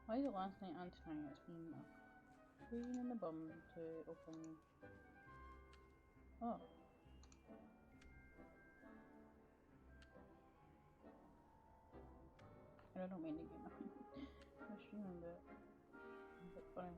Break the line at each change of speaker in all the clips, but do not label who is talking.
Why is it last night and tonight it's been a pain in the bum to open? Oh. I don't mean to get my stream a bit funny.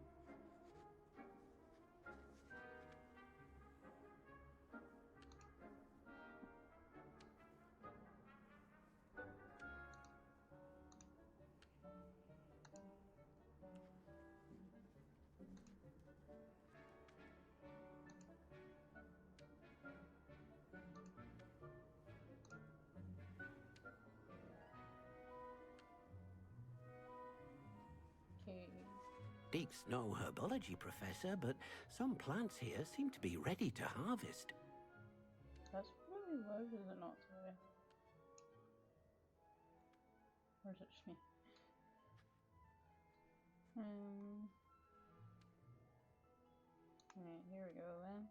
Okay.
Deke's no herbology professor, but some plants here seem to be ready to harvest.
That's really loud, is it not, today? Or is it just me? Alright, here we go then.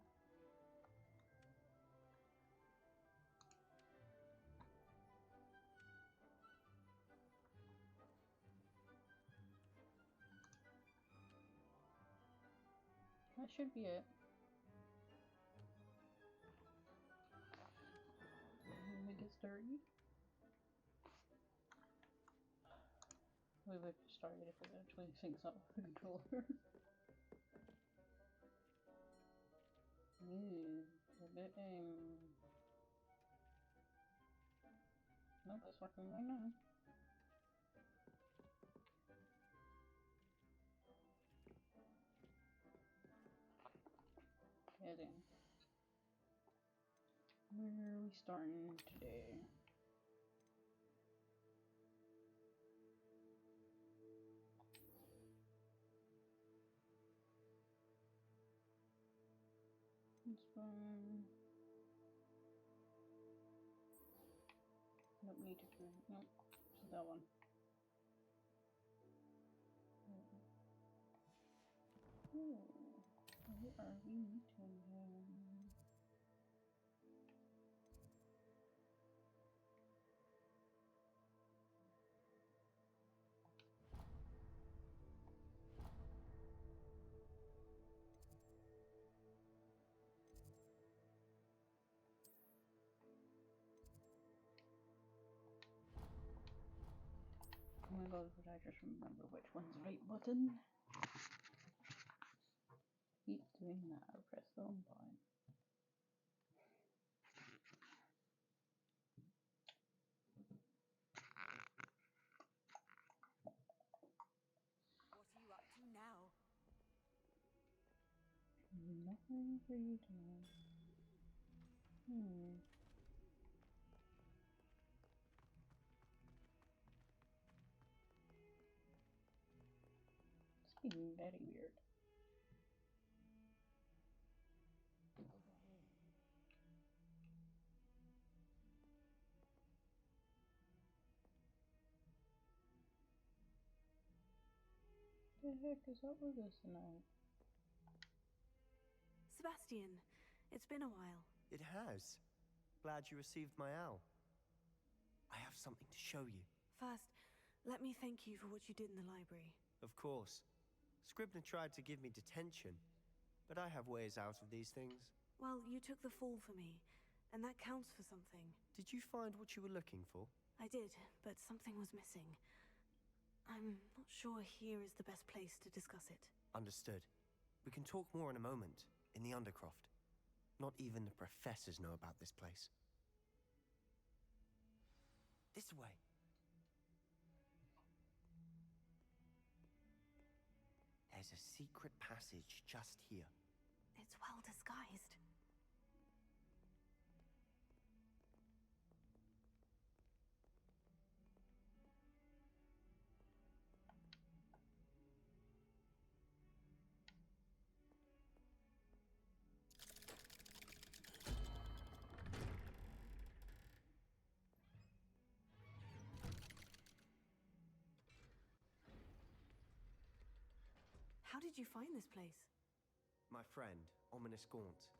That should be it. Let me get started. We would have started if it actually syncs up with the controller. Ooh, a bit, nope, it's working right now. Yeah, then. Where are we starting today? This one. Don't need to turn. Nope, it's that one. Ooh, where are we meeting him? Oh my god, but I just remember which one's the right button. Keep doing that, I press the wrong button.
What are you up to now?
Nothing for you to know. It's being very weird. The heck is up with this tonight?
Sebastian, it's been a while.
It has. Glad you received my owl. I have something to show you.
First, let me thank you for what you did in the library.
Of course. Scribner tried to give me detention, but I have ways out of these things.
Well, you took the fall for me, and that counts for something.
Did you find what you were looking for?
I did, but something was missing. I'm not sure here is the best place to discuss it.
Understood. We can talk more in a moment, in the Undercroft. Not even the professors know about this place. This way. There's a secret passage just here.
It's well disguised. How did you find this place?
My friend, Ominous Gaunt.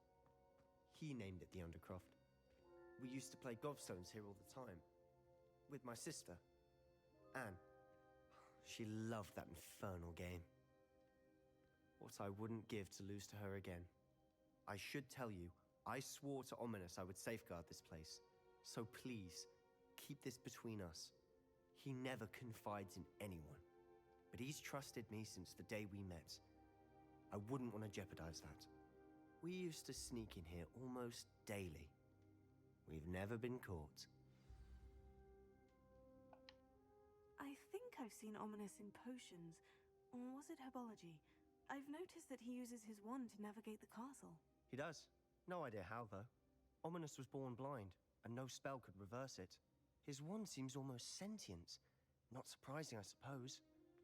He named it the Undercroft. We used to play gobstones here all the time. With my sister. Anne. She loved that infernal game. What I wouldn't give to lose to her again. I should tell you, I swore to Ominous I would safeguard this place. So please, keep this between us. He never confides in anyone. But he's trusted me since the day we met. I wouldn't want to jeopardize that. We used to sneak in here almost daily. We've never been caught.
I think I've seen Ominous in potions. Or was it herbology? I've noticed that he uses his wand to navigate the castle.
He does. No idea how, though. Ominous was born blind, and no spell could reverse it. His wand seems almost sentient. Not surprising, I suppose.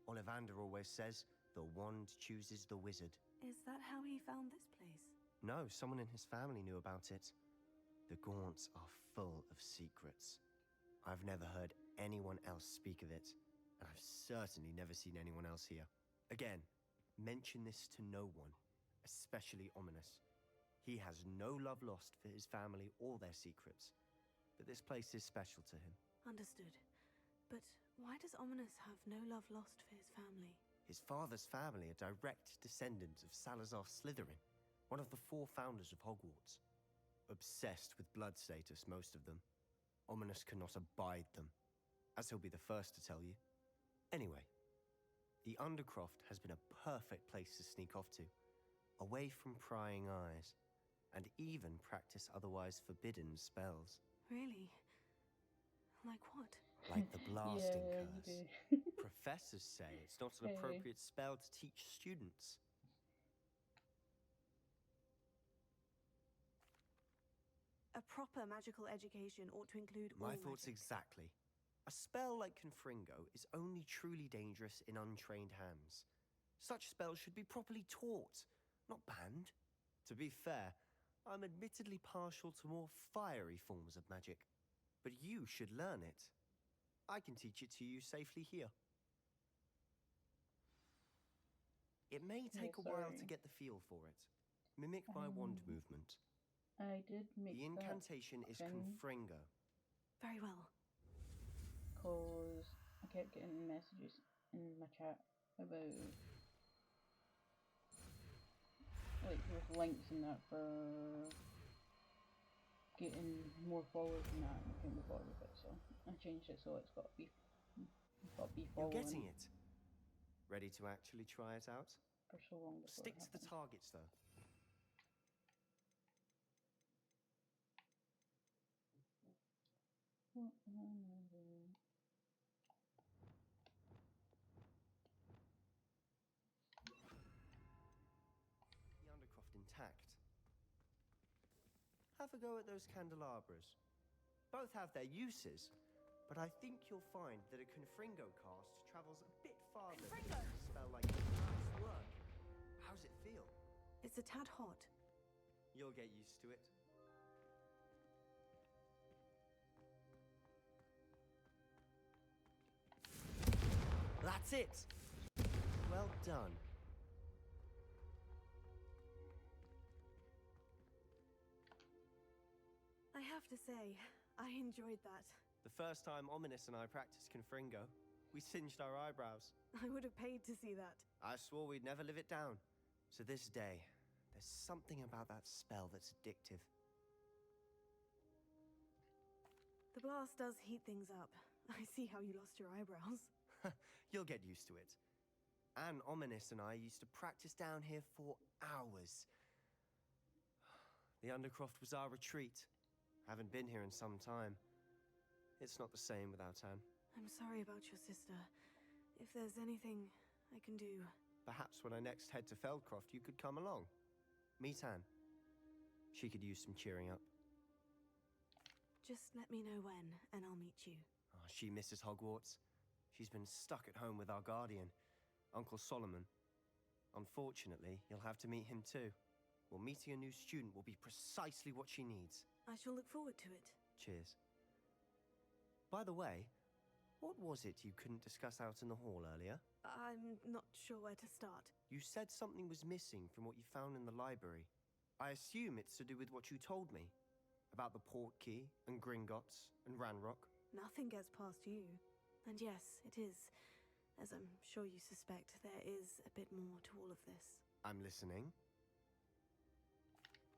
Ollivander always says, the wand chooses the wizard.
Is that how he found this place?
No, someone in his family knew about it. The Gaunts are full of secrets. I've never heard anyone else speak of it, and I've certainly never seen anyone else here. Again, mention this to no one, especially Ominous. He has no love lost for his family or their secrets, but this place is special to him.
Understood. But why does Ominous have no love lost for his family?
His father's family are direct descendants of Salazar Slytherin, one of the 4 founders of Hogwarts. Obsessed with blood status, most of them. Ominous cannot abide them, as he'll be the first to tell you. Anyway, the Undercroft has been a perfect place to sneak off to, away from prying eyes, and even practice otherwise forbidden spells.
Really? Like what?
Like the blasting
Yeah,
curse.
you do.
Professors say it's not an appropriate spell to teach students.
A proper magical education ought to include all
My thoughts
magic.
exactly. A spell like Confringo is only truly dangerous in untrained hands. Such spells should be properly taught, not banned. To be fair, I'm admittedly partial to more fiery forms of magic, but you should learn it. I can teach it to you safely here. It may take a while to get the feel for it. Mimic my wand movement.
I did make
The incantation is
thing.
Confringo.
Very well.
Because I kept getting messages in my chat about like with links and that for getting more followers and that, and I couldn't be bothered with it, so I changed it so it's got to be
You're
following
getting it. Ready to actually try it out?
for so long before
Stick
it
to the
happens.
targets, though.
What am I doing?
The Undercroft intact. Have a go at those candelabras. Both have their uses, but I think you'll find that a Confringo cast travels a bit farther than a spell like this work. How's it feel?
It's a tad hot.
You'll get used to it. That's it! Well done.
I have to say, I enjoyed that.
The first time Ominous and I practiced Confringo, we singed our eyebrows.
I would have paid to see that.
I swore we'd never live it down. To this day, there's something about that spell that's addictive.
The blast does heat things up. I see how you lost your eyebrows.
You'll get used to it. Anne, Ominous and I used to practice down here for hours. The Undercroft was our retreat. Haven't been here in some time. It's not the same without Anne.
I'm sorry about your sister. If there's anything I can do...
Perhaps when I next head to Feldcroft, you could come along. Meet Anne. She could use some cheering up.
Just let me know when, and I'll meet you.
Oh, she misses Hogwarts. She's been stuck at home with our guardian, Uncle Solomon. Unfortunately, you'll have to meet him too. Well, meeting a new student will be precisely what she needs.
I shall look forward to it.
Cheers. By the way, what was it you couldn't discuss out in the hall earlier?
I'm not sure where to start.
You said something was missing from what you found in the library. I assume it's to do with what you told me. About the Portkey, and Gringotts, and Ranrock.
Nothing gets past you. And yes, it is. As I'm sure you suspect, there is a bit more to all of this.
I'm listening.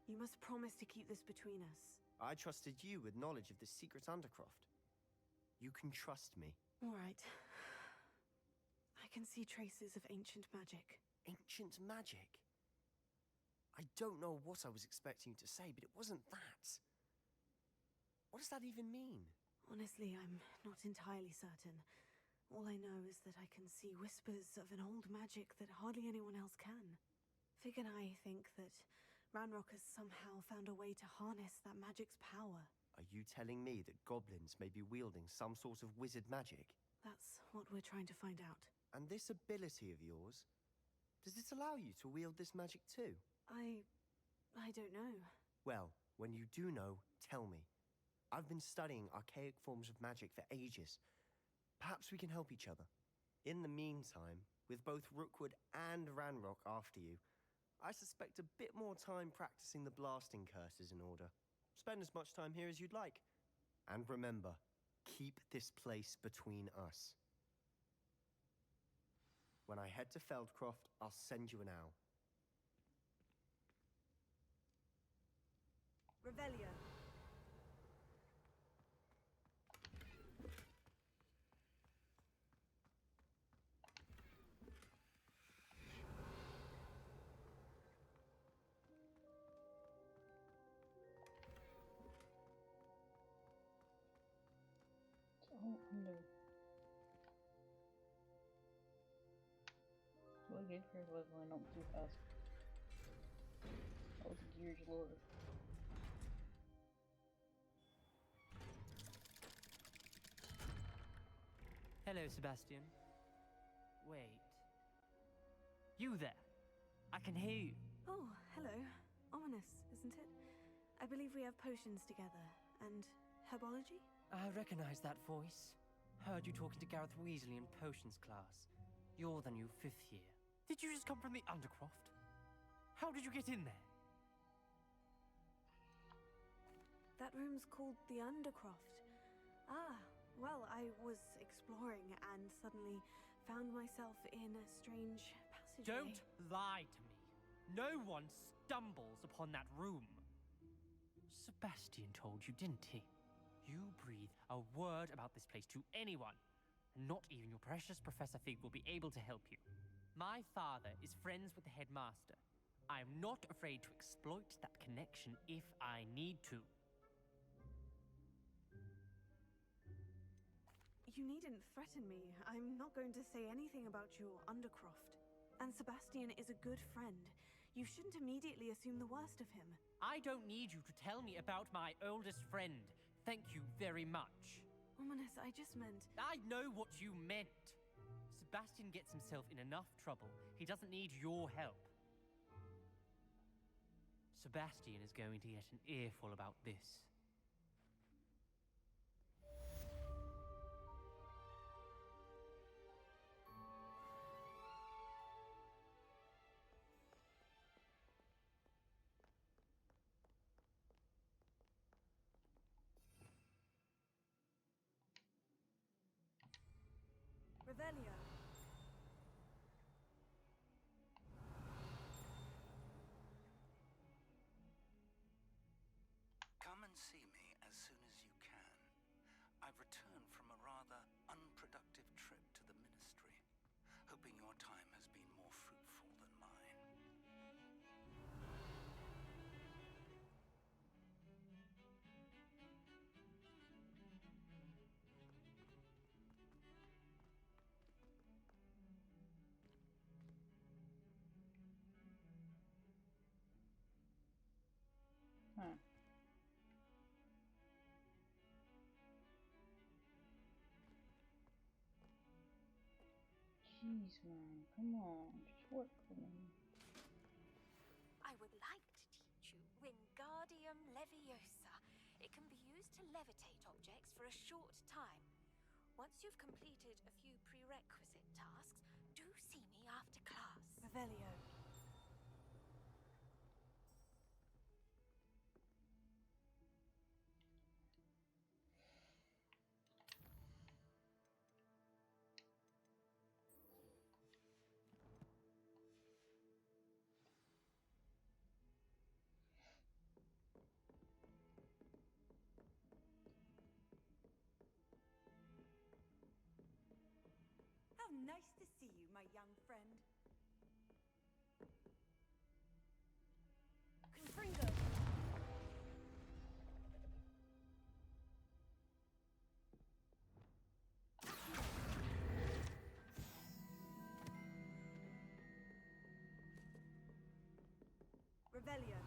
You must promise to keep this between us.
I trusted you with knowledge of this secret undercroft. You can trust me.
All right. I can see traces of ancient magic.
Ancient magic? I don't know what I was expecting you to say, but it wasn't that. What does that even mean?
Honestly, I'm not entirely certain. All I know is that I can see whispers of an old magic that hardly anyone else can. Fig and I think that Ranrock has somehow found a way to harness that magic's power.
Are you telling me that goblins may be wielding some sort of wizard magic?
That's what we're trying to find out.
And this ability of yours, does it allow you to wield this magic too?
I don't know.
Well, when you do know, tell me. I've been studying archaic forms of magic for ages. Perhaps we can help each other. In the meantime, with both Rookwood and Ranrock after you, I suspect a bit more time practicing the blasting curse is in order. Spend as much time here as you'd like. And remember, keep this place between us. When I head to Feldcroft, I'll send you an owl.
Revelio.
Oh, no. So I get here was I not too fast. That was Gears Lord.
Hello, Sebastian. Wait. You there? I can hear you.
Oh, hello. Ominous, isn't it? I believe we have potions together. And herbology?
I recognize that voice. Heard you talking to Gareth Weasley in potions class. You're the new 5th year. Did you just come from the Undercroft? How did you get in there?
That room's called the Undercroft. Ah, well, I was exploring and suddenly found myself in a strange passageway.
Don't lie to me. No one stumbles upon that room. Sebastian told you, didn't he? You breathe a word about this place to anyone, and not even your precious Professor Fig will be able to help you. My father is friends with the headmaster. I am not afraid to exploit that connection if I need to.
You needn't threaten me. I'm not going to say anything about your Undercroft. And Sebastian is a good friend. You shouldn't immediately assume the worst of him.
I don't need you to tell me about my oldest friend. Thank you very much.
Ominous, I just meant...
I know what you meant. Sebastian gets himself in enough trouble. He doesn't need your help. Sebastian is going to get an earful about this.
Revelio.
Come and see me as soon as you can. I've returned from a rather unproductive trip to the Ministry, hoping your time has been more fruitful than mine.
Huh. Jeez, man. Come on. Just work for me.
I would like to teach you Wingardium Leviosa. It can be used to levitate objects for a short time. Once you've completed a few prerequisite tasks, do see me after class.
Revelio. young friend. Confringo! Revelio.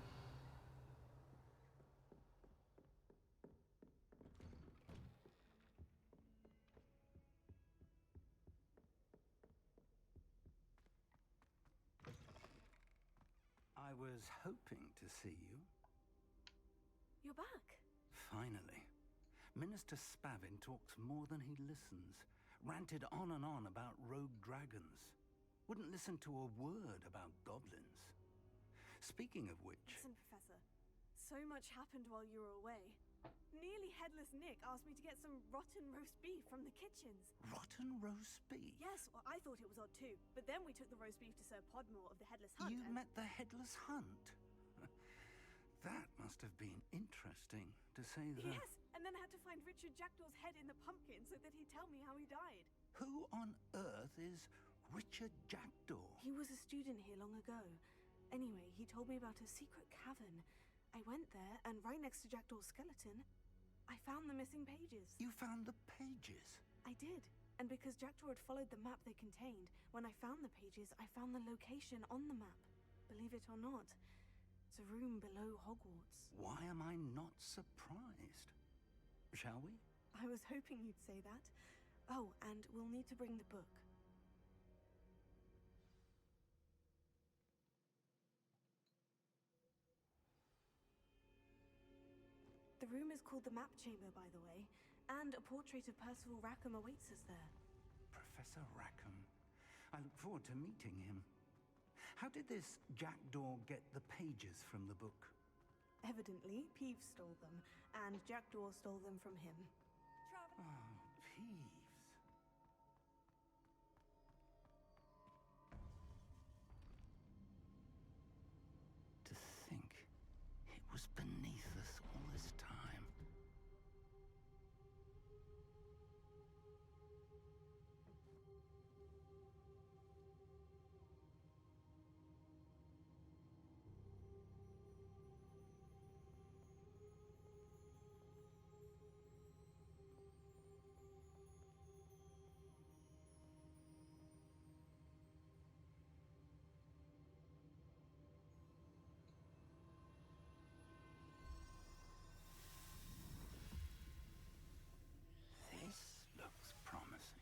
I was hoping to see you.
You're back.
Finally. Minister Spavin talks more than he listens. Ranted on and on about rogue dragons. Wouldn't listen to a word about goblins. Speaking of which...
Listen, Professor. So much happened while you were away. Nearly Headless Nick asked me to get some rotten roast beef from the kitchens.
Rotten roast beef?
Yes, well, I thought it was odd too. But then we took the roast beef to Sir Podmore of the Headless Hunt.
You met the Headless Hunt? That must have been interesting, to say the...
Yes, and then I had to find Richard Jackdaw's head in the pumpkin so that he'd tell me how he died.
Who on earth is Richard Jackdaw?
He was a student here long ago. Anyway, he told me about a secret cavern. I went there, and right next to Jackdaw's skeleton, I found the missing pages.
You found the pages?
I did. And because Jackdaw had followed the map they contained, when I found the pages, I found the location on the map. Believe it or not, it's a room below Hogwarts.
Why am I not surprised? Shall we?
I was hoping you'd say that. Oh, and we'll need to bring the book. The room is called the Map Chamber, by the way, and a portrait of Percival Rackham awaits us there.
Professor Rackham. I look forward to meeting him. How did this Jackdaw get the pages from the book?
Evidently, Peeves stole them, and Jackdaw stole them from him.
Oh, Peeves. To think it was beneath us all this time. This looks promising.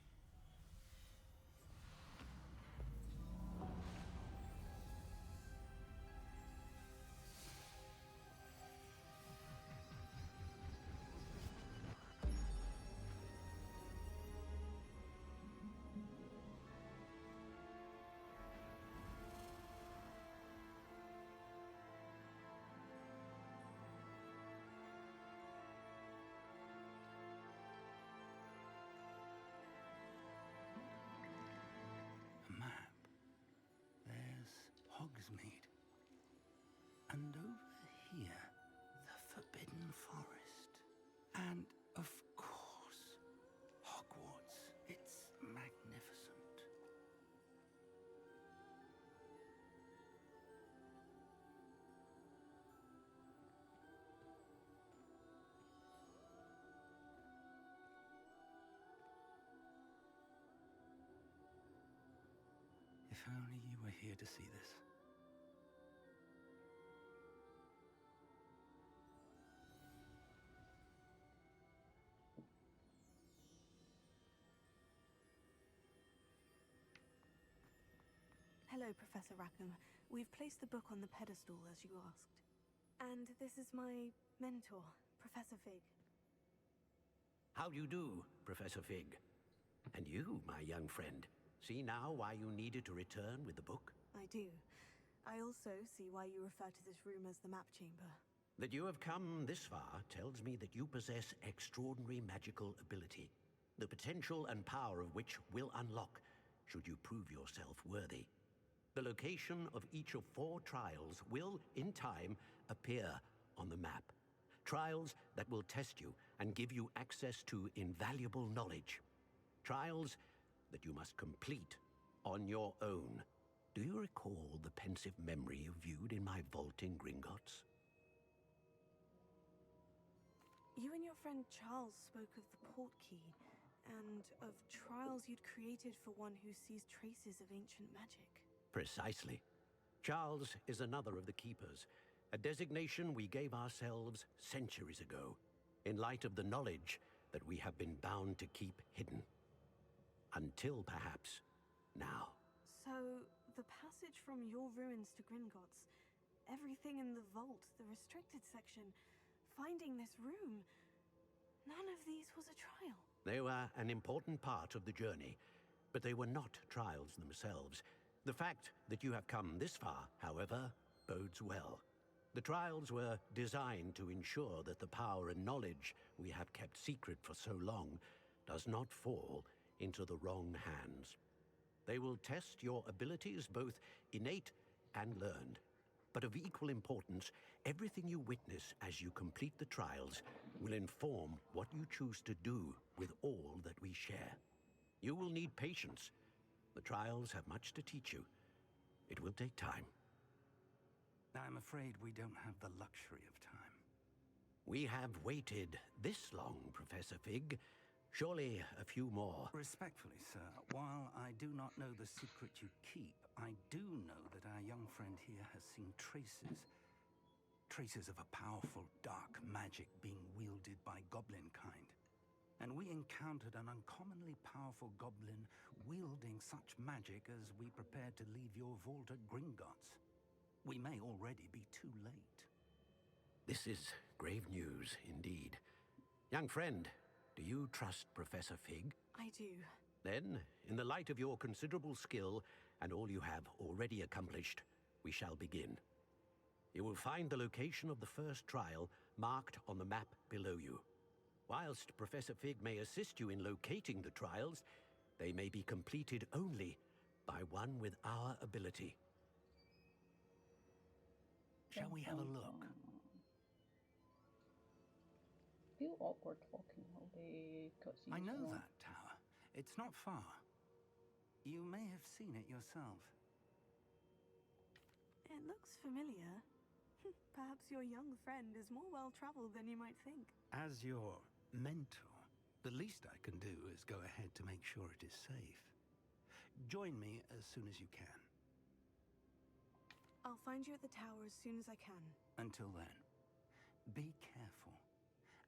A map. There's Hogsmeade. And over here, the Forbidden Forest. And, of course, Hogwarts. It's magnificent. If only you were here to see this.
Hello, Professor Rackham. We've placed the book on the pedestal, as you asked. And this is my mentor, Professor Fig.
How do you do, Professor Fig? And you, my young friend, see now why you needed to return with the book?
I do. I also see why you refer to this room as the Map Chamber.
That you have come this far tells me that you possess extraordinary magical ability, the potential and power of which will unlock should you prove yourself worthy. The location of each of 4 trials will, in time, appear on the map. Trials that will test you and give you access to invaluable knowledge. Trials that you must complete on your own. Do you recall the pensive memory you viewed in my vault in Gringotts?
You and your friend Charles spoke of the port key, and of trials you'd created for one who sees traces of ancient magic.
Precisely. Charles is another of the Keepers, a designation we gave ourselves centuries ago, in light of the knowledge that we have been bound to keep hidden. Until perhaps now.
So, the passage from your ruins to Gringotts, everything in the vault, the restricted section, finding this room, none of these was a trial.
They were an important part of the journey, but they were not trials themselves. The fact that you have come this far, however, bodes well. The trials were designed to ensure that the power and knowledge we have kept secret for so long does not fall into the wrong hands. They will test your abilities, both innate and learned. But of equal importance, everything you witness as you complete the trials will inform what you choose to do with all that we share. You will need patience. The trials have much to teach you. It will take time.
I'm afraid we don't have the luxury of time.
We have waited this long, Professor Fig. Surely a few more.
Respectfully, sir, while I do not know the secret you keep, I do know that our young friend here has seen traces of a powerful dark magic being wielded by goblin kind. And we encountered an uncommonly powerful goblin wielding such magic as we prepared to leave your vault at Gringotts. We may already be too late.
This is grave news indeed. Young friend, do you trust Professor Fig?
I do.
Then, in the light of your considerable skill and all you have already accomplished, we shall begin. You will find the location of the first trial marked on the map below you. Whilst Professor Fig may assist you in locating the trials, they may be completed only by one with our ability.
Shall we have a look?
Feel awkward talking all the cutscenes.
I know
are on.
that tower. It's not far. You may have seen it yourself.
It looks familiar. Perhaps your young friend is more well-traveled than you might think.
As your mentor, the least I can do is go ahead to make sure it is safe. Join me as soon as you can.
I'll find you at the tower as soon as I can.
Until then, be careful.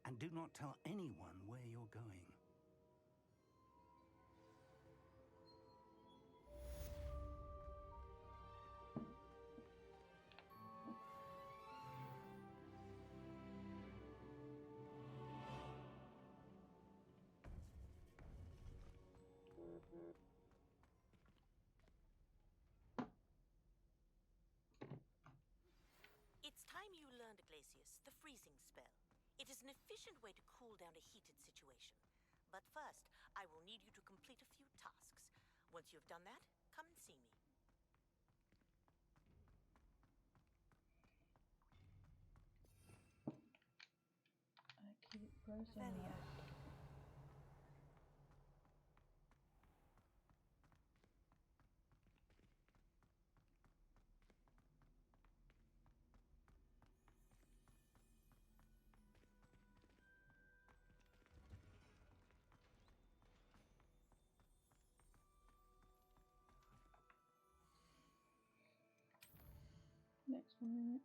And do not tell anyone where you're going.
It's time you learned, Glacius, the freezing spell. It is an efficient way to cool down a heated situation. But first, I will need you to complete a few tasks. Once you've done that, come and see me.
I keep pressing
Revelio.
left. Next one,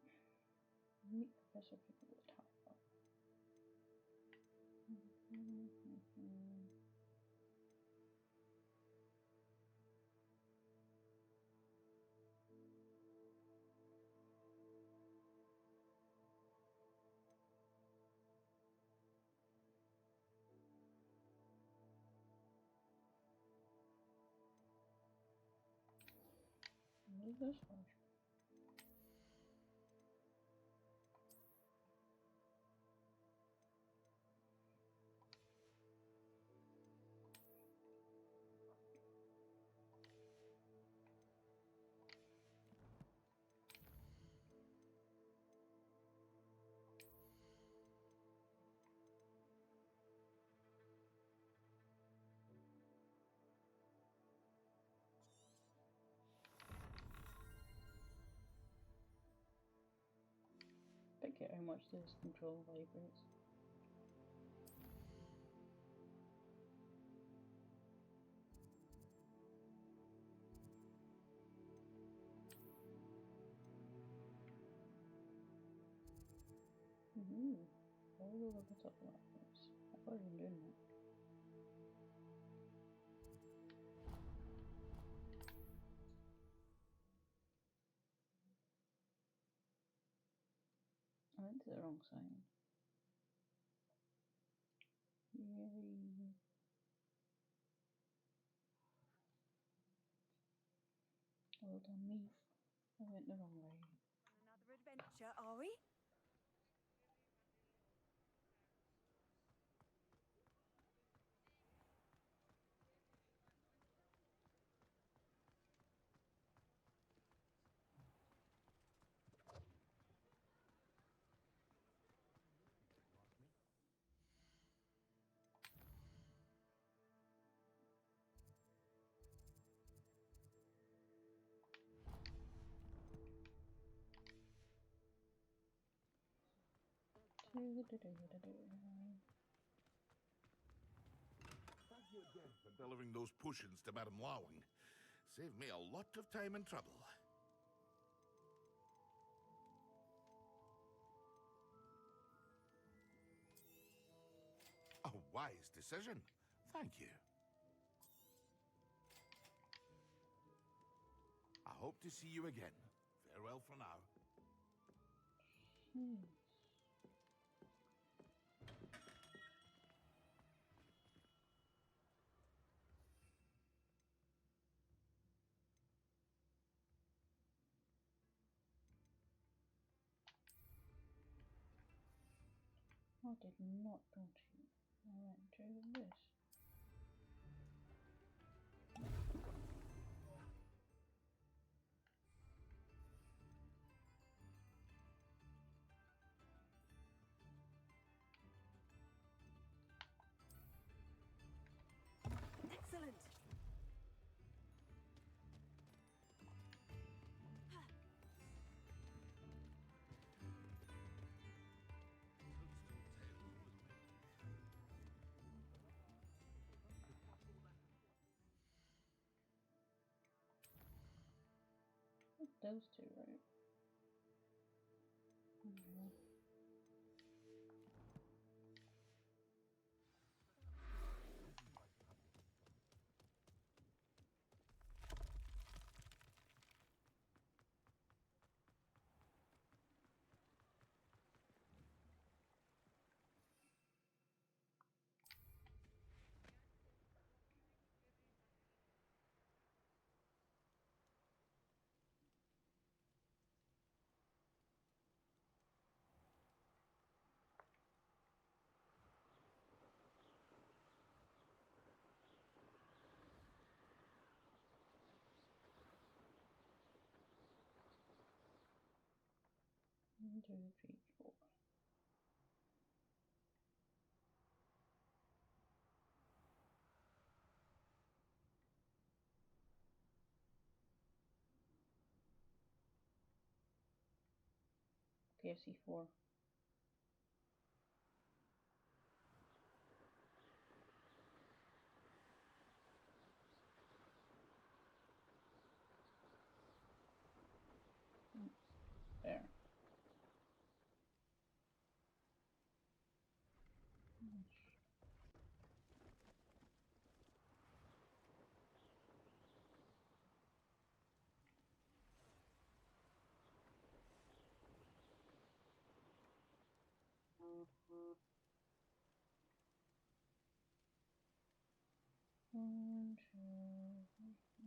meet Professor Fig at the tower. What is this one? like it how much this control vibrates. All over the top of that place. I've already been doing that. I went to the wrong side. Yay. Well done me. I went the wrong way.
Another adventure, are we?
Thank you again for delivering those potions to Madame Lawing. Saved me a lot of time and trouble. A wise decision. Thank you. I hope to see you again. Farewell for now.
I did not go to. I went to this.
Excellent.
Those two, right? Yeah. One, two, three, four. KFC 4. There. One, two, three, four.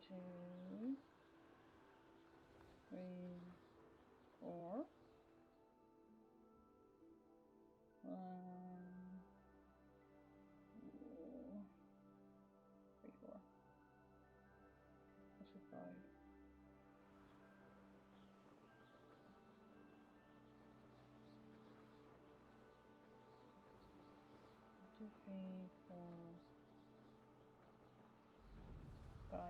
2, 3, 4. 1, 2, 3, 4. That's a 5. 2, 3, 4, 5.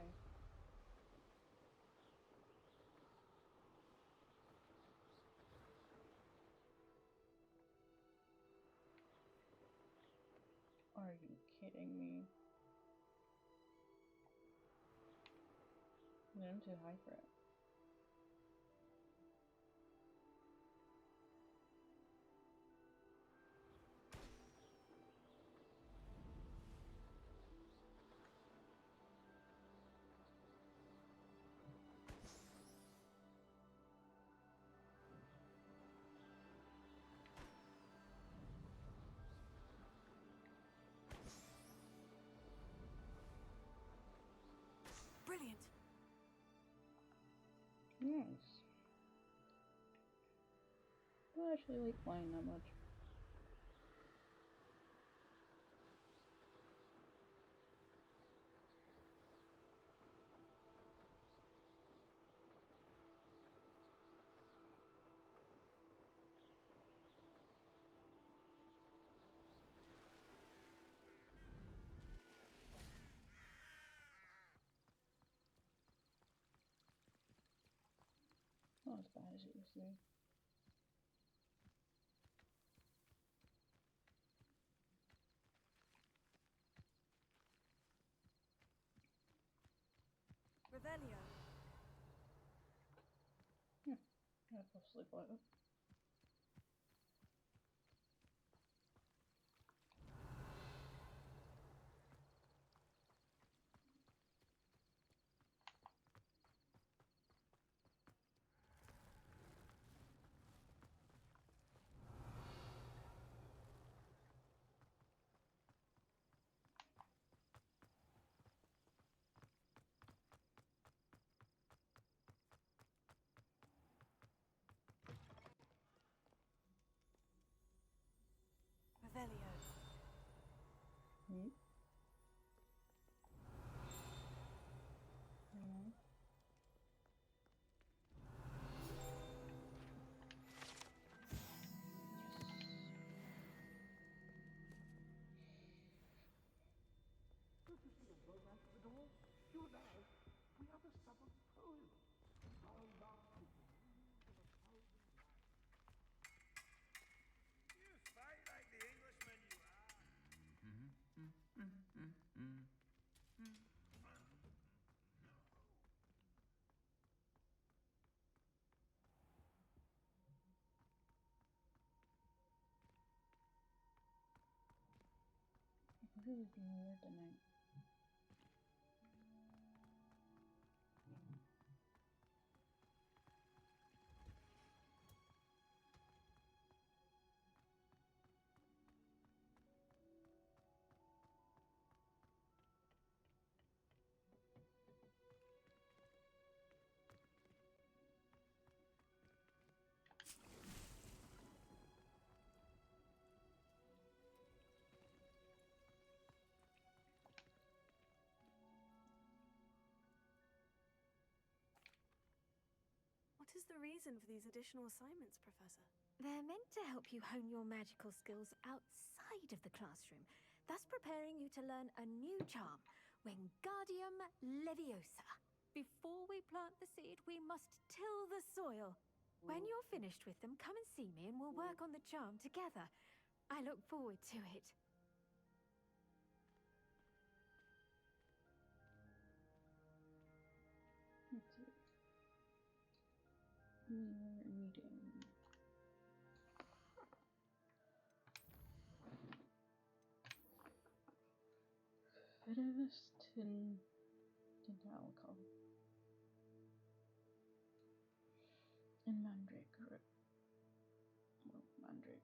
Are you kidding me? I'm too high for it.
Brilliant.
Nice. I don't actually like flying that much. Not as bad as it used to be.
Revelio.
Yeah, I'll possibly fly up.
Revelio.
Hmm? Yeah. It's really being weird tonight.
What is the reason for these additional assignments, Professor?
They're meant to help you hone your magical skills outside of the classroom, thus preparing you to learn a new charm, Wingardium Leviosa. Before we plant the seed, we must till the soil. When you're finished with them, come and see me and we'll work on the charm together. I look forward to it.
Let's see. We are reading. Fidevistin Dentalco. And Mandrake. Well, Mandrake.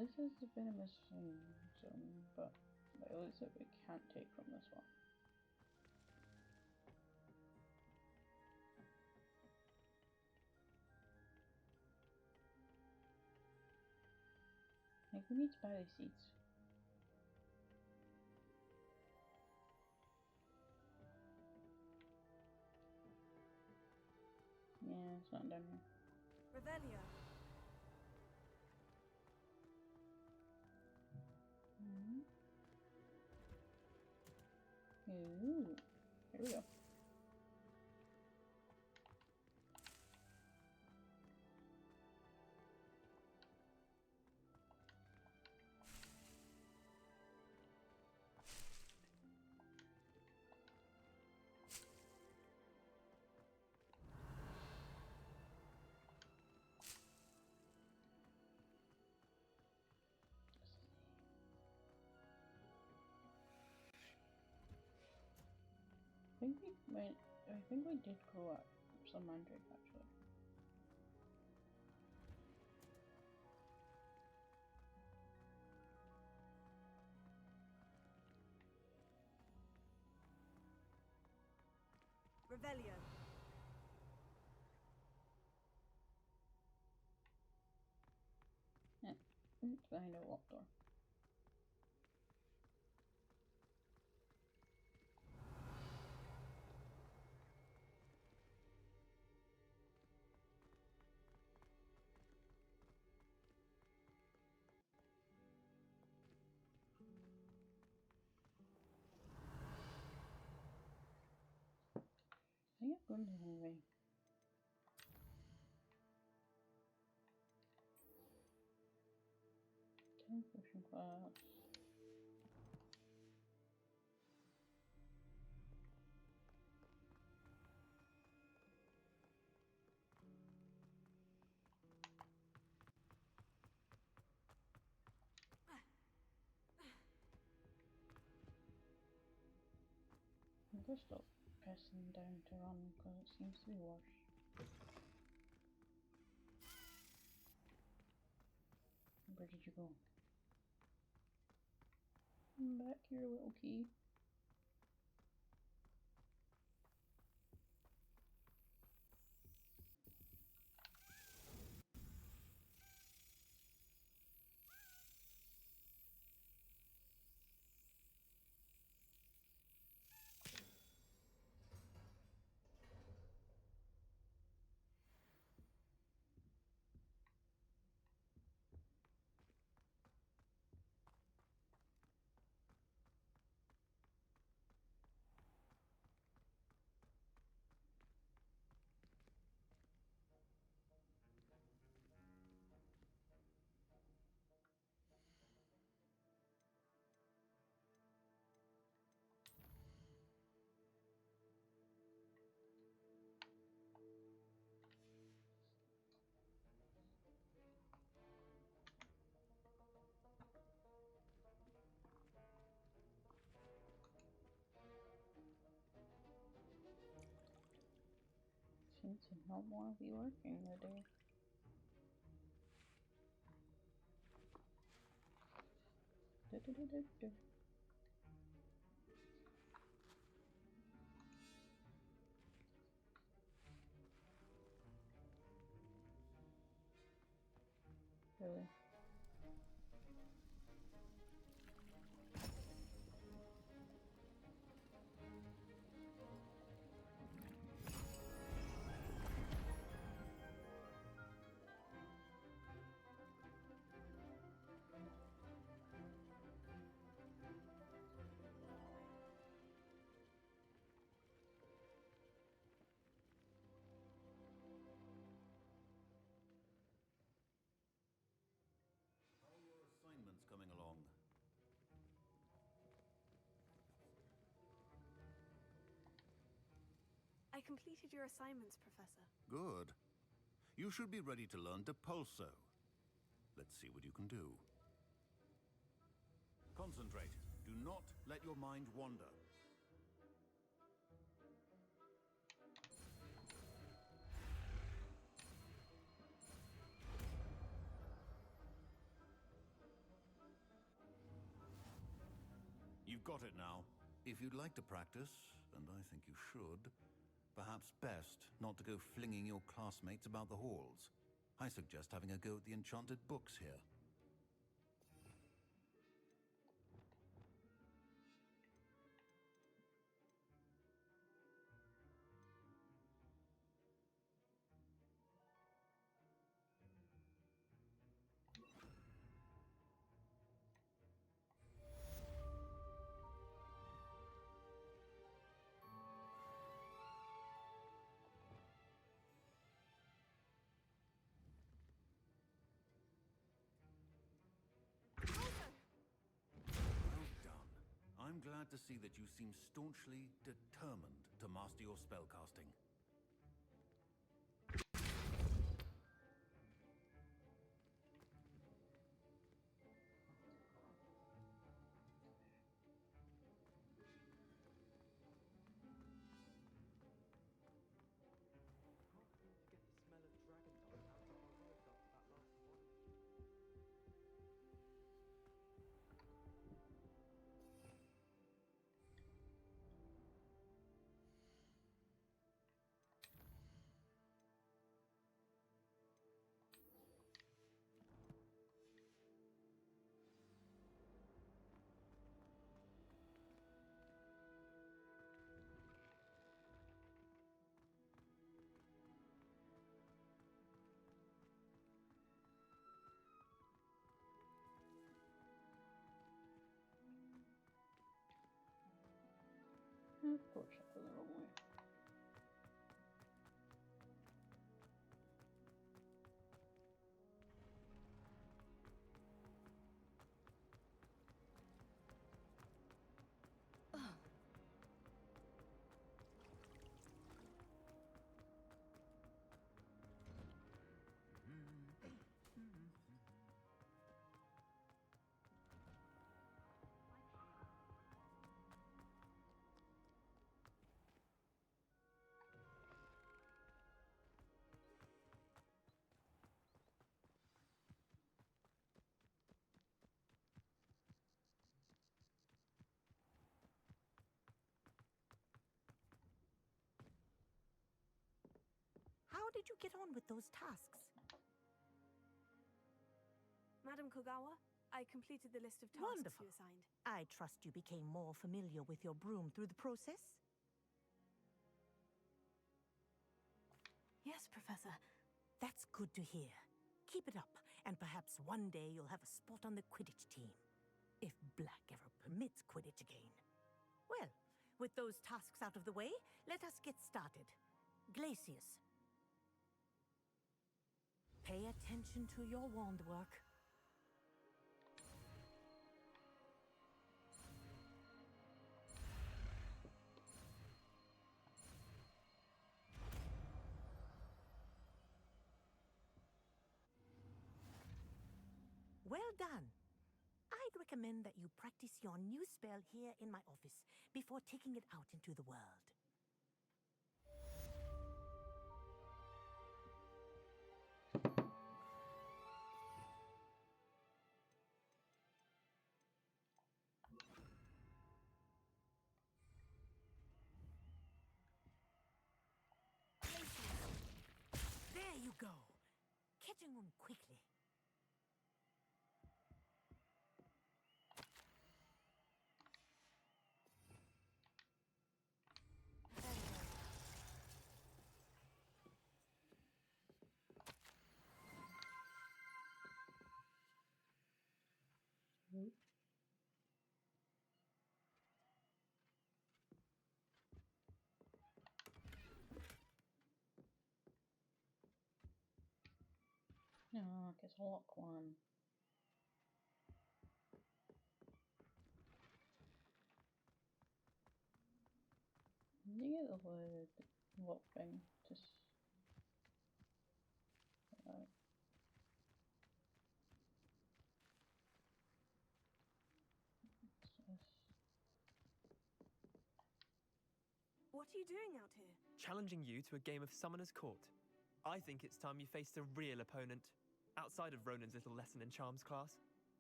This is a venomous thing, but it looks like we can't take from this one. I think we need spider seeds. Yeah, it's not down here.
Revelio.
Ooh, here we go. I think we did grow up some mandrake actually.
Revelio.
Yeah, it's behind a locked door. I think I'm going to anyway. Potion class. I'm gonna stop pressing down to run because it seems to be worse. Where did you go? Come back here, little key. Seems to not want to be working today. Really?
How are your assignments coming along?
I completed your assignments, Professor.
Good. You should be ready to learn Depulso. Let's see what you can do. Concentrate. Do not let your mind wander. got it now. If you'd like to practice, and I think you should, perhaps best not to go flinging your classmates about the halls. I suggest having a go at the enchanted books here. Well done. I'm glad to see that you seem staunchly determined to master your spellcasting.
Of course, I put the wrong way.
How did you get on with those tasks?
Madam Kogawa, I completed the list of tasks
Wonderful.
you assigned.
I trust you became more familiar with your broom through the process?
Yes, Professor.
That's good to hear. Keep it up, and perhaps one day you'll have a spot on the Quidditch team. If Black ever permits Quidditch again. Well, with those tasks out of the way, let us get started. Glacius. Pay attention to your wand work. Well done. I'd recommend that you practice your new spell here in my office before taking it out into the world. There you go. Catching on quickly.
No, I guess I'll lock one. You get the word lock thing, just
What are you doing out here?
Challenging you to a game of Summoner's Court. I think it's time you faced a real opponent, outside of Ronan's little lesson in charms class.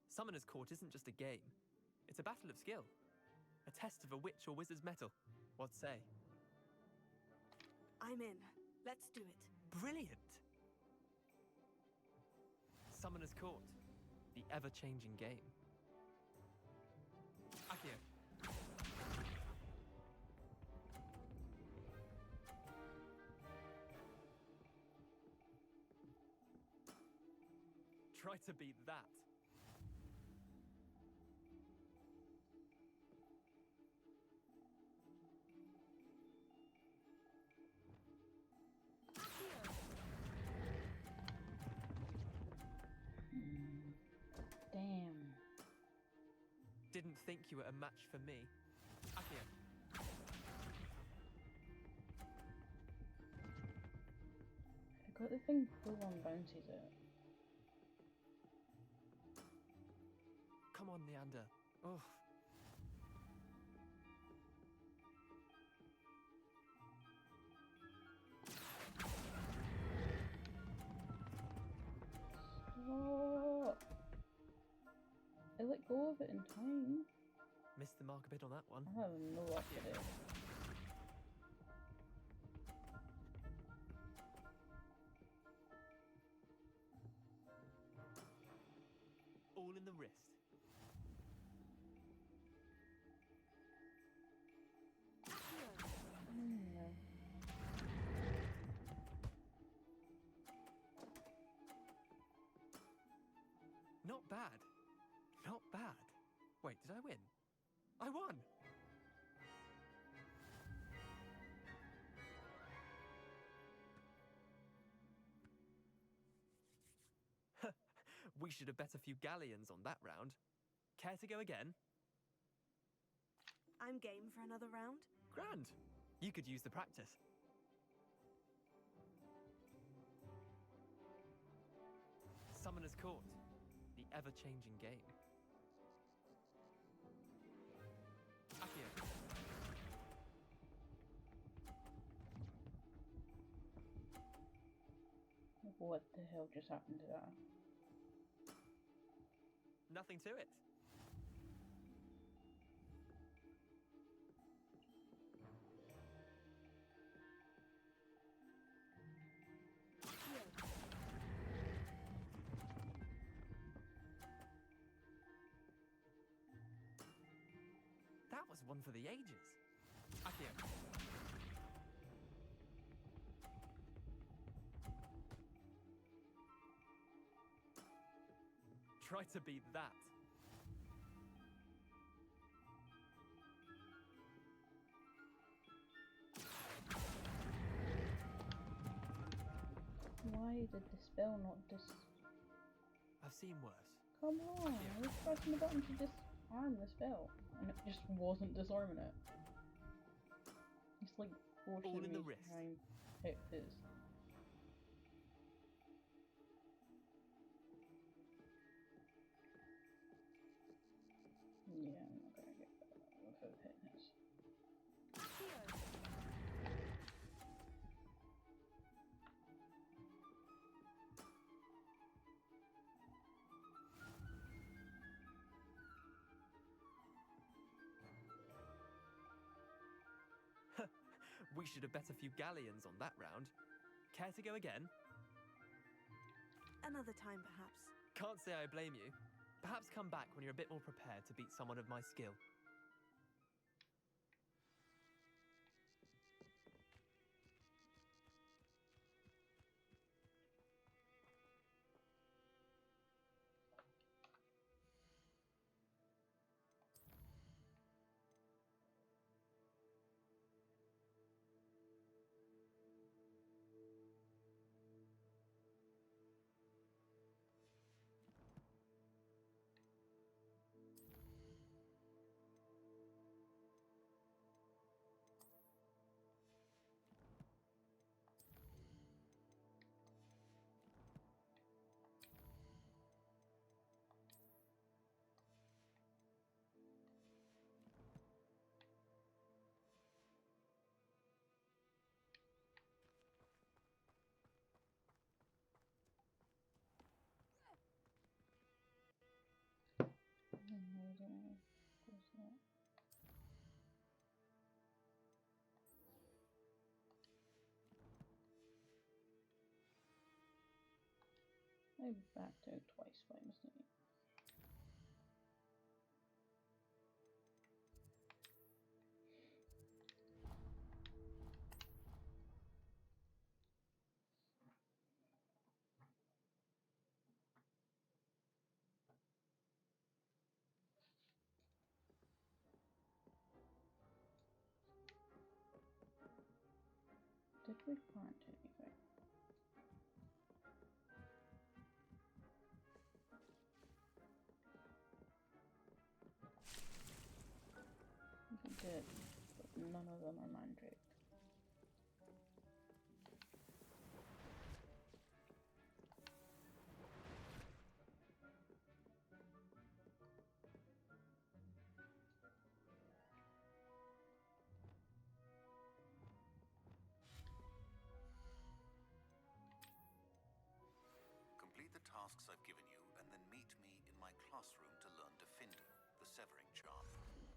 Summoner's Court isn't just a game, it's a battle of skill. A test of a witch or wizard's mettle. What say?
I'm in. Let's do it.
Brilliant! Summoner's Court. The ever-changing game. Accio. Try to beat that.
Damn.
Didn't think you were a match for me. Accio.
I got the thing full on bounces it.
Come on, Neander. Oh.
Stop. I let go of it in time.
Missed the mark a bit on that one.
I have no luck with it.
All in the wrist.
No.
Not bad. Not bad. Wait, did I win? I won! We should have bet a few galleons on that round. Care to go again?
I'm game for another round.
Grand. You could use the practice. Summoner's Court. The ever-changing game. Accio.
What the hell just happened to that?
Nothing to it. That was one for the ages. Accio. Try to beat that.
Why did the spell not
I've seen worse.
Come on, I was pressing the button to disarm the spell, and it just wasn't disarming it. It's like forcing
All in
me
the
to
wrist.
try and hit his. Yeah, I'm not gonna get that without hitting his.
We should have bet a few galleons on that round. Care to go again?
Another time, perhaps.
Can't say I blame you. Perhaps come back when you're a bit more prepared to beat someone of my skill.
I backed out twice by mistake. Did we plant anything? We did, but none of them are mandrake.
Complete the tasks I've given you, and then meet me in my classroom to learn Defender, the severing charm.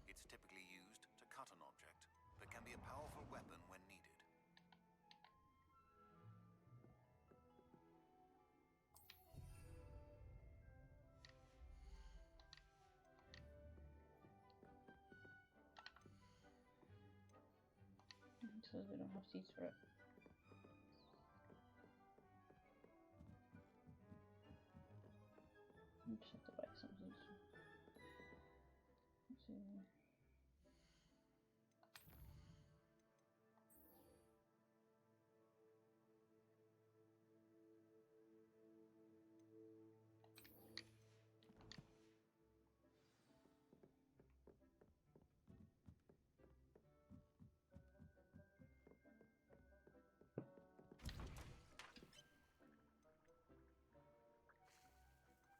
It's typically used to cut an object, but can be a powerful weapon when needed.
It says we don't have seeds for it. I just have to buy some seeds. Let's see.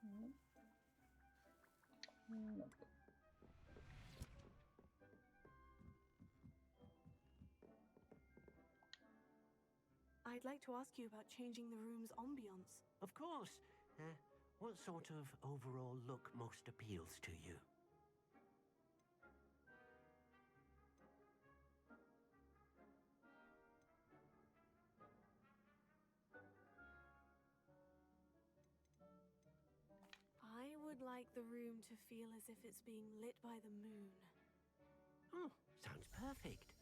Nope. Nope.
I'd like to ask you about changing the room's ambiance.
Of course. What sort of overall look most appeals to you?
I would like the room to feel as if it's being lit by the moon.
Oh, sounds perfect.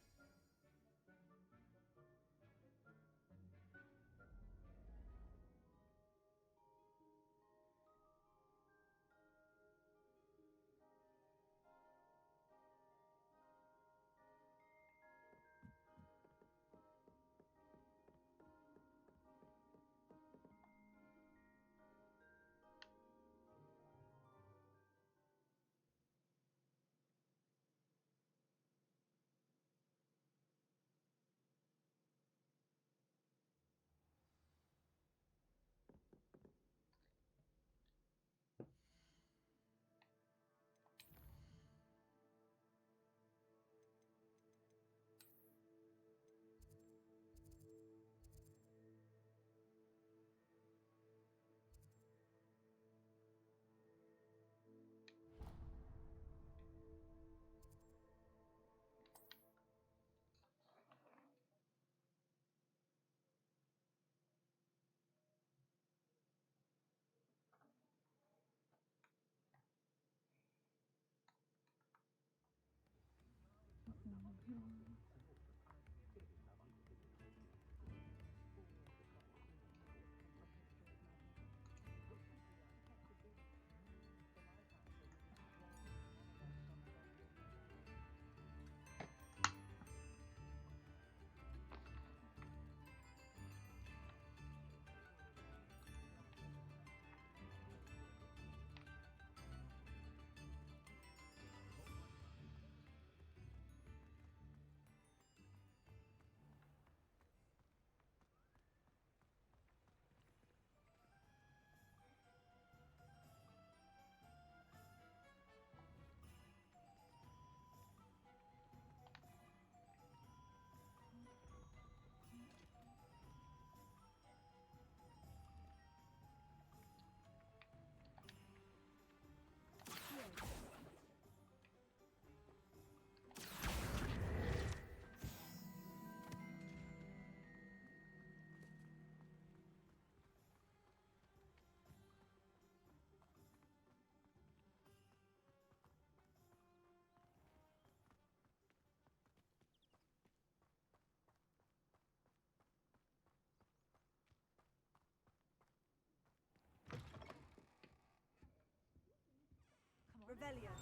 pavilion.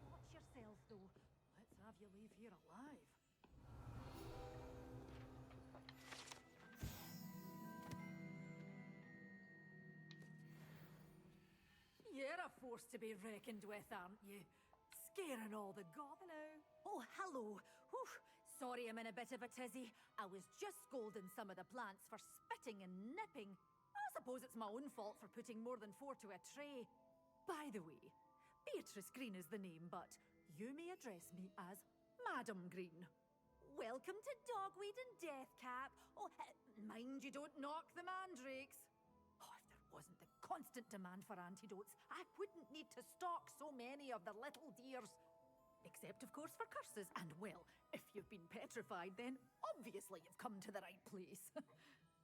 Watch yourself, though. Let's have you leave here alive. You're a force to be reckoned with, aren't you? Scaring all the Hello. Oh, hello. Whew. Sorry I'm in a bit of a tizzy. I was just scolding some of the plants for spitting and nipping. I suppose it's my own fault for putting more than 4 to a tray. By the way, Beatrice Green is the name, but you may address me as Madam Green. Welcome to Dogweed and Deathcap. Oh, mind you don't knock the mandrakes. Oh, if there wasn't the constant demand for antidotes, I wouldn't need to stock so many of the little dears. Except, of course, for curses. And, well, if you've been petrified, then obviously you've come to the right place.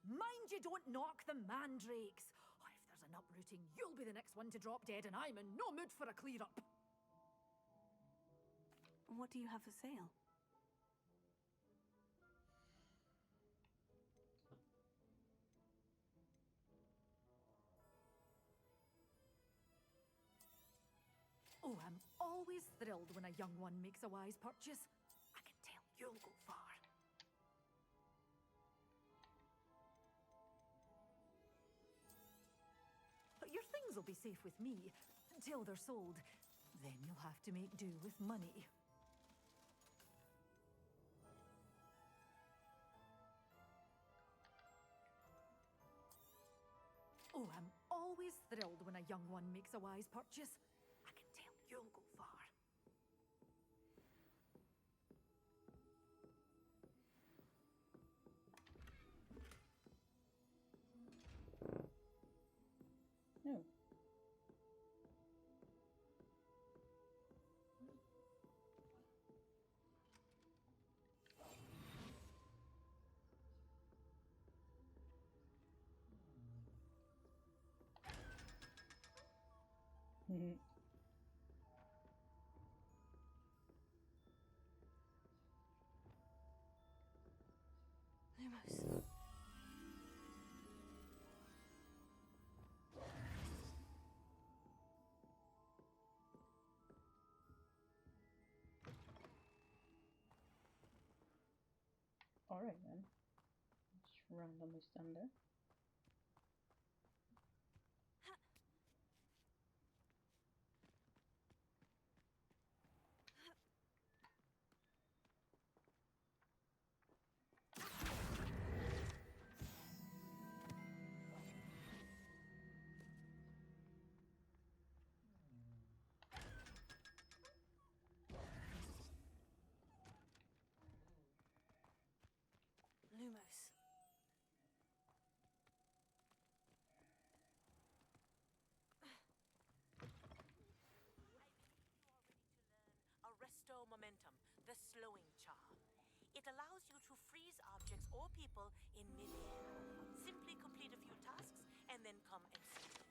Mind you don't knock the mandrakes. Oh, if there's an uprooting, you'll be the next one to drop dead, and I'm in no mood for a clear-up.
What do you have for sale? Oh, I'm always thrilled when a young one makes a wise purchase. I can tell you'll go far. But your things will be safe with me until they're sold. Then you'll have to make do with money. Oh, I'm always thrilled when a young one makes a wise purchase. I can tell you'll go far.
No. Mm-hmm.
Lumos.
Alright then. Just randomly stand there.
Lumos.
Arresto Momentum, the slowing charm. It allows you to freeze objects or people in midair. Simply complete a few tasks and then come and see me.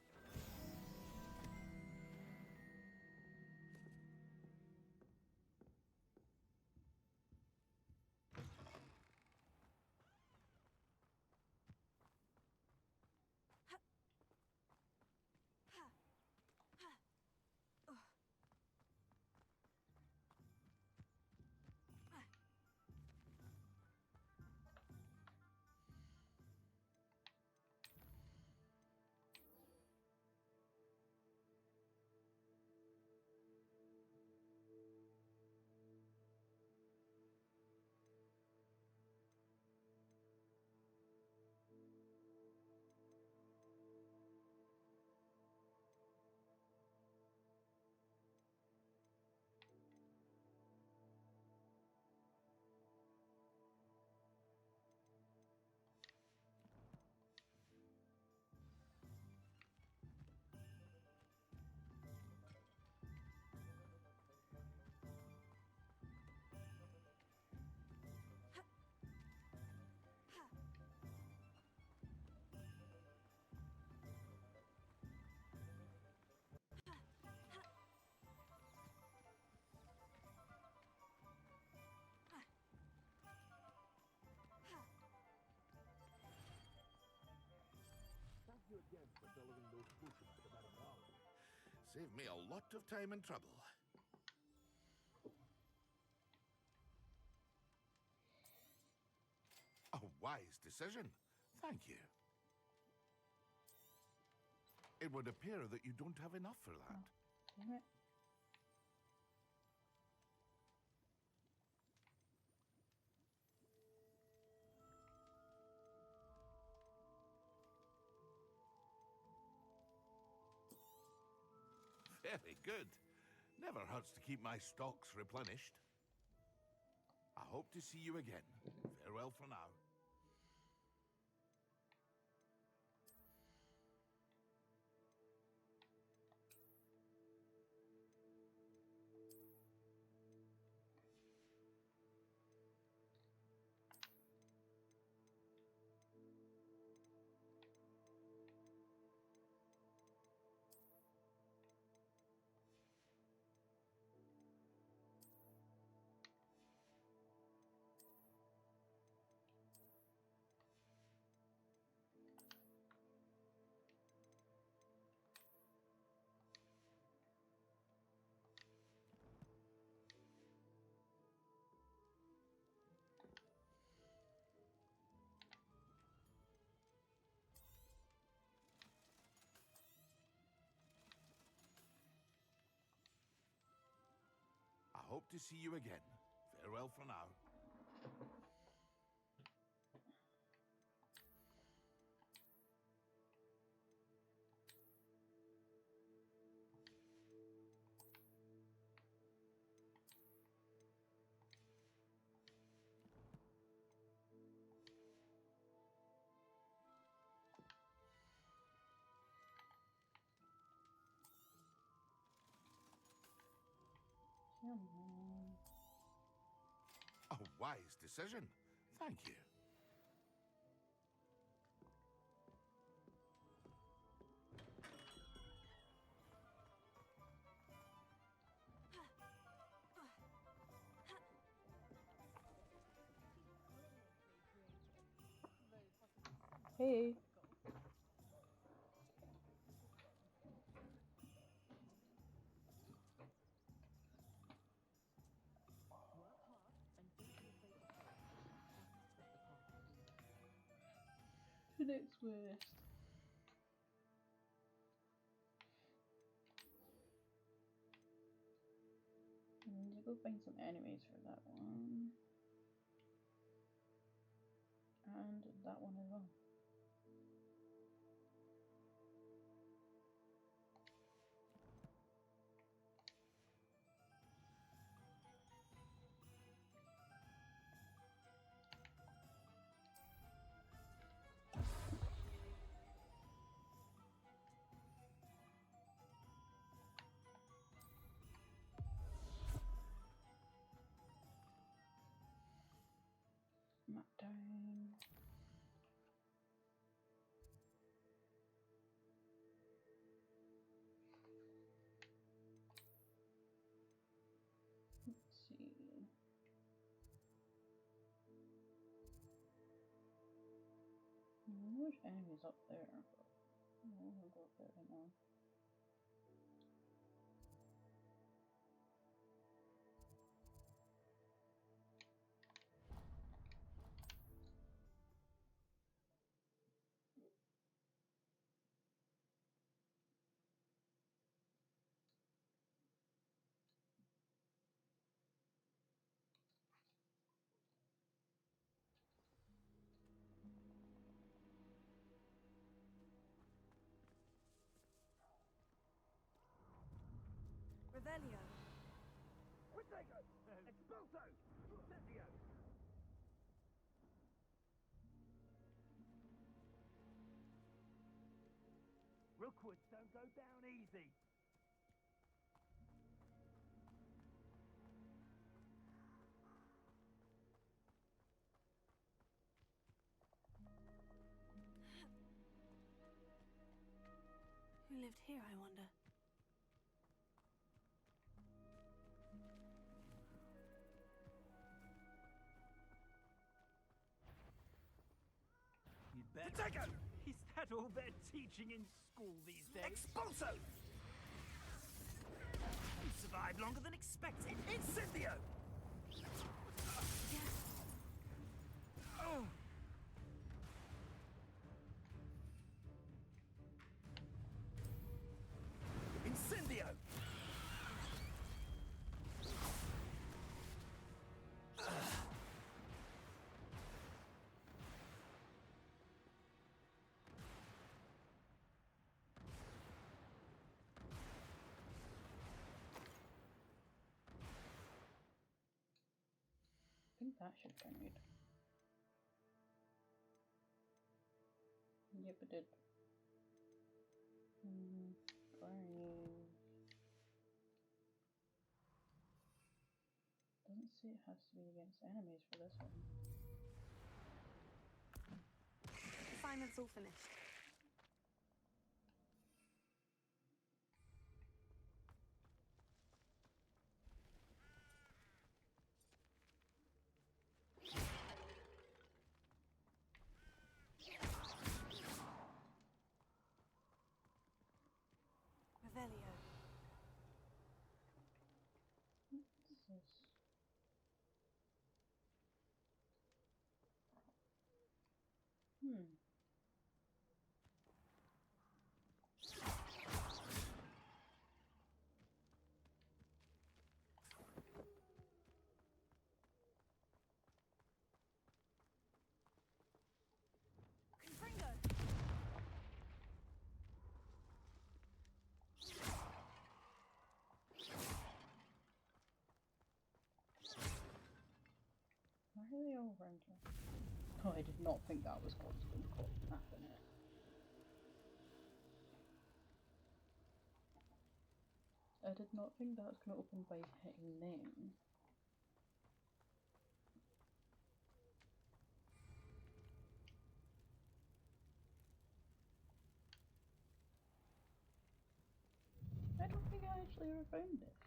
Save me a lot of time and trouble. A wise decision. Thank you. It would appear that you don't have enough for that.
Damn it.
Very good. Never hurts to keep my stocks replenished. I hope to see you again. Farewell for now. I hope to see you again. Farewell for now.
Come on.
A wise decision. Thank you.
Hey. The next worst. I need to go find some enemies for that one. And that one as well. Map time. Let's see. There's enemies up there, but I don't want to go up there right now.
Revelio.
Protego! Expulso! Incendio! Rookwoods don't go down easy.
Who lived here, I wonder?
You'd better... Protego! Is that all they're teaching in school these days? Expulso! survived longer than expected. Incendio! Oh. Incendio!
I think that should grenade. Yep, it did. Grenade. Doesn't say it has to be against enemies for this one.
Assignment's all finished. Revelio.
What's this?
Confringo!
Why are they all around here? Oh, I did not think that was going to happen. I did not think that was going to open by hitting them. I don't think I actually ever found this.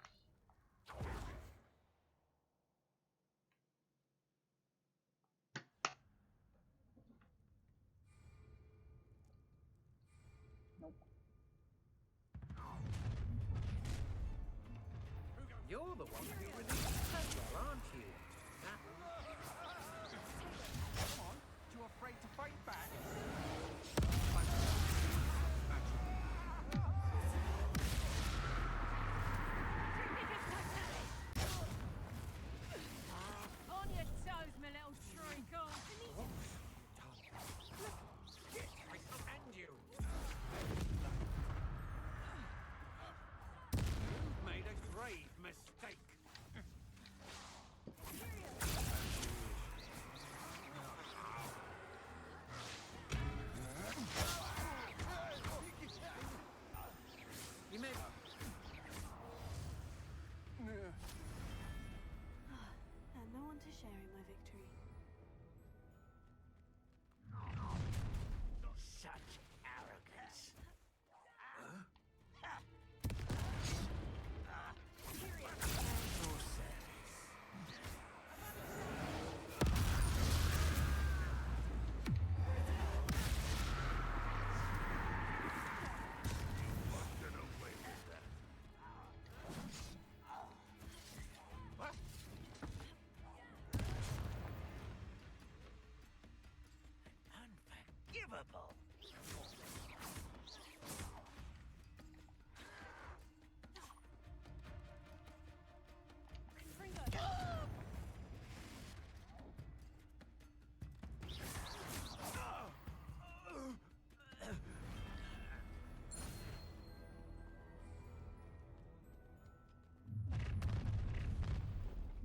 Nope.
You're the one who released Pedwell, aren't you?
Come on, too afraid to fight back?
On your toes, my little treacle!
I shall end you.
You've made a grave mistake.
You may...
And no one to share in my victory.
Such arrogance.
Unforgivable.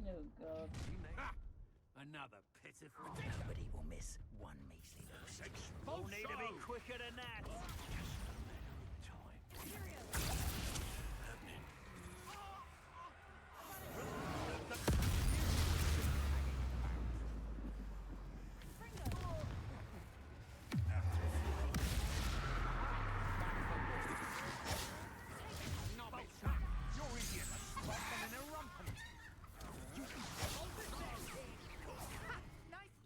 Oh god.
Ha! Another pitiful.
Nobody will miss one measly dose.
We'll need to be quicker than that. You're idiot. Stop them in a rumpant.
Nice!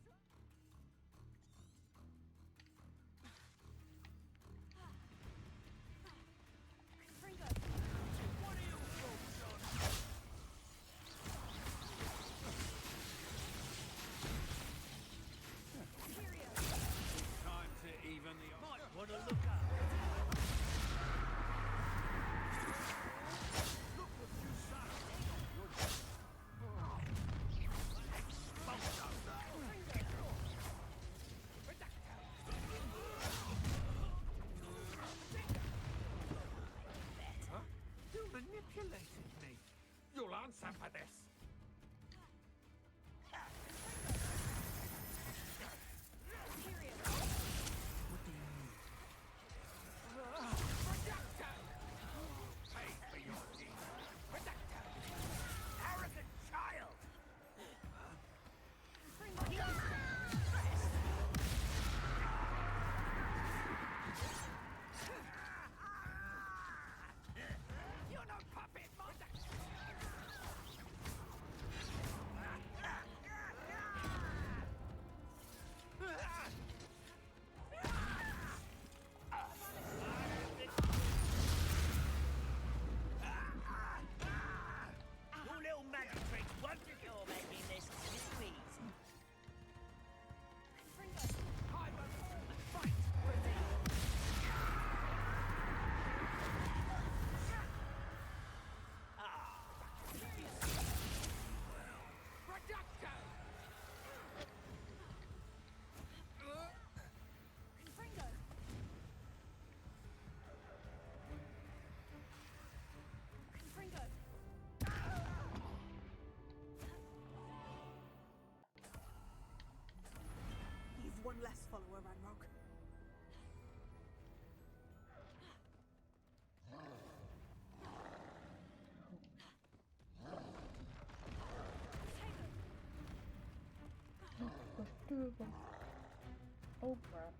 less follower, Ranrock.
There's two of them. Oh crap.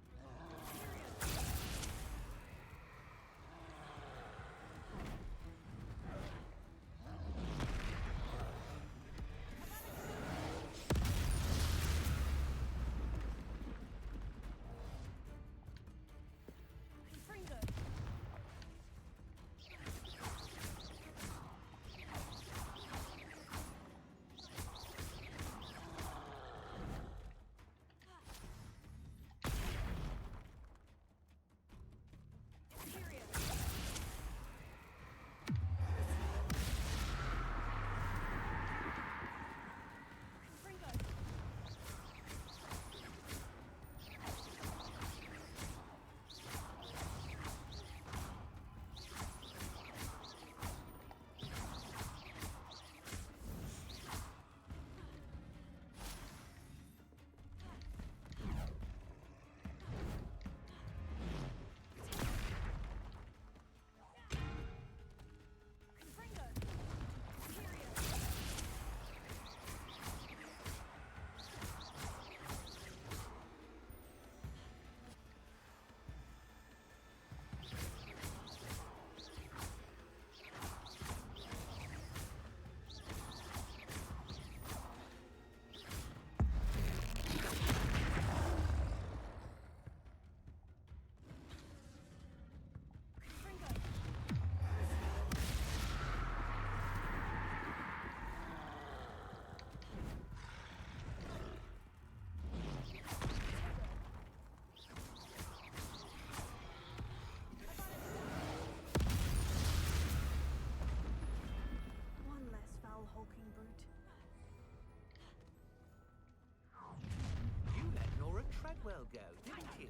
Treadwell go, didn't you?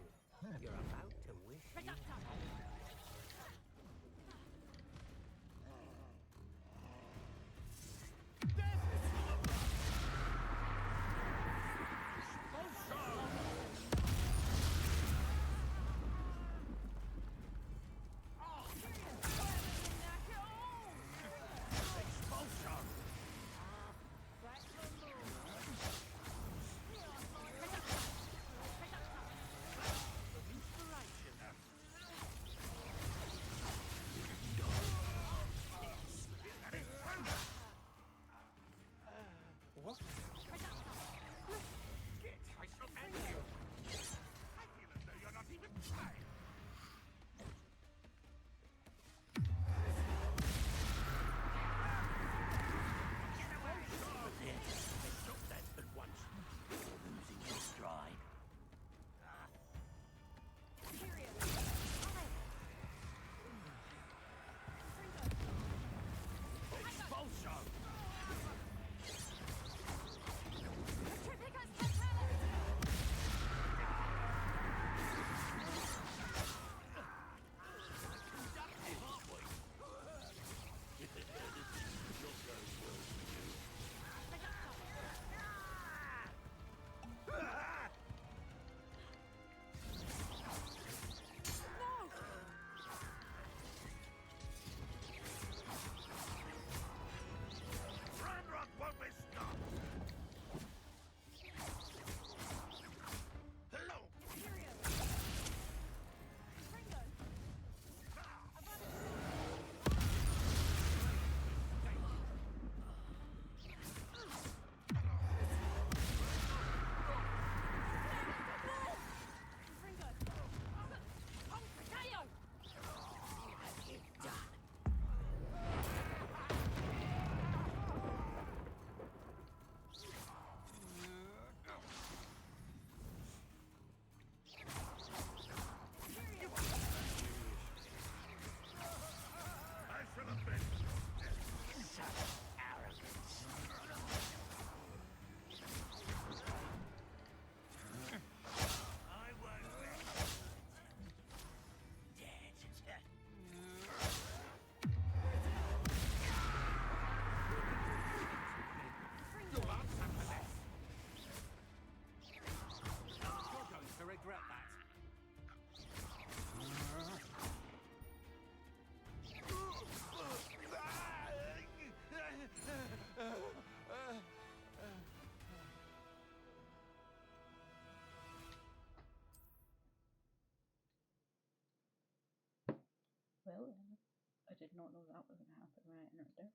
You're about to wish you
Well, I did not know that was going to happen right there.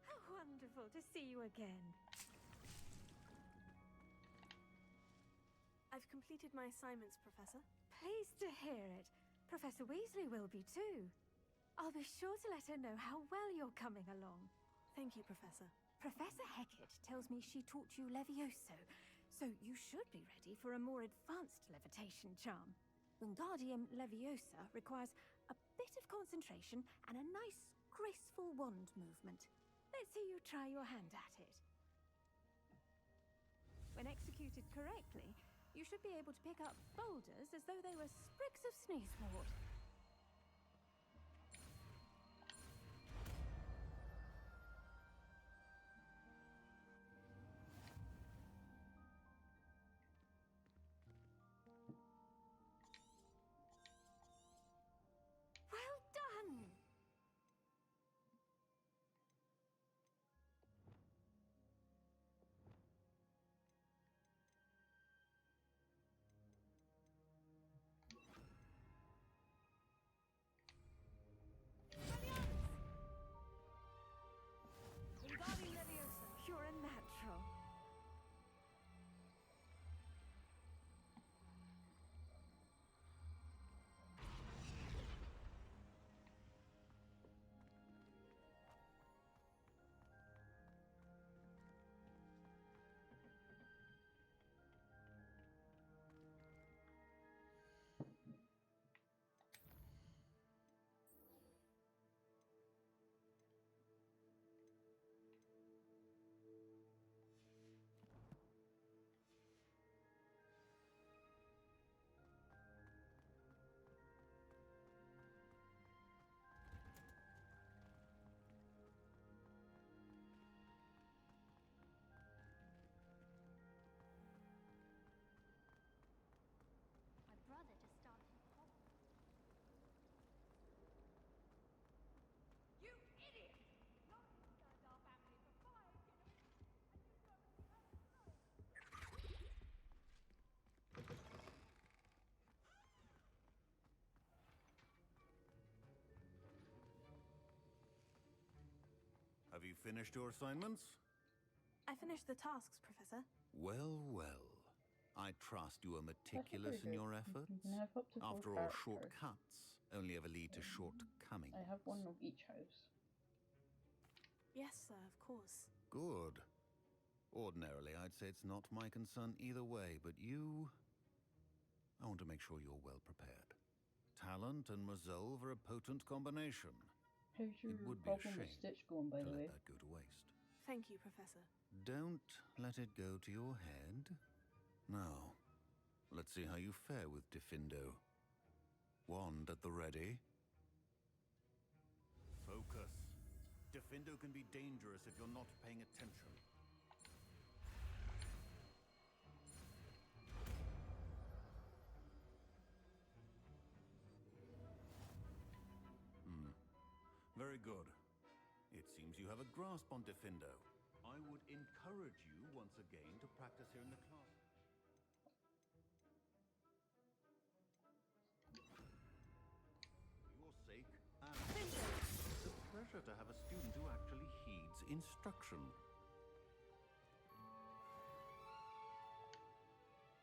How wonderful to see you again. I've completed my assignments, Professor.
Pleased to hear it. Professor Weasley will be too. I'll be sure to let her know how well you're coming along.
Thank you, Professor.
Professor Hecat tells me she taught you Levioso, so you should be ready for a more advanced levitation charm. Wingardium Leviosa requires a bit of concentration and a nice, graceful wand movement. Let's see you try your hand at it. When executed correctly, you should be able to pick up boulders as though they were sprigs of sneezewort. Well done!
finished your assignments?
I finished the tasks, Professor.
Well, well. I trust you are meticulous in your efforts.
You can have up to 4
After all,
characters.
shortcuts only ever lead to shortcomings.
I have one of each house.
Yes, sir, of course.
Good. Ordinarily, I'd say it's not my concern either way, but you... I want to make sure you're well prepared. Talent and resolve are a potent combination.
How's your
It would be a
problem with
shame
Stitch going, by
to
the way?
let that go to waste.
Thank you, Professor.
Don't let it go to your head. Now, let's see how you fare with Diffindo. Wand at the ready. Focus. Diffindo can be dangerous if you're not paying attention. Very good. It seems you have a grasp on Diffindo. I would encourage you once again to practice here in the class. For your sake, and it's a pleasure to have a student who actually heeds instruction.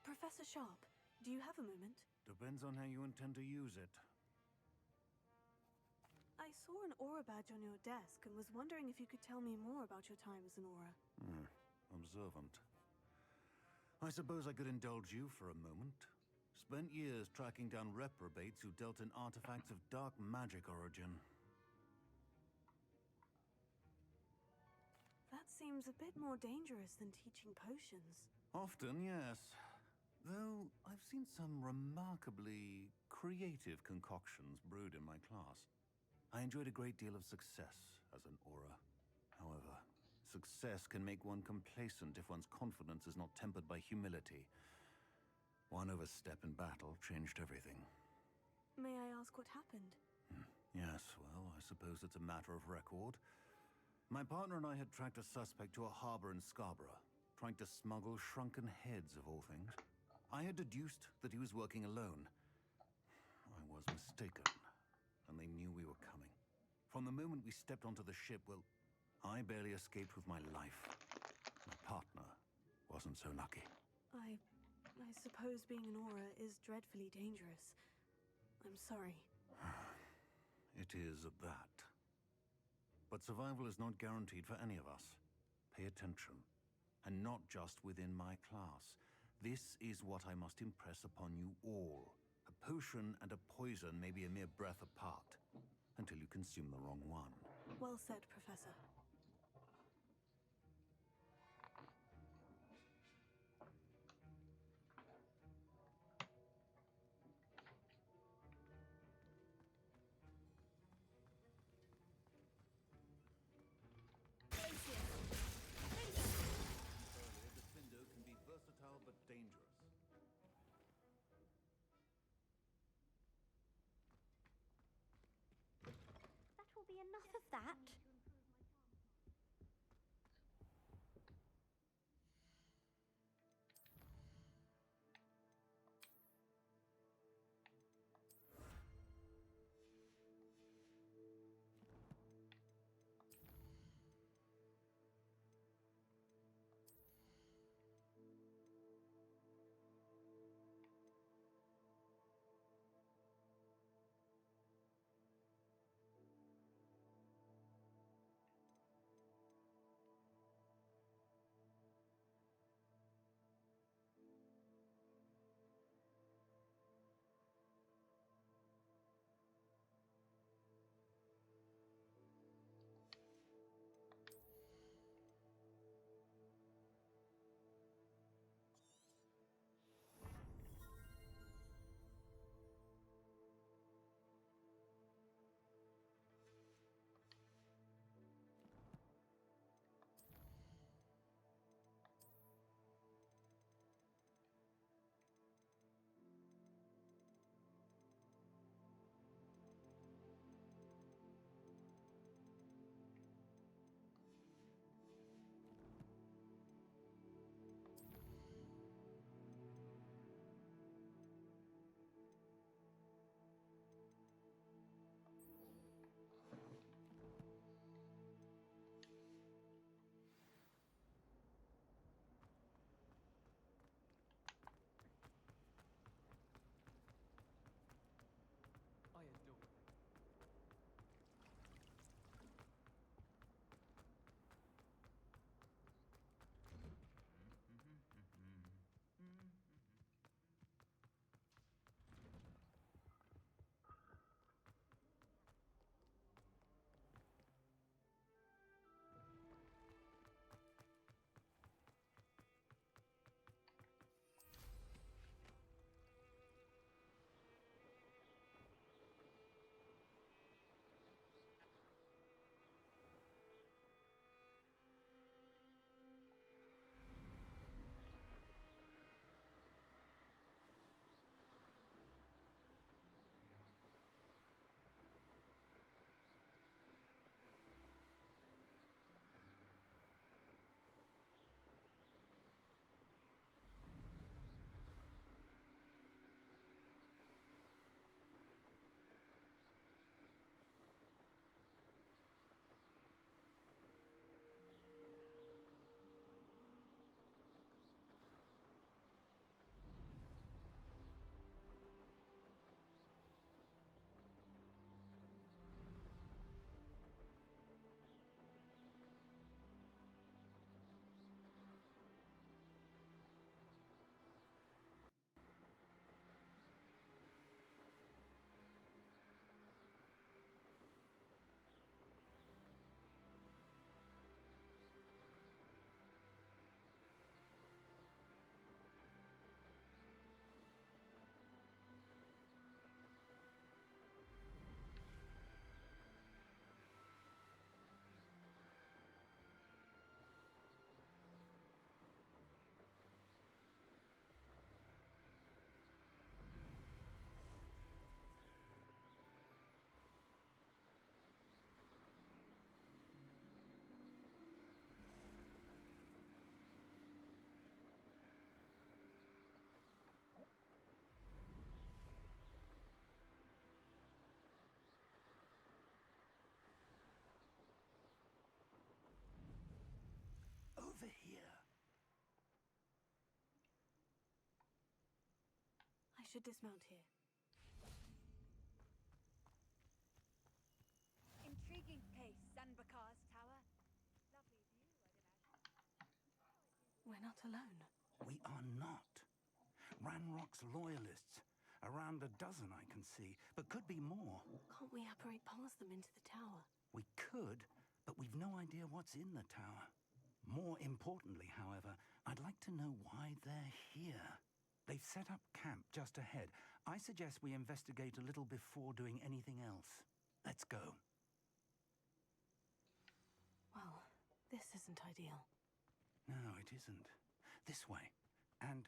Professor Sharp, do you have a moment?
Depends on how you intend to use it.
I saw an aura badge on your desk and was wondering if you could tell me more about your time as an aura.
Observant. I suppose I could indulge you for a moment. Spent years tracking down reprobates who dealt in artifacts of dark magic origin.
That seems a bit more dangerous than teaching potions.
Often, yes. Though I've seen some remarkably creative concoctions brewed in my class. I enjoyed a great deal of success as an aura. However, success can make one complacent if one's confidence is not tempered by humility. One overstep in battle changed everything.
May I ask what happened?
Yes, well, I suppose it's a matter of record. My partner and I had tracked a suspect to a harbor in Scarborough, trying to smuggle shrunken heads of all things. I had deduced that he was working alone. I was mistaken, and they knew we were coming. From the moment we stepped onto the ship, well, I barely escaped with my life. My partner wasn't so lucky.
I suppose being an aura is dreadfully dangerous. I'm sorry.
It is at that. But survival is not guaranteed for any of us. Pay attention. And not just within my class. This is what I must impress upon you all. A potion and a poison may be a mere breath apart, until you consume the wrong one.
Well said, Professor.
Earlier, Diffindo can be versatile but dangerous.
That will be enough of that.
should dismount here.
Intriguing place, Sanbakar's tower. Lovely view, I'd imagine.
We're not alone.
We are not. Ranrock's loyalists. Around a dozen I can see, but could be more.
Can't we apparate past them into the tower?
We could, but we've no idea what's in the tower. More importantly, however, I'd like to know why they're here. They've set up camp just ahead. I suggest we investigate a little before doing anything else. Let's go.
Well, this isn't ideal.
No, it isn't. This way. And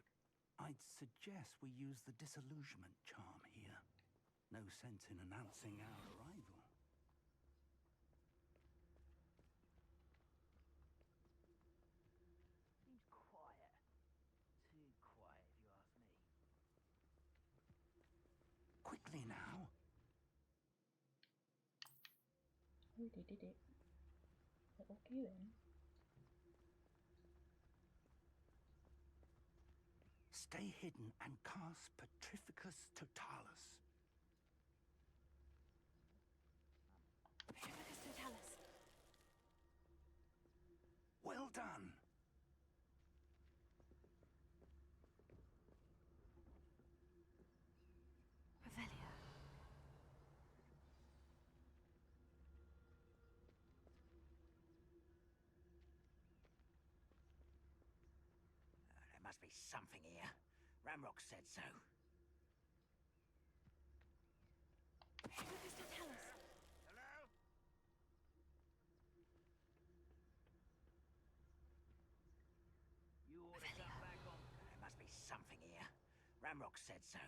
I'd suggest we use the disillusionment charm here. No sense in announcing our arrival.
Seems quiet. Too quiet, if you ask me.
Quickly now.
Oh, they did it. Okay then.
Stay hidden and cast Petrificus Totalis.
Petrificus Totalis.
Well done.
Revelio.
There must be something here. Ramrock said so.
Petrificus Totalis.
Hello?
You ought to come back on.
There must be something here. Ramrock said so.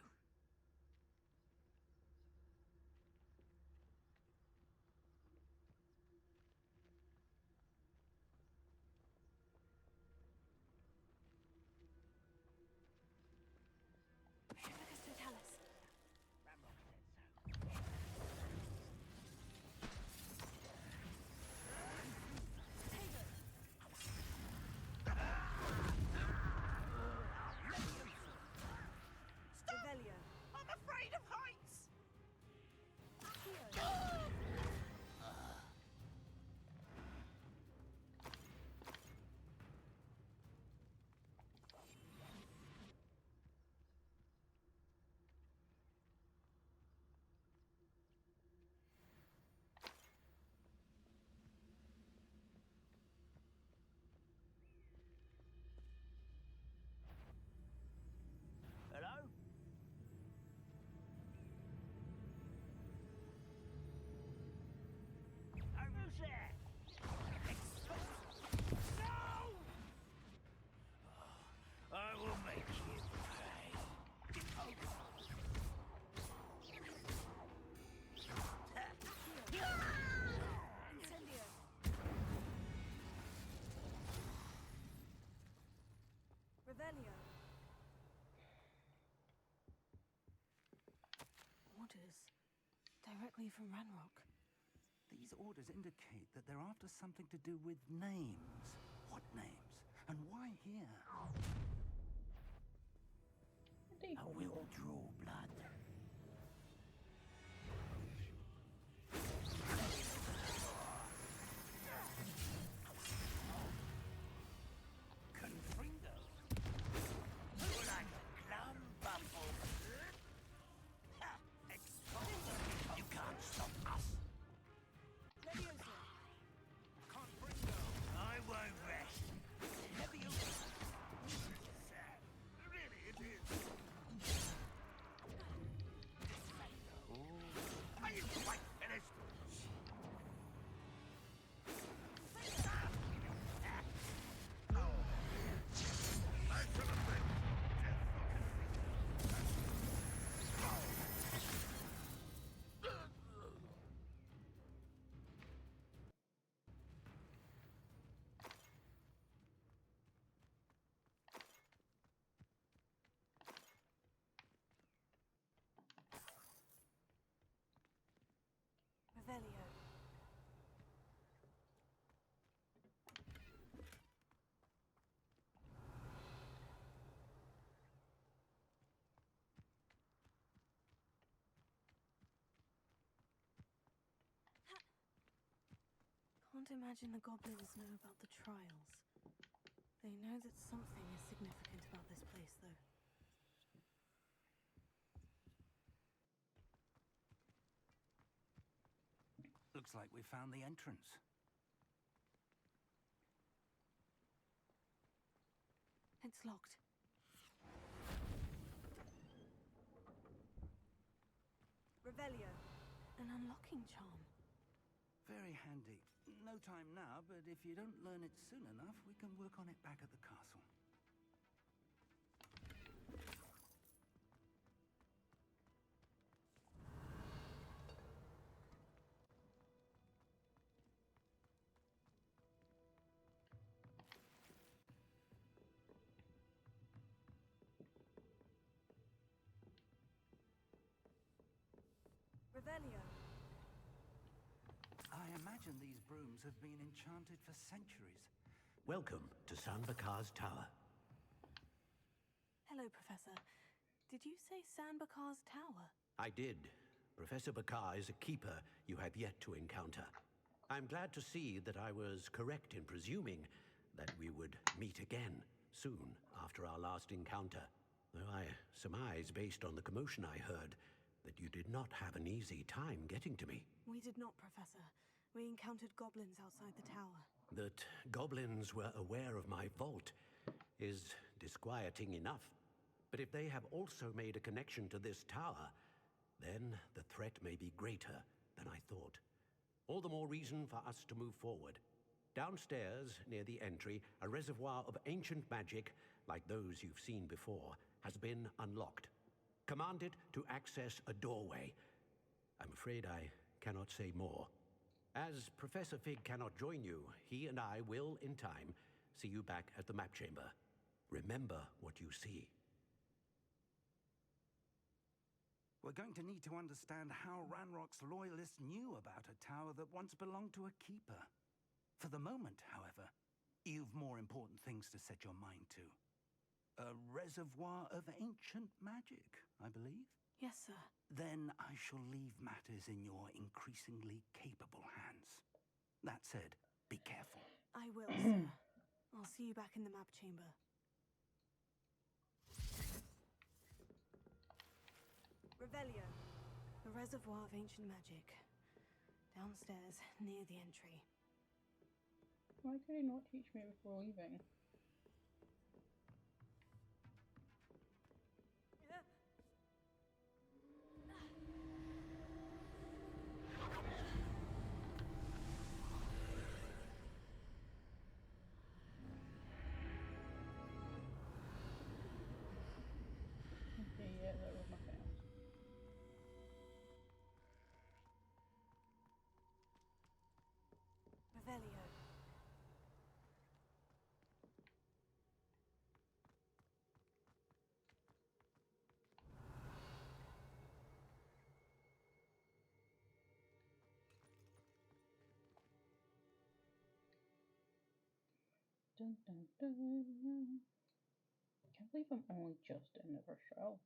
Petrificus Totalis.
Ramrock said so.
Revelio.
I'm afraid of heights!
Hello? Who's there? No! I will make you pay.
Incendio. Revelio. Orders. Directly from Ranrock.
These orders indicate that they're after something to do with names. What names? And why here?
I will draw blood.
Confringo. Like a glum bumble. Ha! Exposed.
You can't stop us.
Leviosa.
Confringo. I won't rest. Leviosa. Sad. Really, it is.
Can't imagine the goblins know about the trials. They know that something is significant about this place, though.
Looks like we found the entrance.
It's locked. Revelio. An unlocking charm.
Very handy. No time now, but if you don't learn it soon enough, we can work on it back at the castle.
Revelio.
I imagine these brooms have been enchanted for centuries.
Welcome to San Bakar's Tower.
Hello, Professor. Did you say San Bakar's Tower?
I did. Professor Bakar is a keeper you have yet to encounter. I'm glad to see that I was correct in presuming that we would meet again soon after our last encounter. Though I surmise, based on the commotion I heard, that you did not have an easy time getting to me.
We did not, Professor. We encountered goblins outside the tower.
That goblins were aware of my vault is disquieting enough. But if they have also made a connection to this tower, then the threat may be greater than I thought. All the more reason for us to move forward. Downstairs, near the entry, a reservoir of ancient magic, like those you've seen before, has been unlocked. Commanded to access a doorway. I'm afraid I cannot say more. As Professor Fig cannot join you, he and I will, in time, see you back at the map chamber. Remember what you see.
We're going to need to understand how Ranrock's loyalists knew about a tower that once belonged to a keeper. For the moment, however, you've more important things to set your mind to. A reservoir of ancient magic, I believe?
Yes, sir.
Then I shall leave matters in your increasingly capable hands. That said, be careful.
I will, sir. I'll see you back in the map chamber. Revelio. A reservoir of ancient magic. Downstairs, near the entry.
Why could he not teach me before leaving? Okay, yeah, that was nothing else.
Revelio.
Dun, dun, dun. Can't believe I'm only just in the first trial.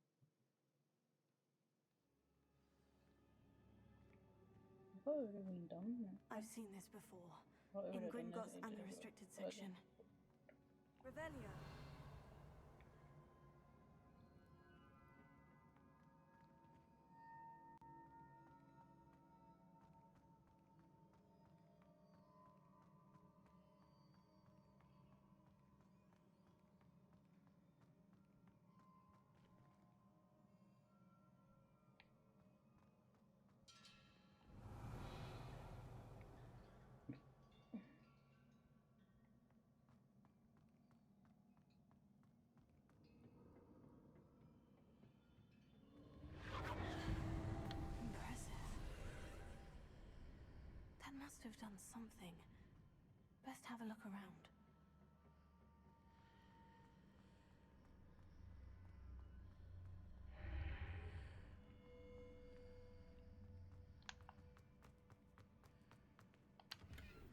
I thought it would have been done.
I've seen this before.
Thought it
In
would have been
Gringotts and the
ages ago.
restricted
But
section. Revelio. Impressive. That must have done something. Best have a look around.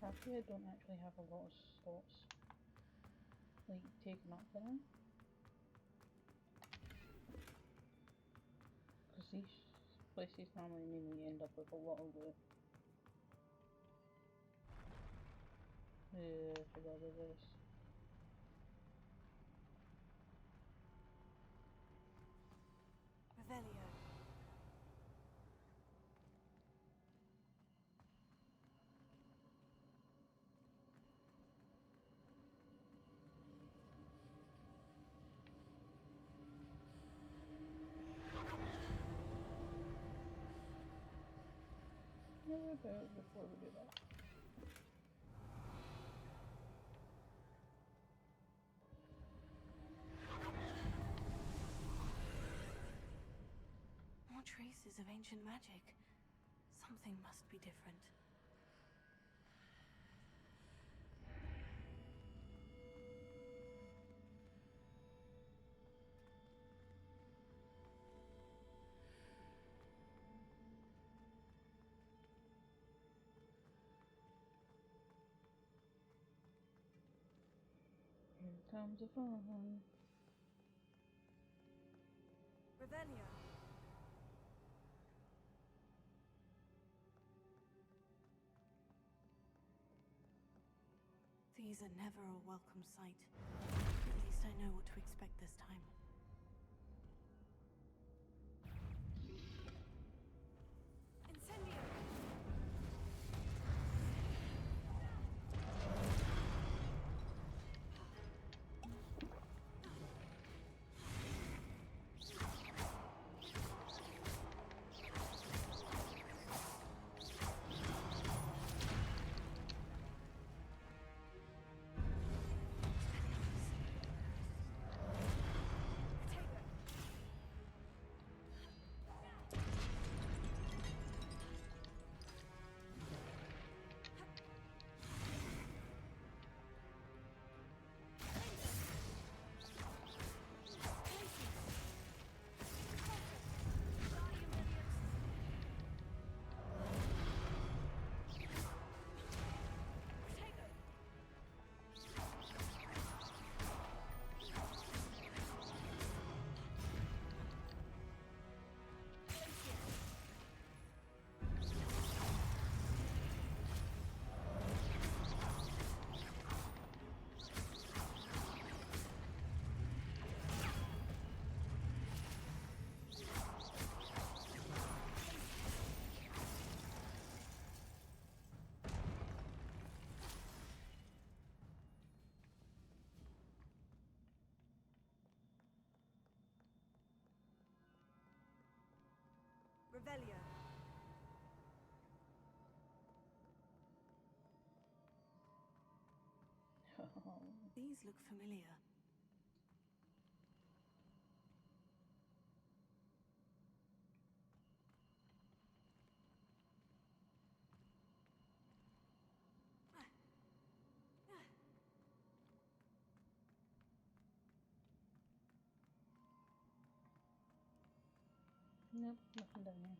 Happy I don't actually have a lot of slots like taken up there. Because these places normally mean we end up with a lot of loot. Yeah, I forgot about this.
Revelio.
How about before we do that?
More traces of ancient magic. Something must be different.
Here comes the fun.
Revelio. These are never a welcome sight. At least I know what to expect this time. Incendio! Revelio. These look familiar.
Nope, nothing down there.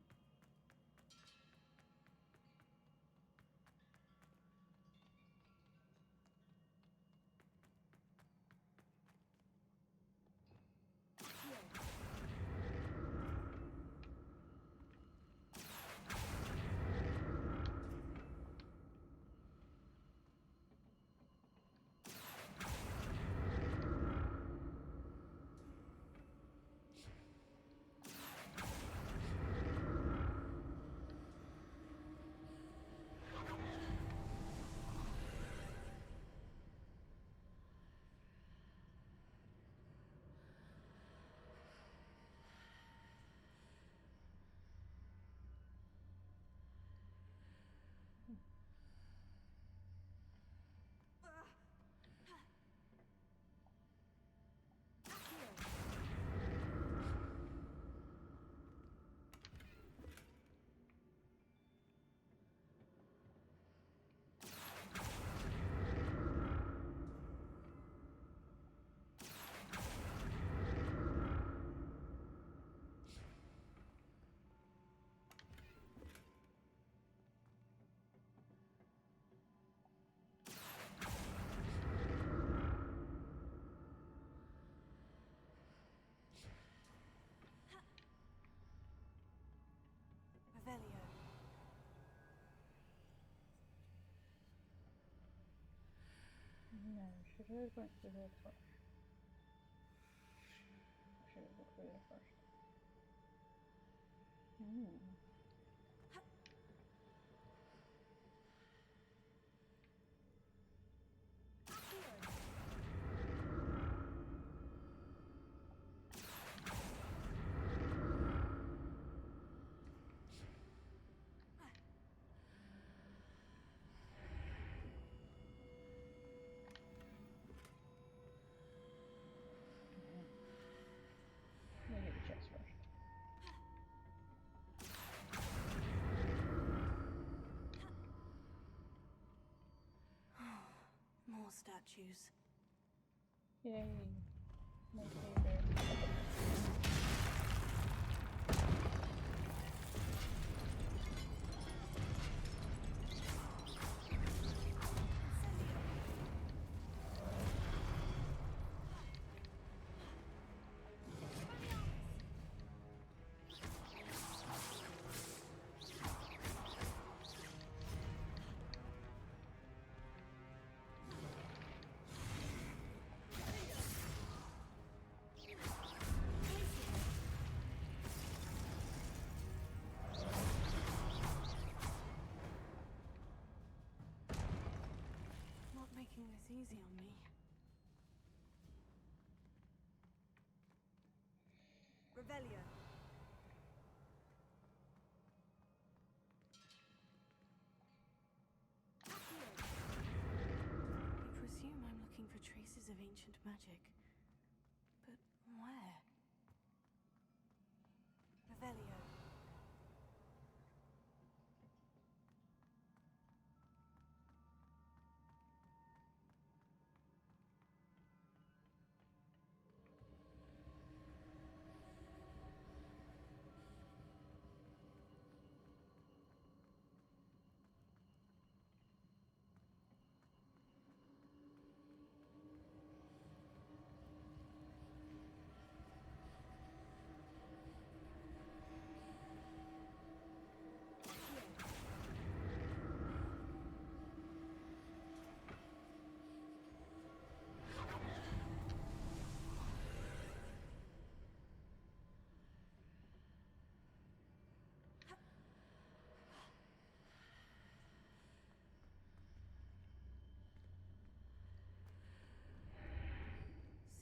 should have went through here first. I should have looked through there first. Let me get the chest first.
More statues.
Yay. My favorite.
Not making this easy on me. Revelio. I presume I'm looking for traces of ancient magic. But where? Revelio.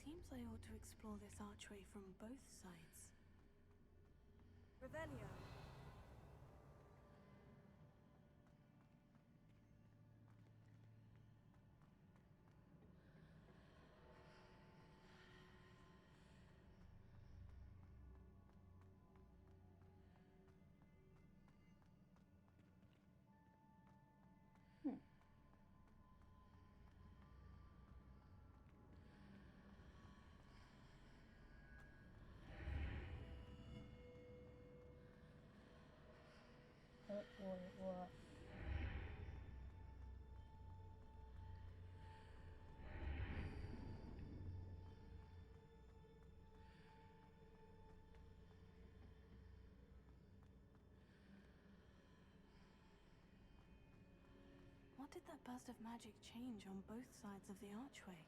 Seems I ought to explore this archway from both sides. Revelio.
What?
What did that burst of magic change on both sides of the archway?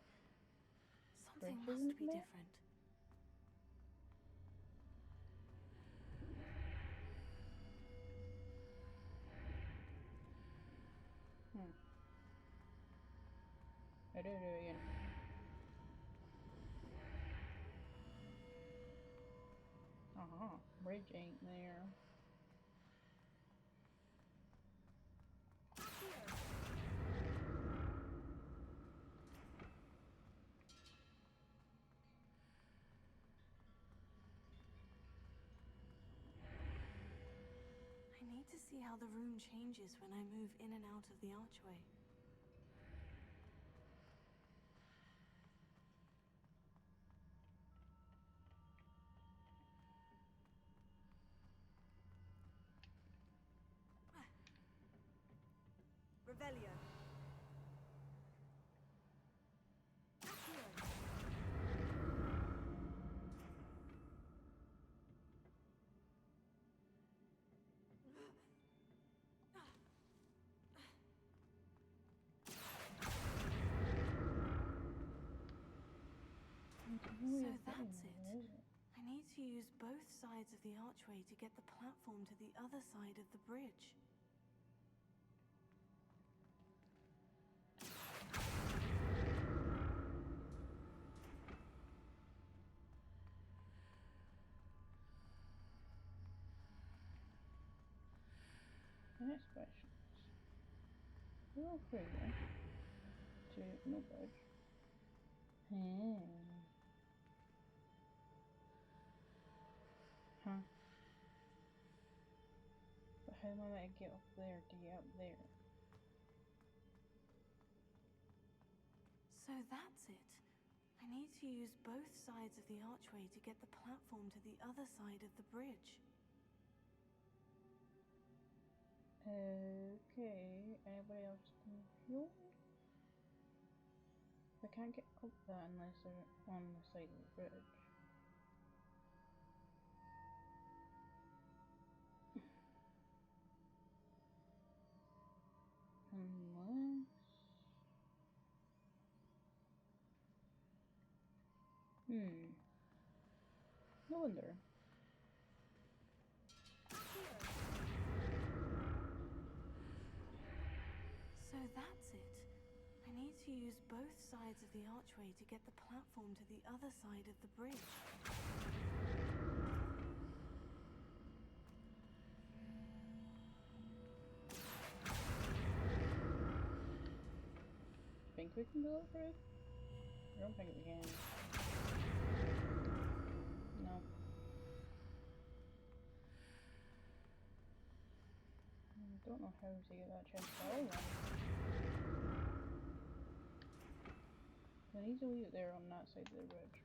Something
Bridges
must be
there?
different.
I did it again. Bridge ain't there.
I need to see how the room changes when I move in and out of the archway. Revelio. So that's it. I need to use both sides of the archway to get the platform to the other side of the bridge.
Next question. Go through there to no bridge. Huh. But how am I going to get up there to get up there?
So that's it. I need to use both sides of the archway to get the platform to the other side of the bridge.
Okay, anybody else confused? I can't get up that unless they're on the side of the bridge. Unless... No wonder.
So that's it. I need to use both sides of the archway to get the platform to the other side of the bridge.
Think we can go up for it? I don't think we can. No. I don't know how to get that chest at all then. I need to leave it there on that side of the bridge.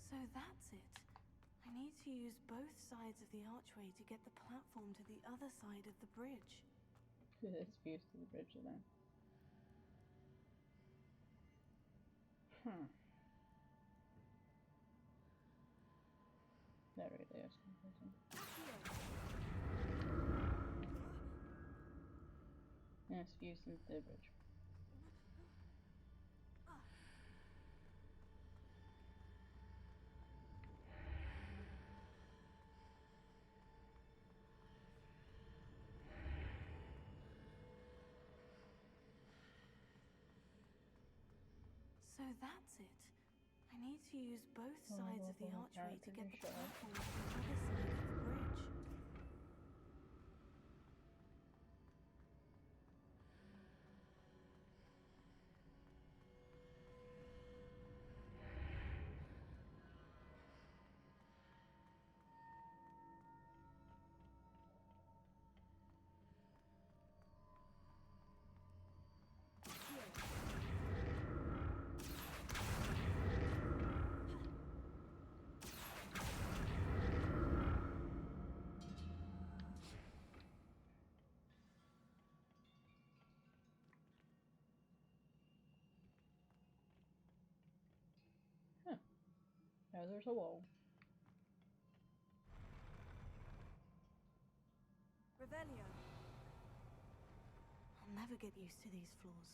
So that's it. I need to use both sides of the archway to get the platform to the other side of the bridge.
It's views to the bridge then. That really is confusing. And it's views into the bridge.
So that's it. I need to use both sides of the archway to get the platform to the other side of the bridge.
Now there's a wall.
Revelio. I'll never get used to these floors.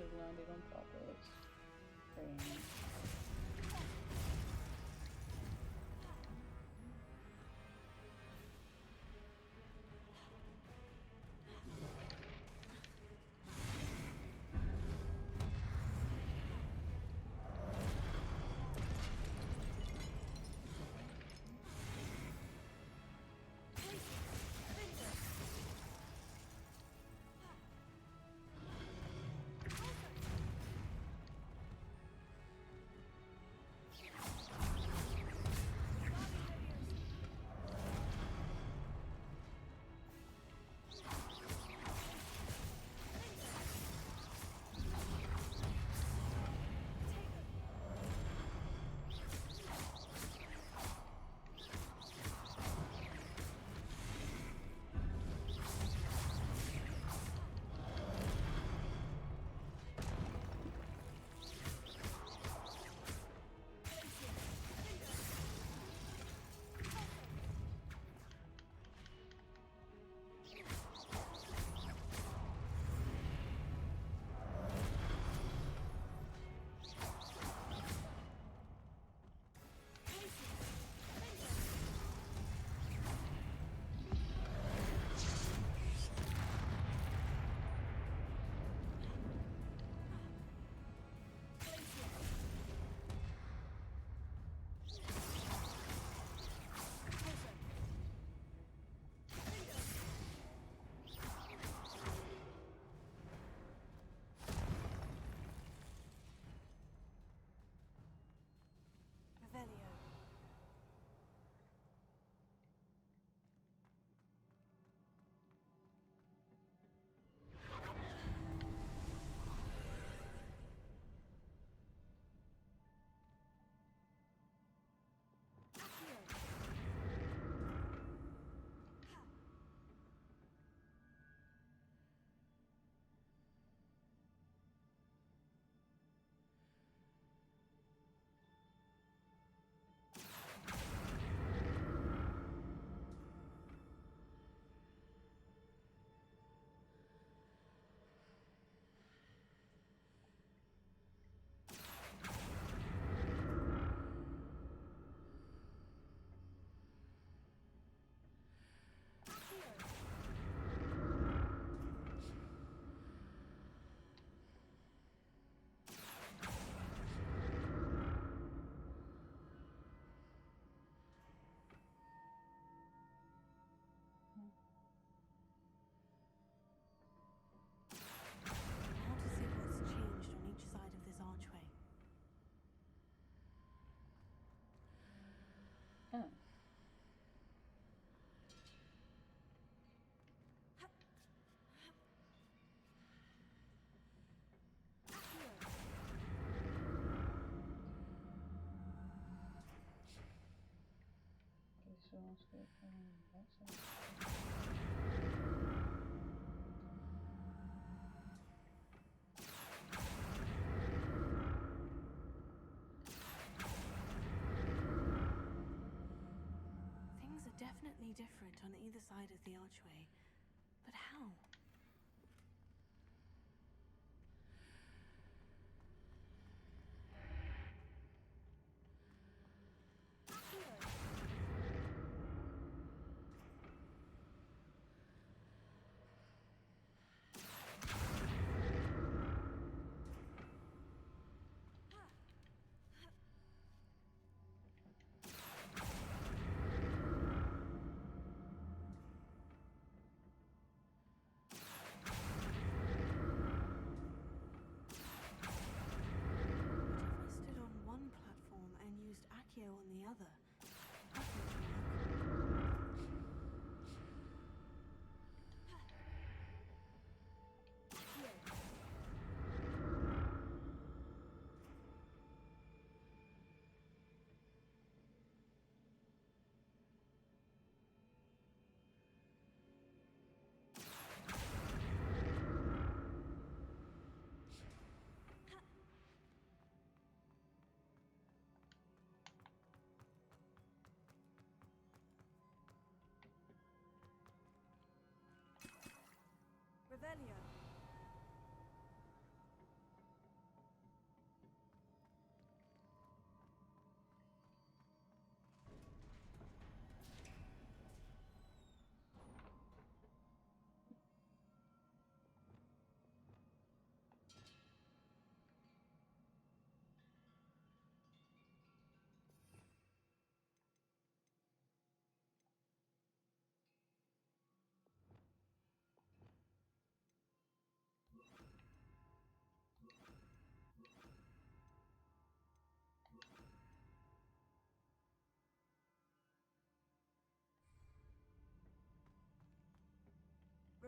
has landed on top of it. Very nice. So let's go from that side.
Things are definitely different on either side of the archway. But how?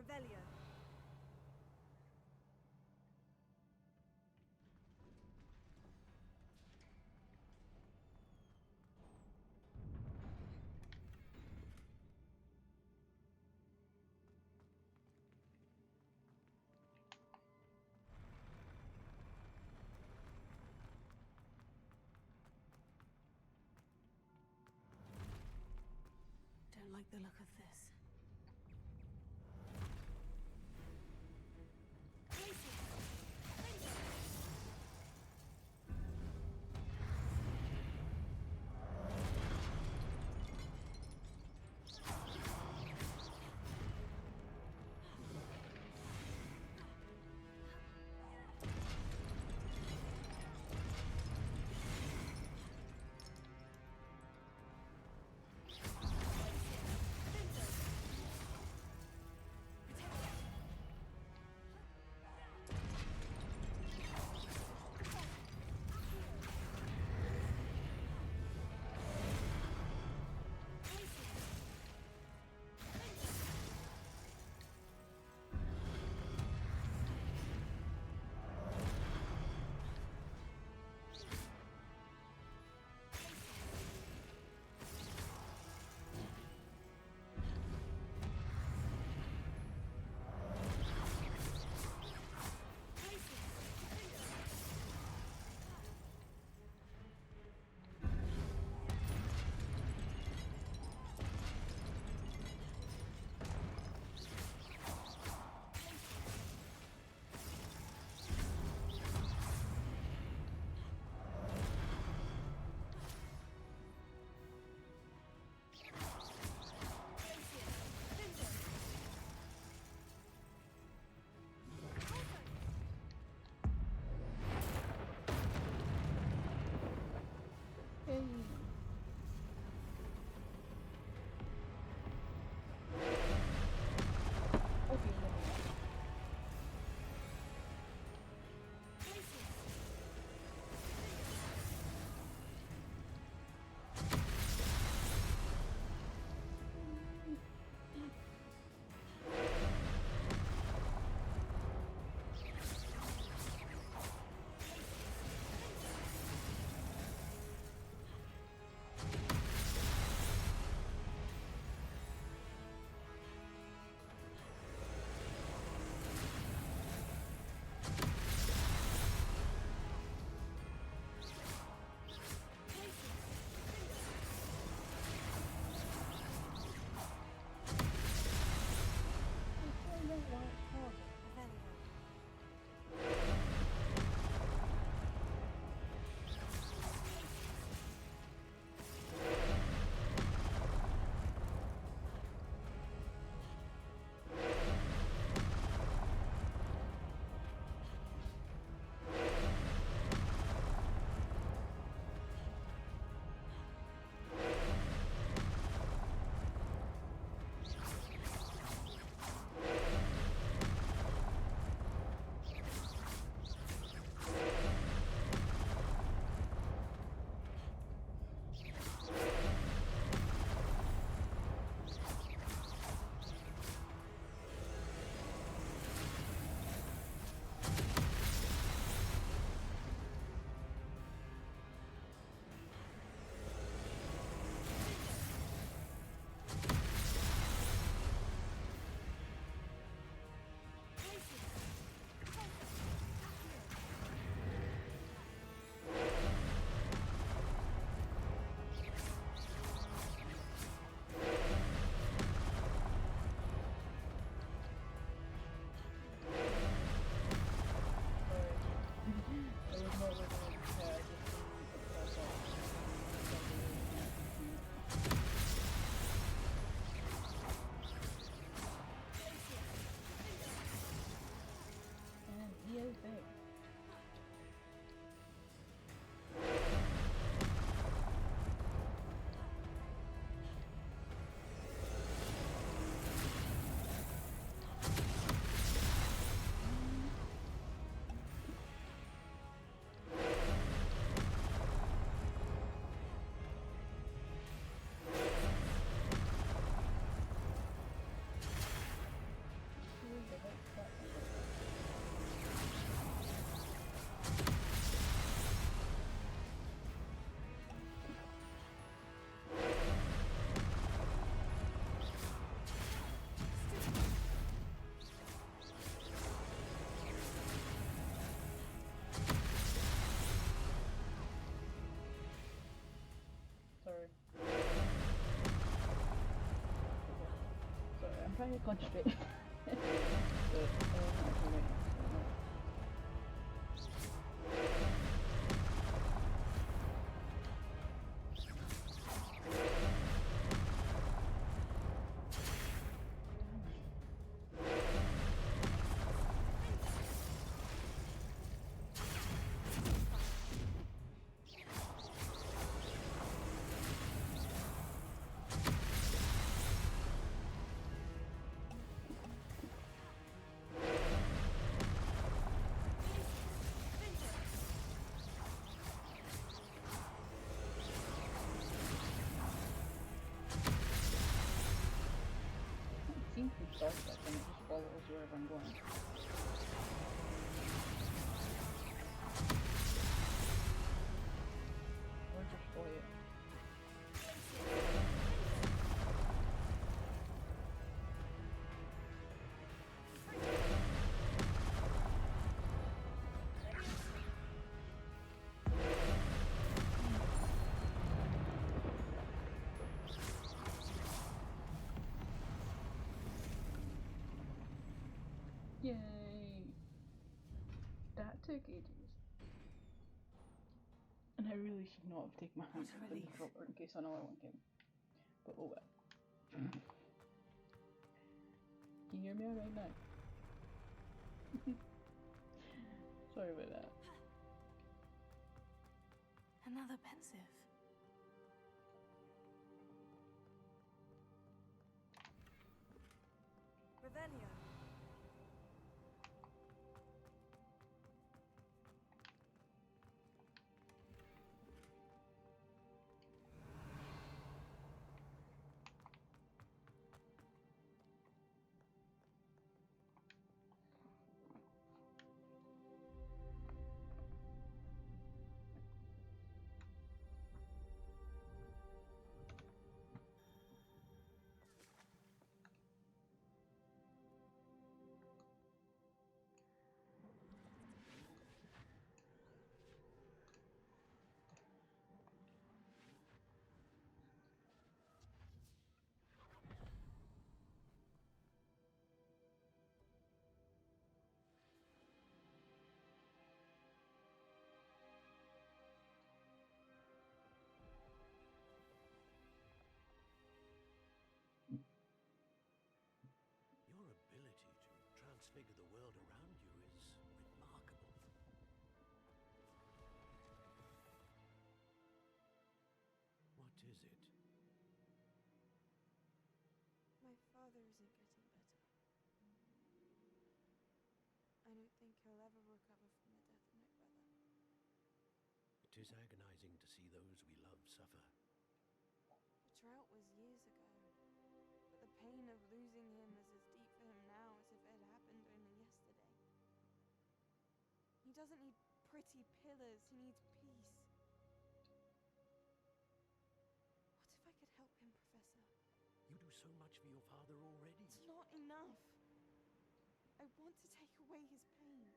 Revelio. Don't like the look of this.
I had gone straight. But, actually, wait. Seems to stop it and it just follows wherever I'm going. Or destroy it. Yay! That took ages. And I really should not have taken my hand off the controller in case another one came. But oh well. Can you hear me alright now? Sorry about that.
Another pensive. Revelio.
Your ability to transfigure the world around you is remarkable. What is it?
My father isn't getting better. I don't think he'll ever recover from the death of my brother.
It is agonizing to see those we love suffer.
The drought was years ago, but the pain of losing him is as deep for him now as if it had happened only yesterday. He doesn't need pretty pillars, he needs peace. What if I could help him, Professor?
You do so much for your father already.
It's not enough. I want to take away his pain.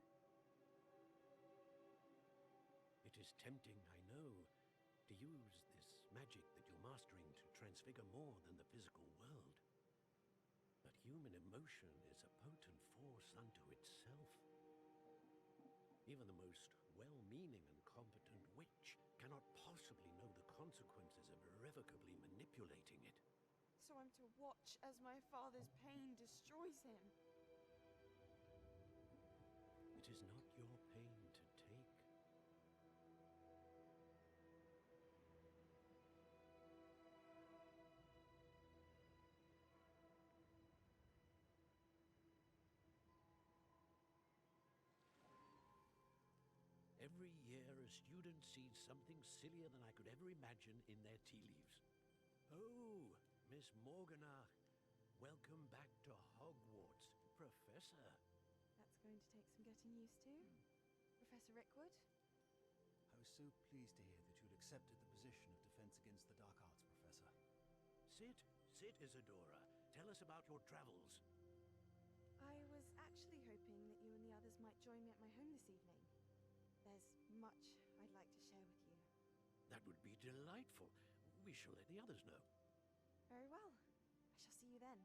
It is tempting, I know, to use this magic that you're mastering to transfigure more than the physical world. But human emotion is a potent force unto itself. Even the most well-meaning and competent witch cannot possibly know the consequences of irrevocably manipulating it.
So I'm to watch as my father's pain destroys him.
It is not your pain to take. Every year, a student sees something sillier than I could ever imagine in their tea leaves. Oh, Miss Morgana, welcome back to Hogwarts, Professor.
That's going to take some getting used to. Professor Rickwood?
I was so pleased to hear that you'd accepted the position of Defense Against the Dark Arts, Professor.
Sit, Isadora. Tell us about your travels.
I was actually hoping that you and the others might join me at my home this evening. There's much I'd like to share with you.
That would be delightful. We shall let the others know.
Very well. I shall see you then.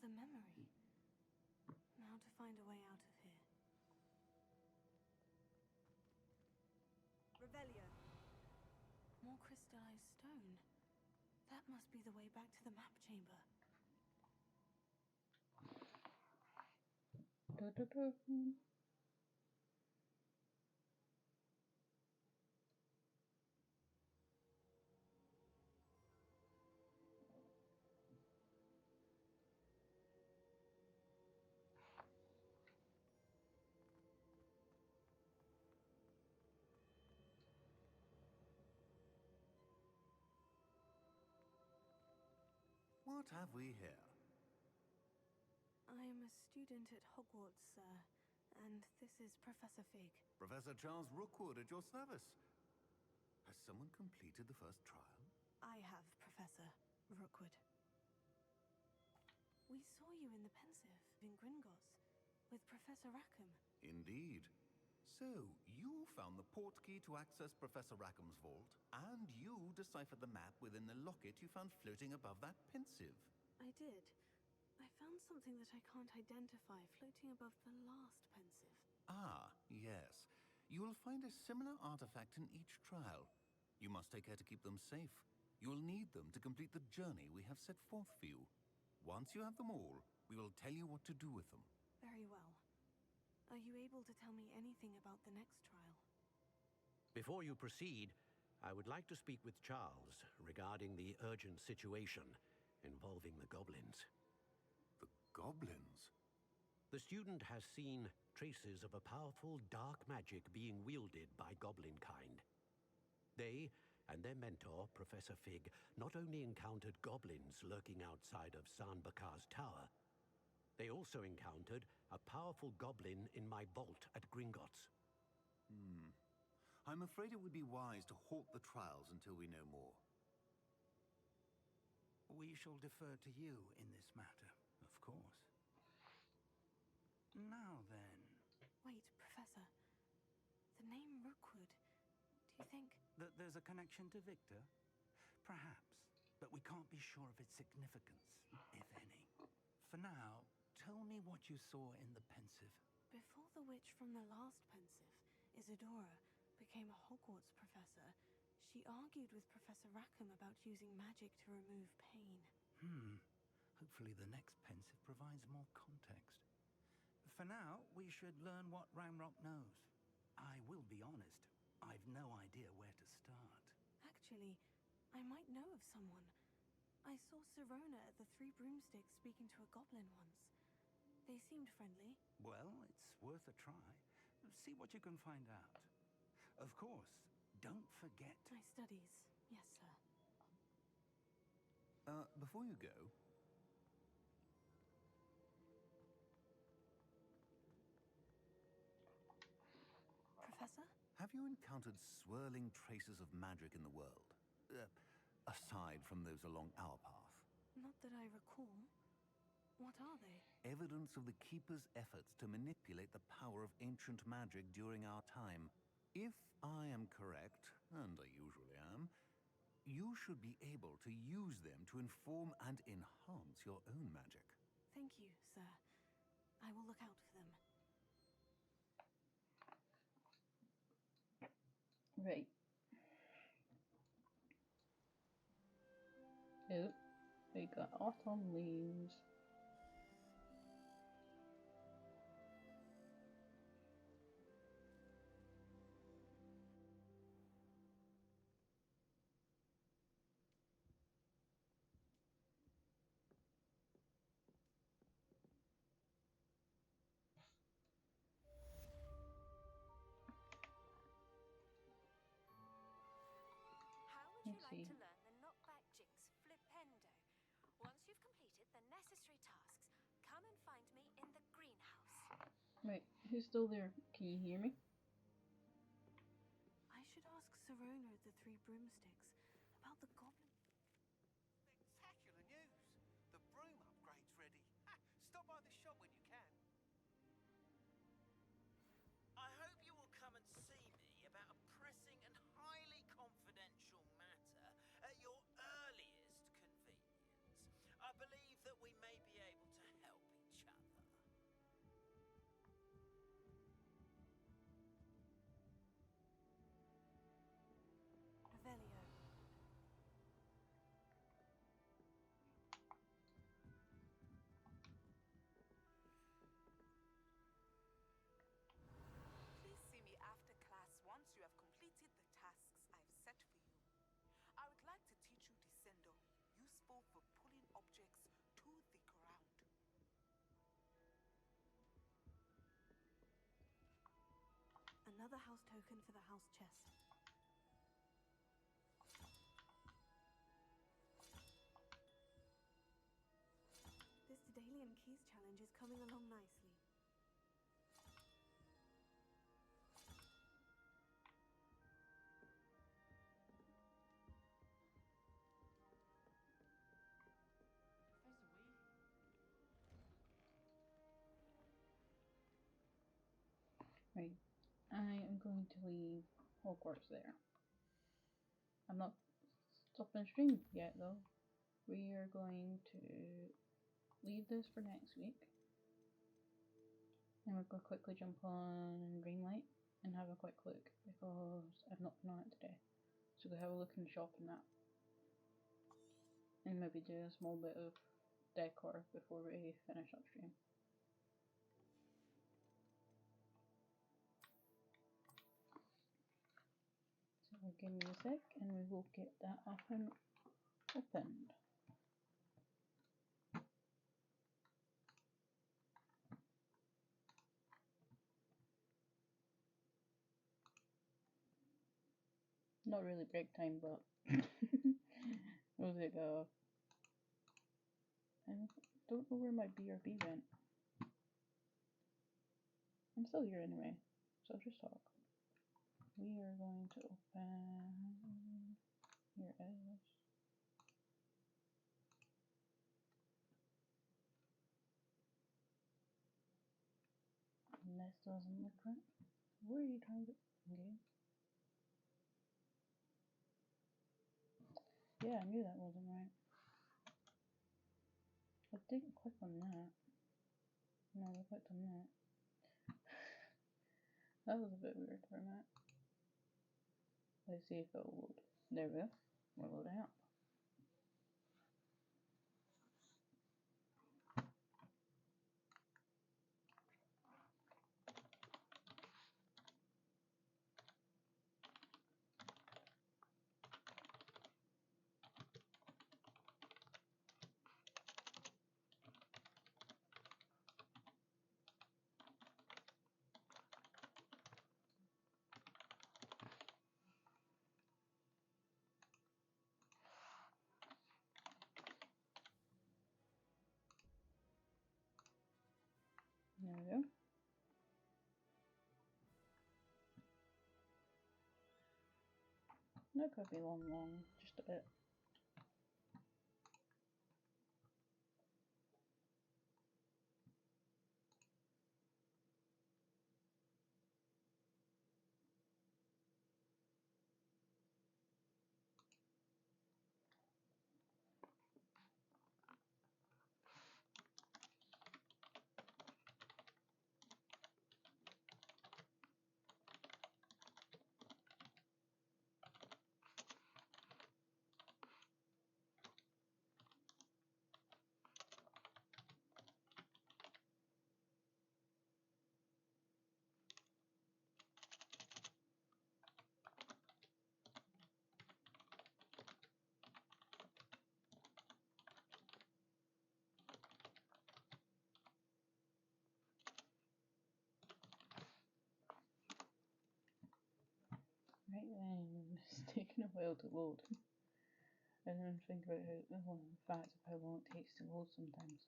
a memory. Now to find a way out of here. Revelio. More crystallized stone. That must be the way back to the map chamber.
What have we here?
I'm a student at Hogwarts, sir, and this is Professor Fig.
Professor Charles Rookwood at your service. Has someone completed the first trial?
I have, Professor Rookwood. We saw you in the Pensive in Gringotts with Professor Rackham.
Indeed. So, you found the portkey to access Professor Rackham's vault, and you deciphered the map within the locket you found floating above that Pensive.
I did. I found something that I can't identify floating above the last Pensive.
Ah, yes. You will find a similar artifact in each trial. You must take care to keep them safe. You will need them to complete the journey we have set forth for you. Once you have them all, we will tell you what to do with them.
Very well. Are you able to tell me anything about the next trial?
Before you proceed, I would like to speak with Charles regarding the urgent situation involving the goblins.
The goblins?
The student has seen traces of a powerful dark magic being wielded by goblin kind. They and their mentor, Professor Fig, not only encountered goblins lurking outside of Sanbakar's tower, they also encountered a powerful goblin in my vault at Gringotts.
I'm afraid it would be wise to halt the trials until we know more.
We shall defer to you in this matter, of course. Now then.
Wait, Professor. The name Rookwood. Do you think...
That there's a connection to Victor? Perhaps, but we can't be sure of its significance, if any. For now, tell me what you saw in the Pensive.
Before the witch from the last Pensive, Isadora, became a Hogwarts professor, she argued with Professor Rackham about using magic to remove pain.
Hopefully the next Pensive provides more context. For now, we should learn what Ranrock knows. I will be honest, I've no idea where to start.
Actually, I might know of someone. I saw Sirona at the Three Broomsticks speaking to a goblin once. They seemed friendly.
Well, it's worth a try. See what you can find out. Of course, don't forget...
My studies. Yes, sir.
Before you go...
Professor?
Have you encountered swirling traces of magic in the world? Aside from those along our path?
Not that I recall. What are they?
Evidence of the Keeper's efforts to manipulate the power of ancient magic during our time. If I am correct, and I usually am, you should be able to use them to inform and enhance your own magic.
Thank you, sir. I will look out for them.
Right. Oh, we got autumn leaves.
How would you
Let's
like
see.
to learn the knockback jinx flipendo? Once you've completed the necessary tasks, come and find me in the greenhouse.
Right, who's still there? Can you hear me?
I should ask Sirona at the Three Broomsticks about the goblin...
Spectacular news! The broom upgrade's ready. Ha! Stop by the shop when you can.
I hope you will come and see me about a pressing and highly confidential matter at your earliest convenience. I believe that we may be able to
house chest. This Daedalian Keys challenge is coming along nicely.
Right, I am going to leave Hogwarts there. I'm not stopping stream yet though. We are going to leave this for next week. And we're going to quickly jump on Dreamlight and have a quick look because I've not been on it today. So we'll have a look in the shop and that. And maybe do a small bit of decor before we finish up stream. So give me a sec and we will get that up and opened. Not really break time, but we'll take a. I don't know where my BRB went. I'm still here anyway, so I'll just talk. We are going to open. Here it is. And this doesn't look right. Where are you trying to? Okay. Yeah, I knew that wasn't right. I didn't click on that. No, I clicked on that. That was a bit weird for a minute. Let's see if it'll load. There we go. We're loading up. There we go. That could be long, just a bit. Right then, it's taking a while to load. I don't think about the fact of how long it takes to load sometimes.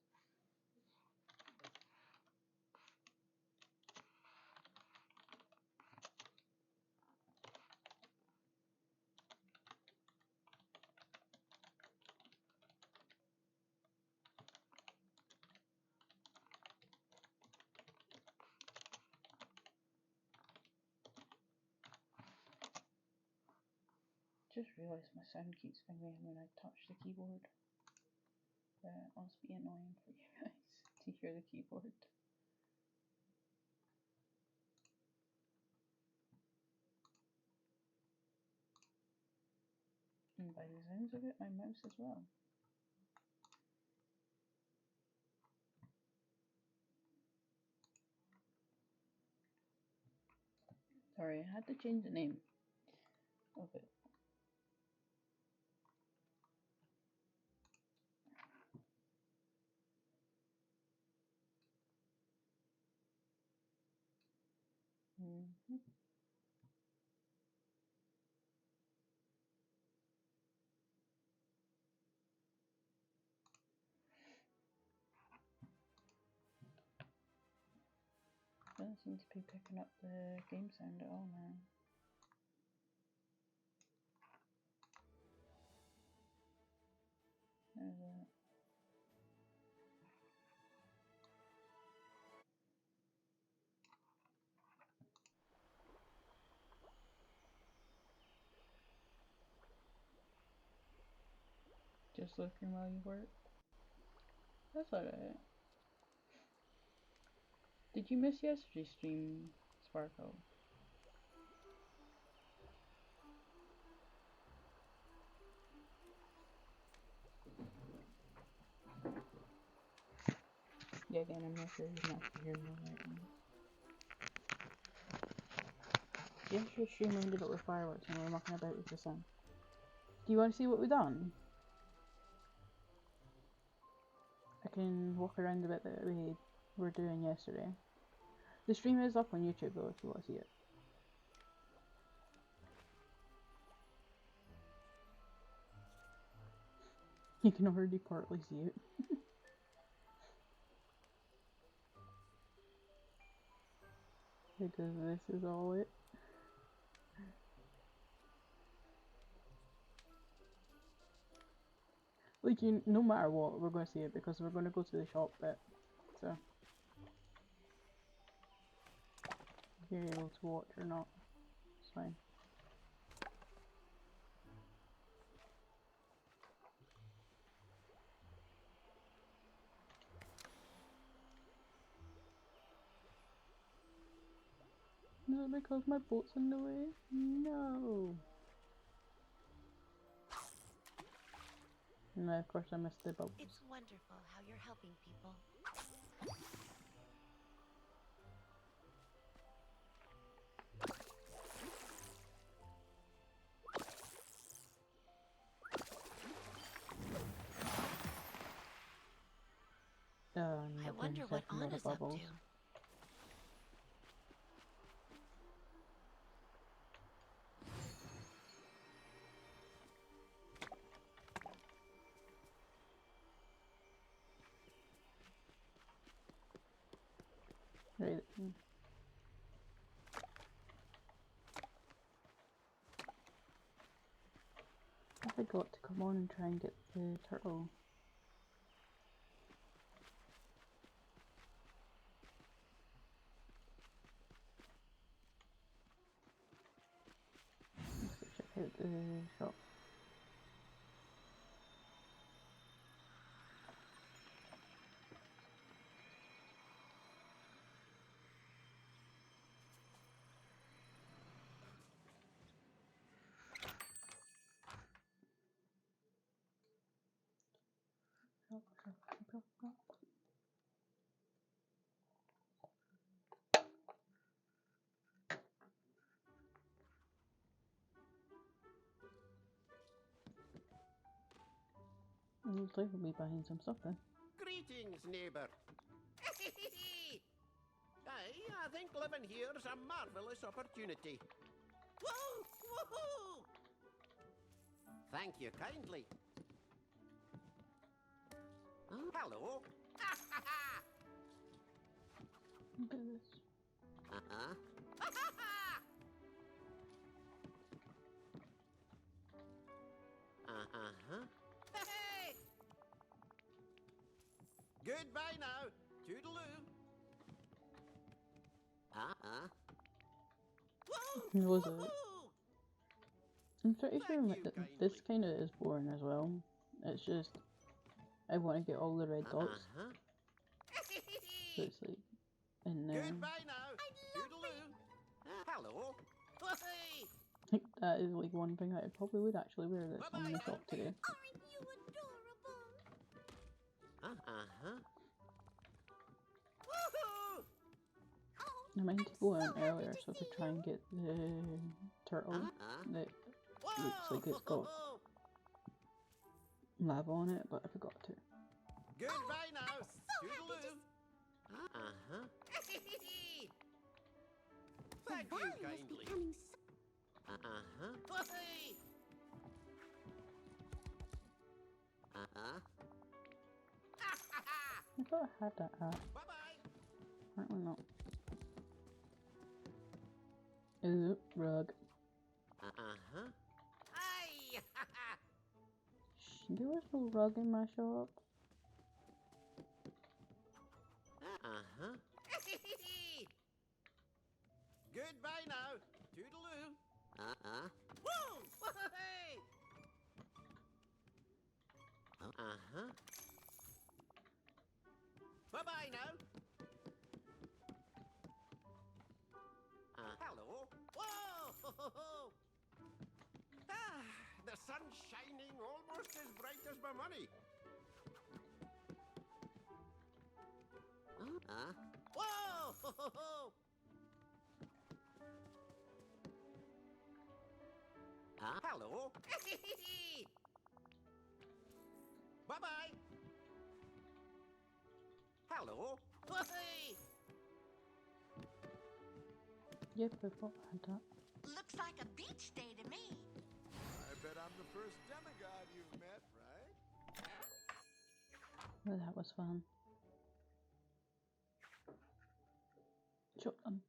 Just realised my sound keeps fingering when I touch the keyboard. That must be annoying for you guys to hear the keyboard. And by the sounds of it, my mouse as well. Sorry, I had to change the name of it. Doesn't seem to be picking up the game sound at all now. There's a... Just looking while you work. That's alright. Did you miss yesterday's stream, Sparkle? Yeah, again, I'm not sure you can actually hear me right now. Yesterday's stream ended up with fireworks and we were mucking about with the sun. Do you want to see what we've done? I can walk around the bit that we were doing yesterday. The stream is up on YouTube though if you want to see it. You can already partly see it. Because this is all it. Like, no matter what, we're going to see it because we're going to go to the shop bit. So, if you're able to watch or not, it's fine. Is it because my boat's in the way? No! And of course I missed the bubbles.
It's wonderful how you're helping people.
I
wonder what Anna's up to.
Right. I forgot to come on and try and get the turtle. Let's check out the shop. Looks like we'll be buying some stuff then.
Greetings, neighbour. Aye, I think living here's a marvellous opportunity. Woo! Woohoo! Thank you kindly. Hello.
Look at this.
Uh-huh. Uh-huh. Hey! Goodbye now. Toodaloo. Uh-huh.
Was it? I'm pretty sure this kind of is boring as well. It's just, I want to get all the red dots. So it's like, in there.
Goodbye now. Toodaloo. Hello. Hey!
I think that is like one thing that I probably would actually wear this on in the shop today.
Aren't you adorable?
Uh-huh.
I meant to go out earlier so I could try and get the turtle that looks like it's got lava on it, but I forgot to.
Goodbye now. Toodaloo. Uh-huh. Thank you kindly. Uh-huh. Uh-huh.
I thought I had that hat.
Bye-bye.
Apparently not. Ooh, rug.
Uh-huh. Aye!
There was no rug in my shop.
Uh-huh. Goodbye now. Toodaloo. Uh-huh. Woo! Hey! Uh-huh. Bye-bye now. Hello. Whoa! Ah, the sun's shining almost as bright as my money. Whoa! Hello. Bye-bye. Hello. Hey!
Yep, I thought I had that.
Looks like a beach day to me.
I bet I'm the first demigod you've met, right?
Oh, that was fun. Shot them.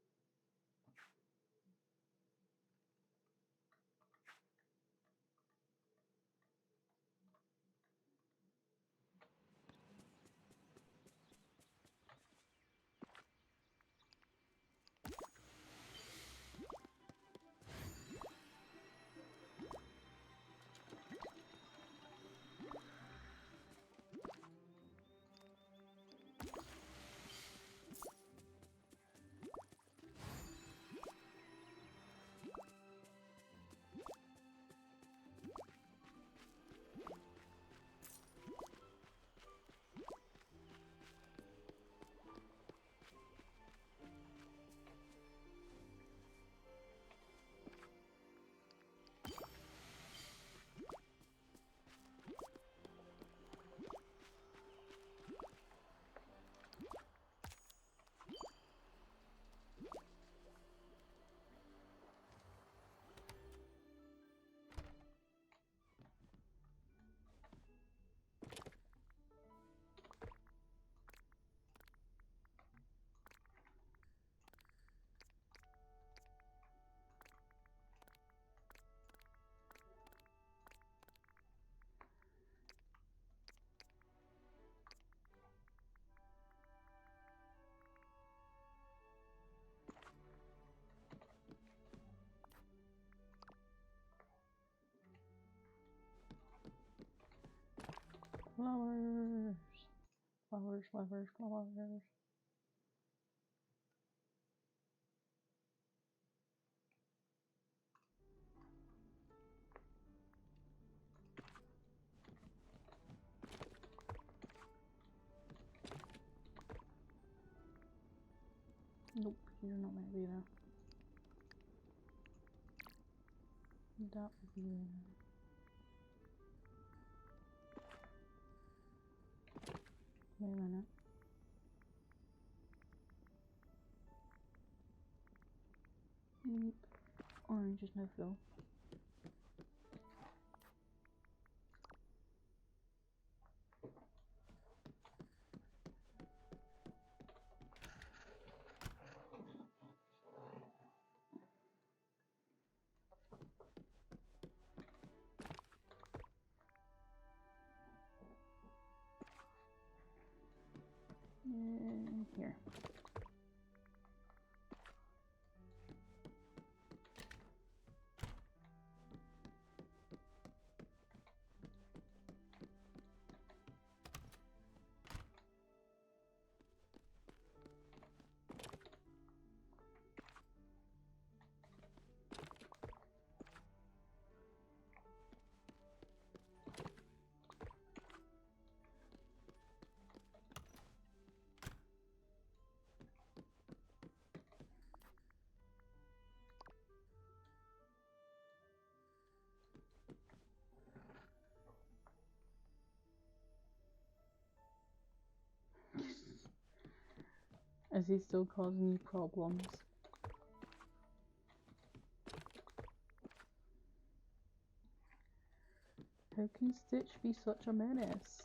Flowers. Flowers, flowers, flowers. Nope, you're not meant to be there. That would be there. Wait a minute. Nope. Orange is no fill. Here. Is he still causing you problems? How can Stitch be such a menace?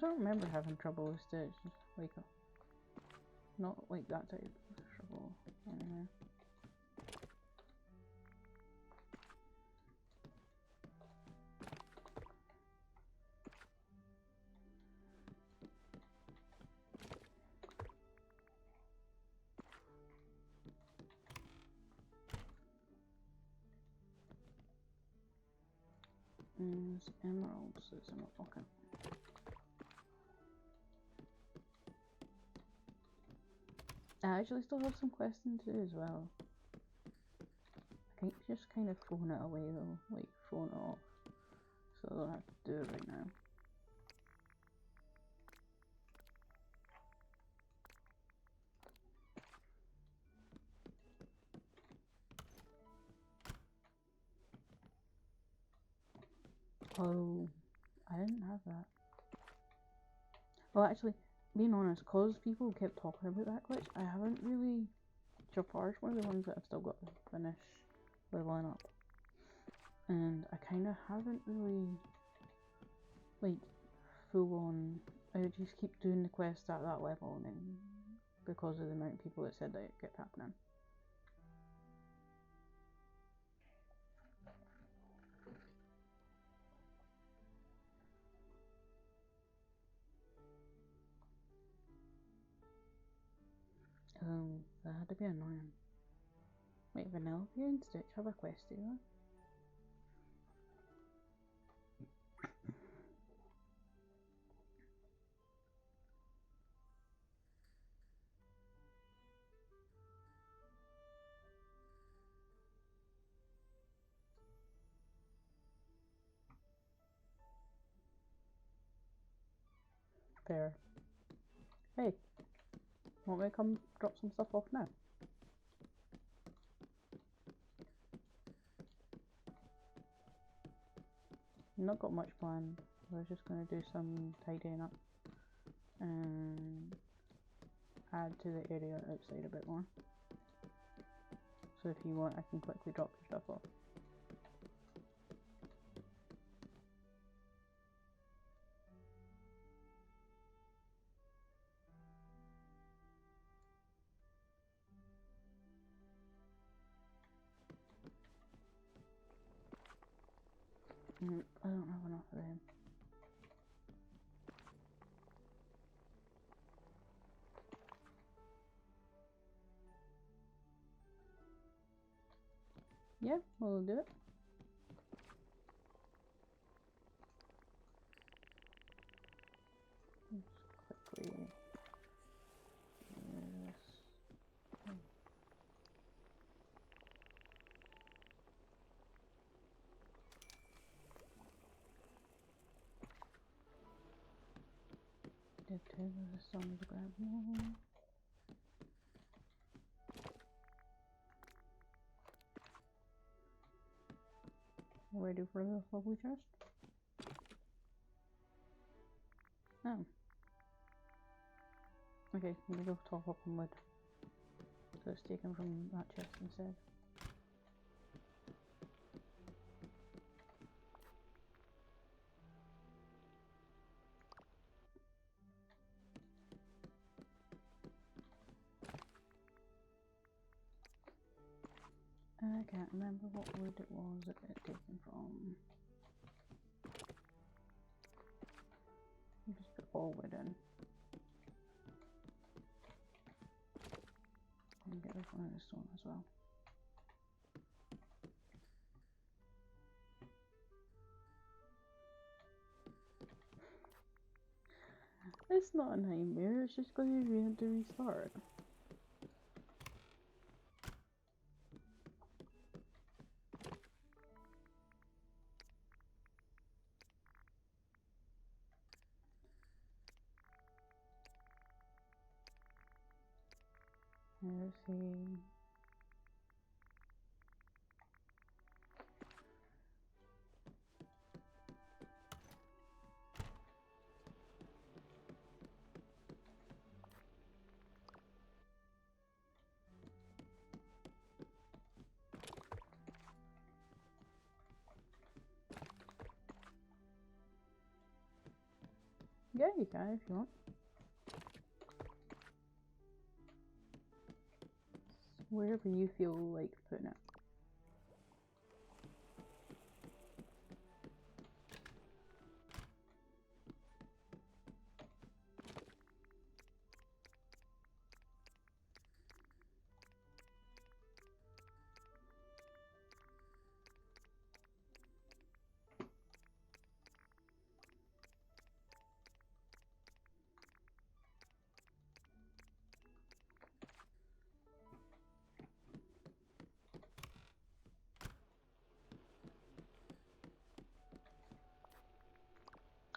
don't remember having trouble with Stitch. Like, not like that type of trouble. Anyway. There's emeralds that's in my pocket. I actually still have some questions to do as well. I think just kind of thrown it away though, like thrown it off. So I don't have to do it right now. Oh, I didn't have that. Well, actually, being honest, cause people kept talking about that glitch, I haven't really. Jafar's one of the ones that I've still got to finish leveling up, and I kind of haven't really, like, full on. I would just keep doing the quest at that level, and then because of the amount of people that said that it kept happening. Oh, that had to be annoying. Wait, Vanilla and Stitch have a quest together? Fair. Hey, want me to come drop some stuff off now? Not got much planned. I was just gonna do some tidying up and add to the area outside a bit more. So if you want, I can quickly drop your stuff off. I don't have enough of them. Yeah, we'll do it. Just quickly. Yes. Did two of the songs grab one? Ready for the lovely chest? Oh. Okay, I'm gonna go top up on wood. So it's taken from that chest instead. I can't remember what wood it was that it had taken from. Just put all wood in. And get rid of one of the stone as well. It's not a nightmare, it's just because you had to restart. Let's see. Yeah, you can if you want. Wherever you feel like putting it.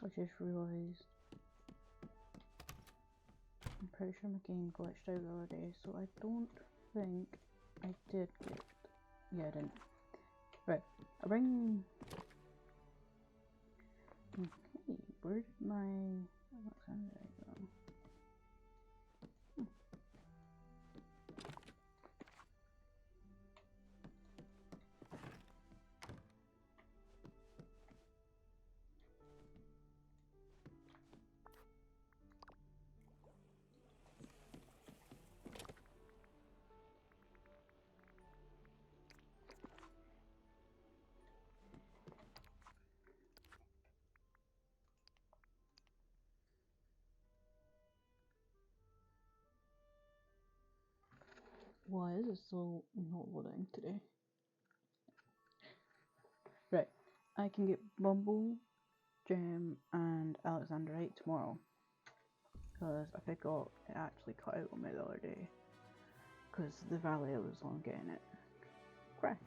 I just realised I'm pretty sure my game glitched out the other day, so I don't think I did get. Yeah, I didn't. Right, I bring. Okay, where did my Alexander go? Why is it still not loading today? Right, I can get Bumble, Gem, and Alexandrite tomorrow. Because I forgot it actually cut out on me the other day. Because the valley I was on getting it crashed.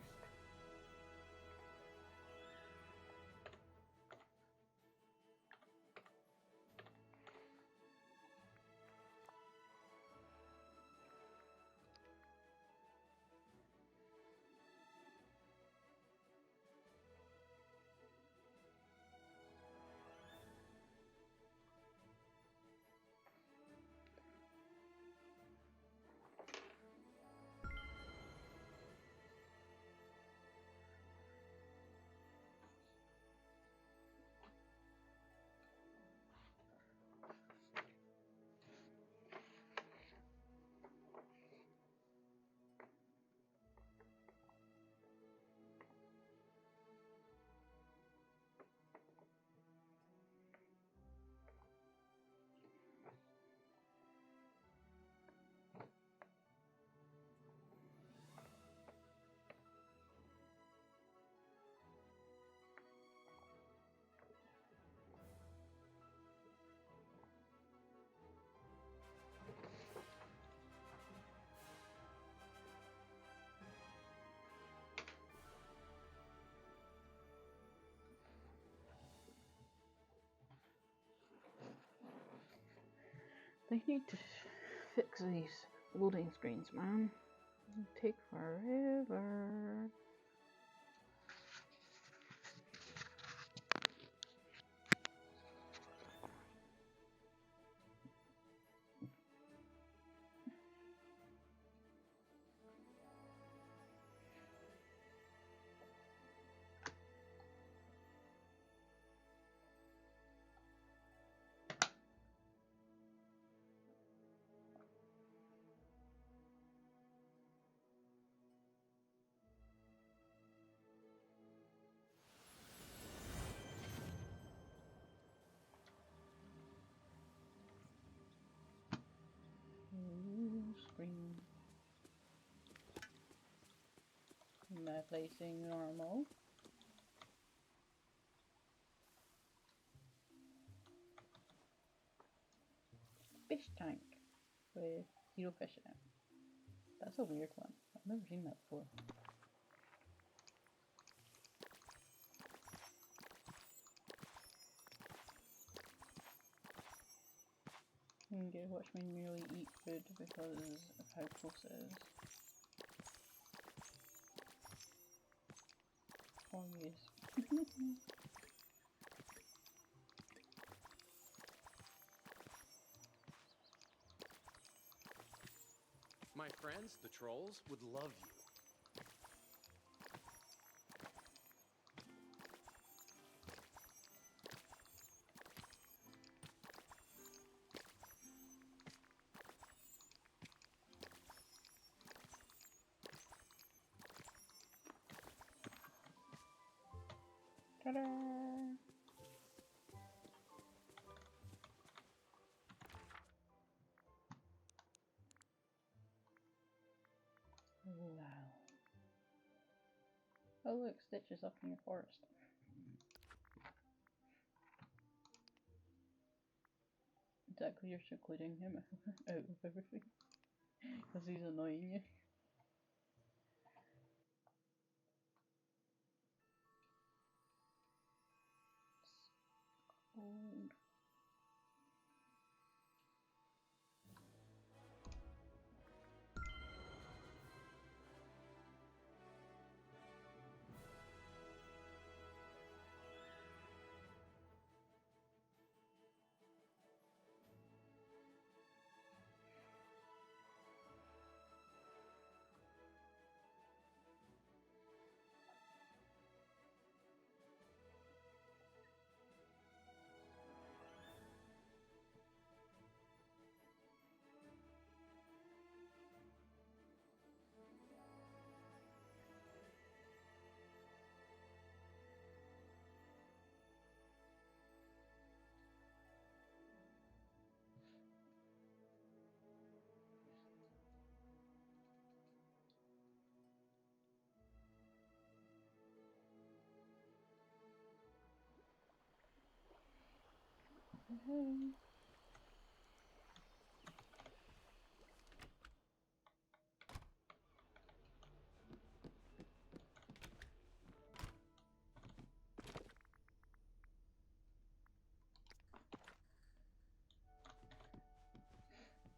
They need to fix these loading screens, man. They take forever. Screen. Am I placing normal? Fish tank with 0 fish in it. That's a weird one. I've never seen that before. I'm gonna watch me merely eat food because of how close it is. Oh yes.
My friends, the trolls, would love you.
Ta-da! Wow. Oh look, Stitch is up in your forest. Exactly, you're secluding him out of everything. Because he's annoying you. Old.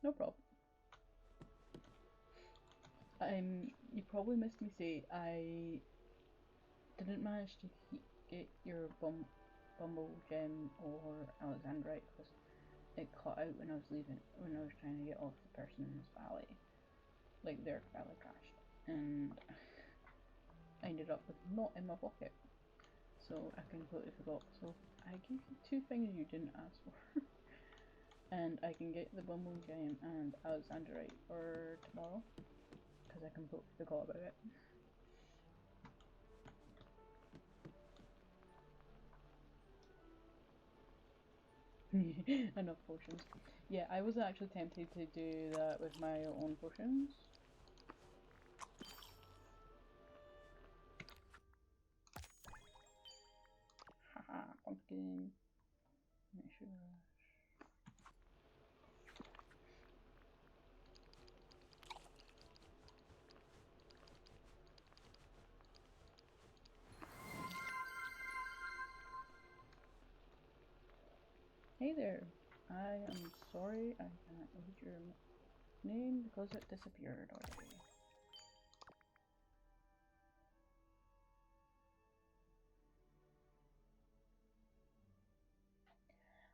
No problem. You probably missed me say I didn't manage to get your Bumble Gem or Alexandrite because it cut out when I was leaving, when I was trying to get off the person in this valley. Like their valley crashed. And I ended up with not in my pocket. So I completely forgot. So I gave you 2 things you didn't ask for. And I can get the Bumble Gem and Alexandrite for tomorrow. Because I completely forgot about it. Enough potions. Yeah, I was actually tempted to do that with my own potions. Haha, pumpkin. Make sure. Hey there. I am sorry I cannot read your name because it disappeared already.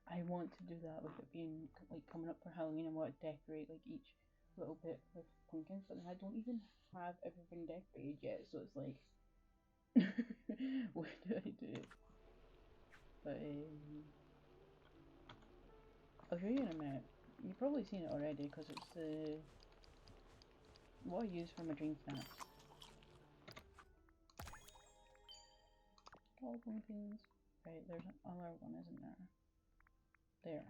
I want to do that with it being like coming up for Halloween. I want to decorate like each little bit with pumpkins, but I don't even have everything decorated yet, so it's like what do I do? But I'll show you in a minute. You've probably seen it already because it's the what I use for my dream snacks. All pumpkins. Right, there's another one, isn't there? There.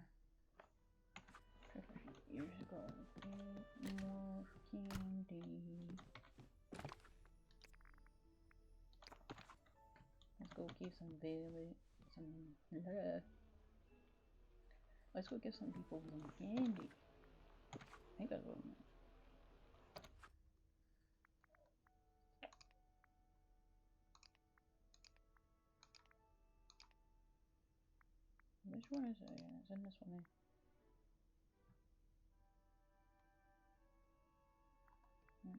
Here's got a bit more candy. Let's go give some let's go give some people some candy. I think that's what I meant. Which one is it? Yeah, it's in this one.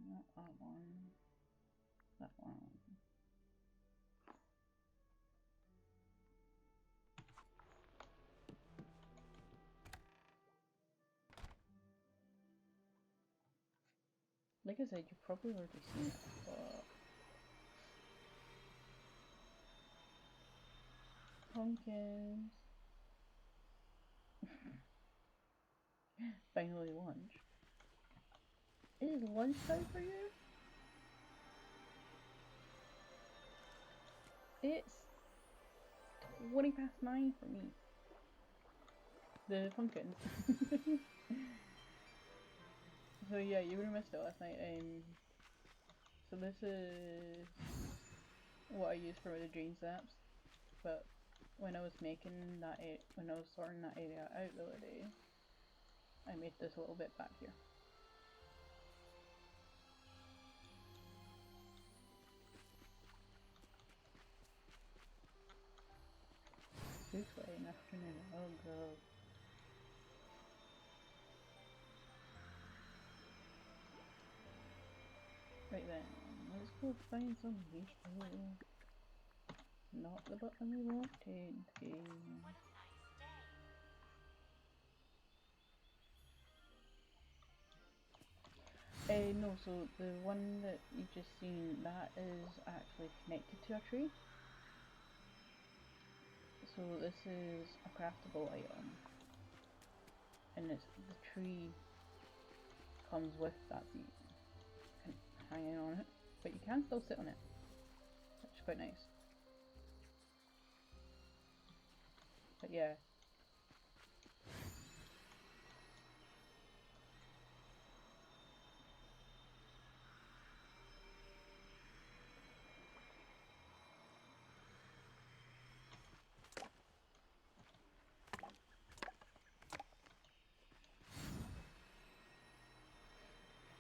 Not that one. That one. Like I said, you've probably already seen it, but pumpkins. Finally lunch. It is lunchtime for you? It's 20 past 9 for me. The pumpkins. So yeah, you would have missed it last night. So this is what I use for the dream zaps. But when I was making that, when I was sorting that area out the other day, I made this a little bit back here. Too sweaty in the afternoon. Oh god. Right then, let's go find some vegetables. Not the button we wanted, game. No, so the one that you've just seen, that is actually connected to a tree. So this is a craftable item. And it's the tree comes with that, so you can hang on it. But you can still sit on it, which is quite nice. But yeah.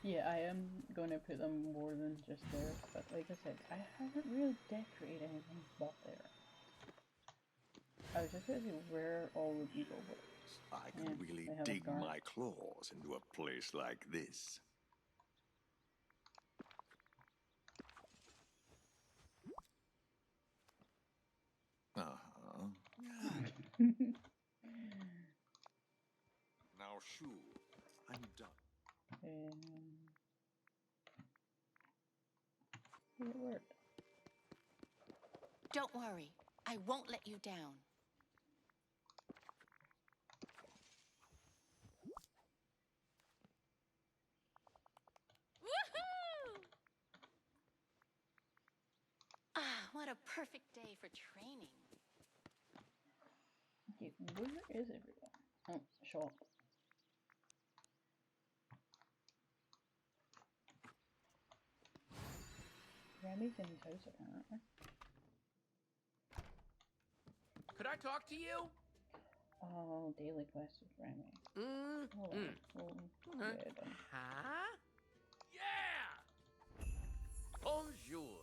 Yeah, I am going to put them more than just there, but like I said, I haven't really decorated anything but there. I was just going to see where all the people were.
I can really dig my claws into a place like this. Now, sure, I'm done.
It worked.
Don't worry, I won't let you down. Woohoo! Ah, what a perfect day for training.
Okay, where is everyone? Oh, it's a shop. Remy's in his house apparently.
Could I talk to you?
Oh, daily quest with Remy. Hold on.
Huh? Yeah! Bonjour.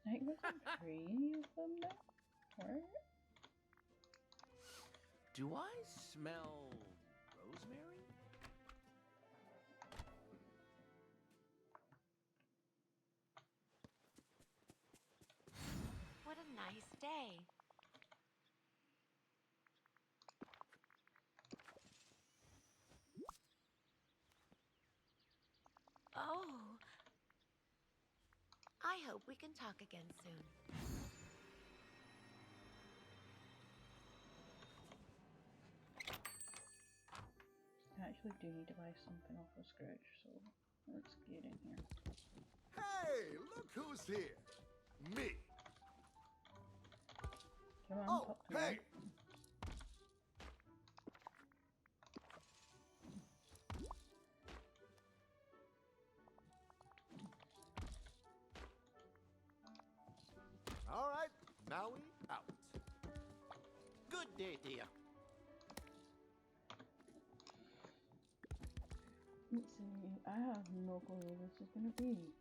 I think there's like 3 of them now. Where?
Do I smell rosemary?
What a nice day. Oh. I hope we can talk again soon.
I actually do need to buy something off of Scrooge, so let's get in here.
Hey, look who's here. Me.
Come on,
oh,
talk to
hey.
me.
All right, now we out. Good day, dear.
Let's see, I have no clue where this is gonna be.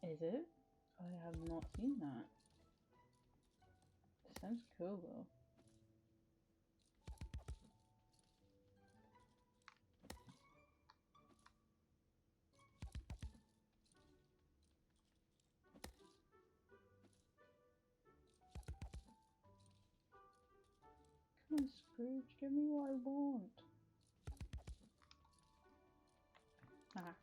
Is it? I have not seen that. It sounds cool though. Come on, Scrooge, give me what I want. Ah.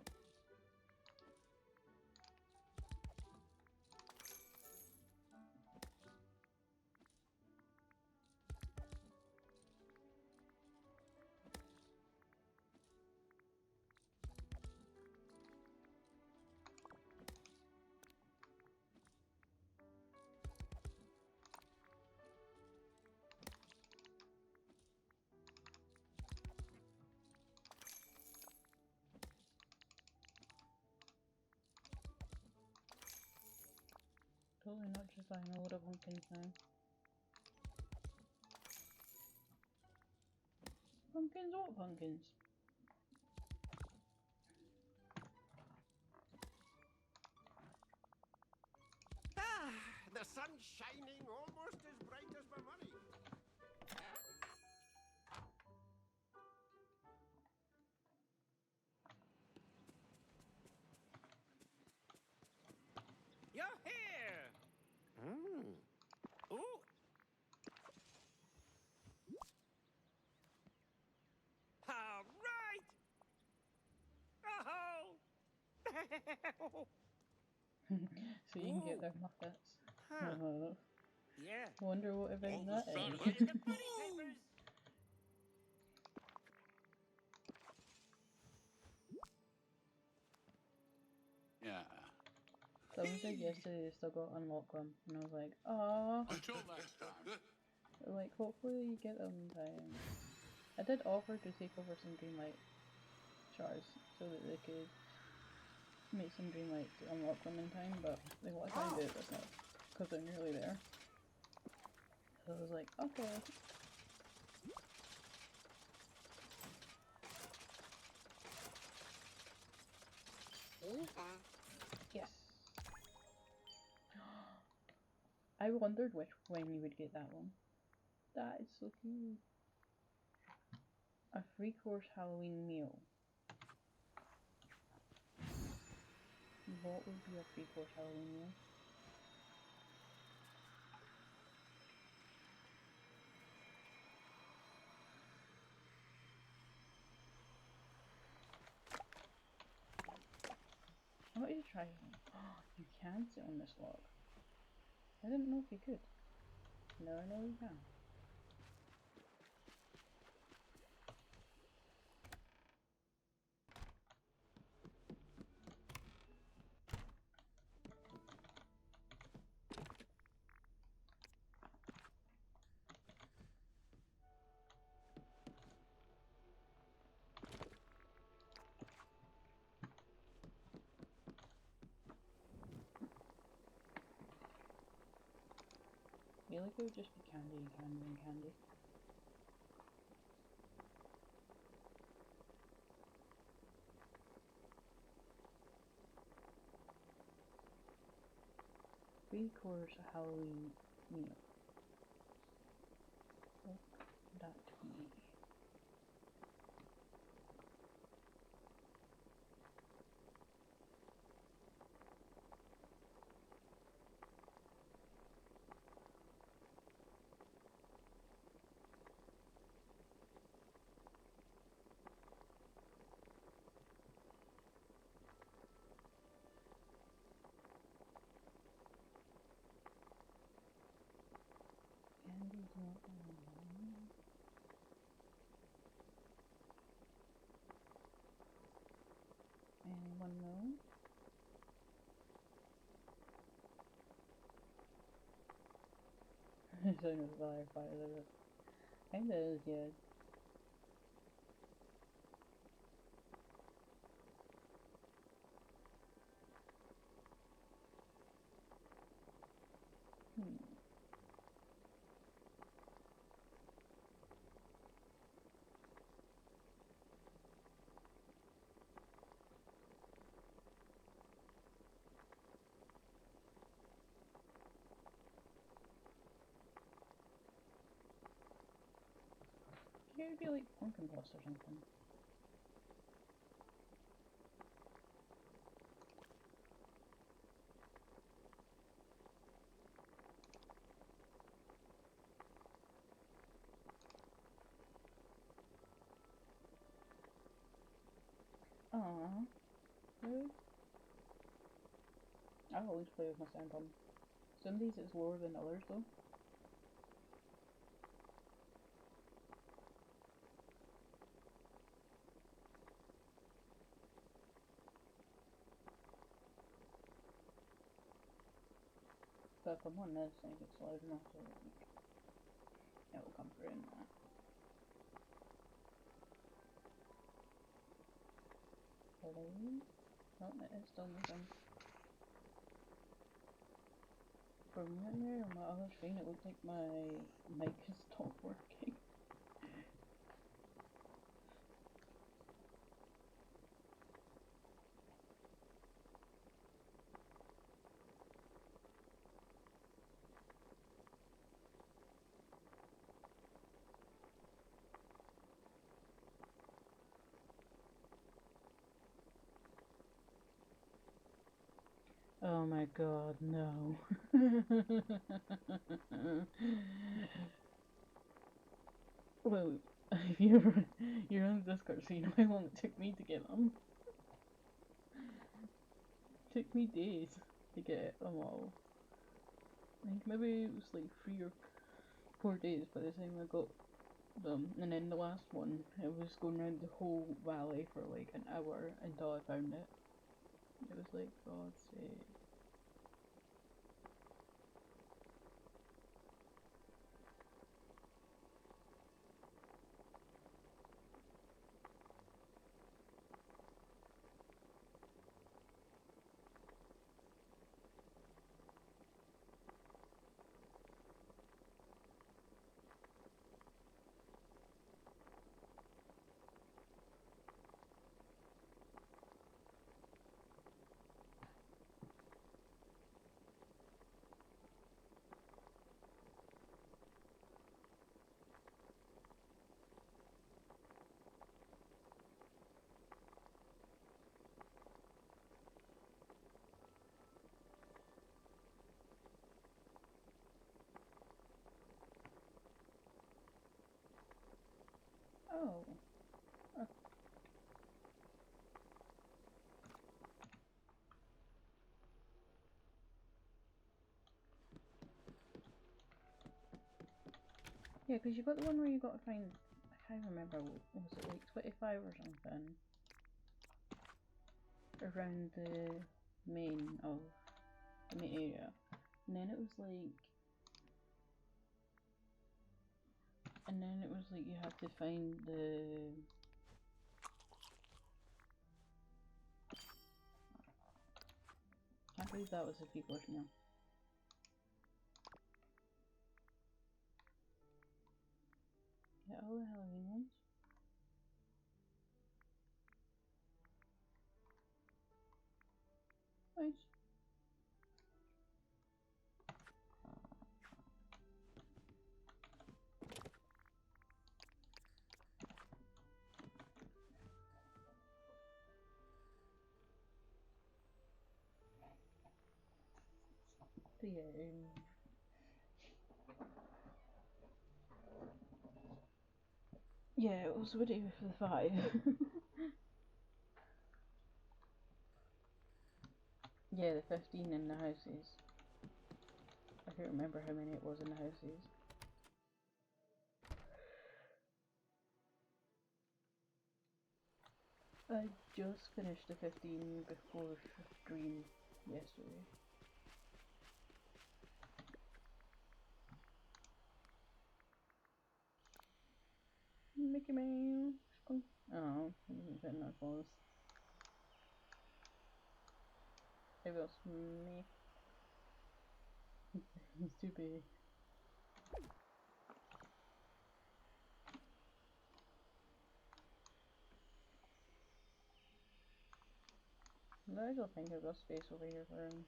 Totally not just buying a load of pumpkins now. Pumpkins? What pumpkins?
Ah, the sun's shining almost as bright as my money.
You're here! Ooh! All right! Oh!
So you can get their muppets.
Huh. Yeah.
Wonder what event that is.
Here's the funny papers!
Yeah.
Someone said yesterday they still got to unlock them, and I was like, "Aww."
Until next time.
Like, hopefully you get them in time. I did offer to take over some Dreamlight shards so that they could make some Dreamlight to unlock them in time, but they want to try and do it themselves because they're nearly there. So I was like, okay. Yes. I wondered when you would get that one. That is so cute. A 3-course Halloween meal. What would be a 3-course Halloween meal? I want you to try one. Oh, you can sit on this log. I didn't know if you could. Now I know you can. I feel like it would just be candy and candy and candy. Three-course Halloween meal. What would that be? Candy's not online. Anyone know? So no firefighter. Kinda is, yeah. It would be like pumpkin boss or something. Aww. I always play with my sound on. Some days it's lower than others though. But if I'm on this, I think it's loud enough so like it'll come through in that. Hello? Oh, it is still moving. For a minute there, on my other screen, it looked like my mic has stopped working. Oh my god, no. Well, if you're on Discord, so you know how long it took me to get them. It took me days to get them all. I think maybe it was like 3 or 4 days by the time I got them, and then the last one, I was going around the whole valley for like an hour until I found it. It was like, God's sake. Oh. Yeah, because you got the one where you got to find, I can't remember, was it like 25 or something? Around the main area. And then it was like, you had to find the, I can't believe that was a people now. Yeah, all the Halloween ones. Nice. So yeah, it was Woody for the 5. Yeah, the 15 in the houses. I can't remember how many it was in the houses. I just finished the 15 before stream yesterday. Mickey Mouse. Oh, I didn't fit that close. Maybe that's me. He's too big. No, I don't think I've got space over here for him.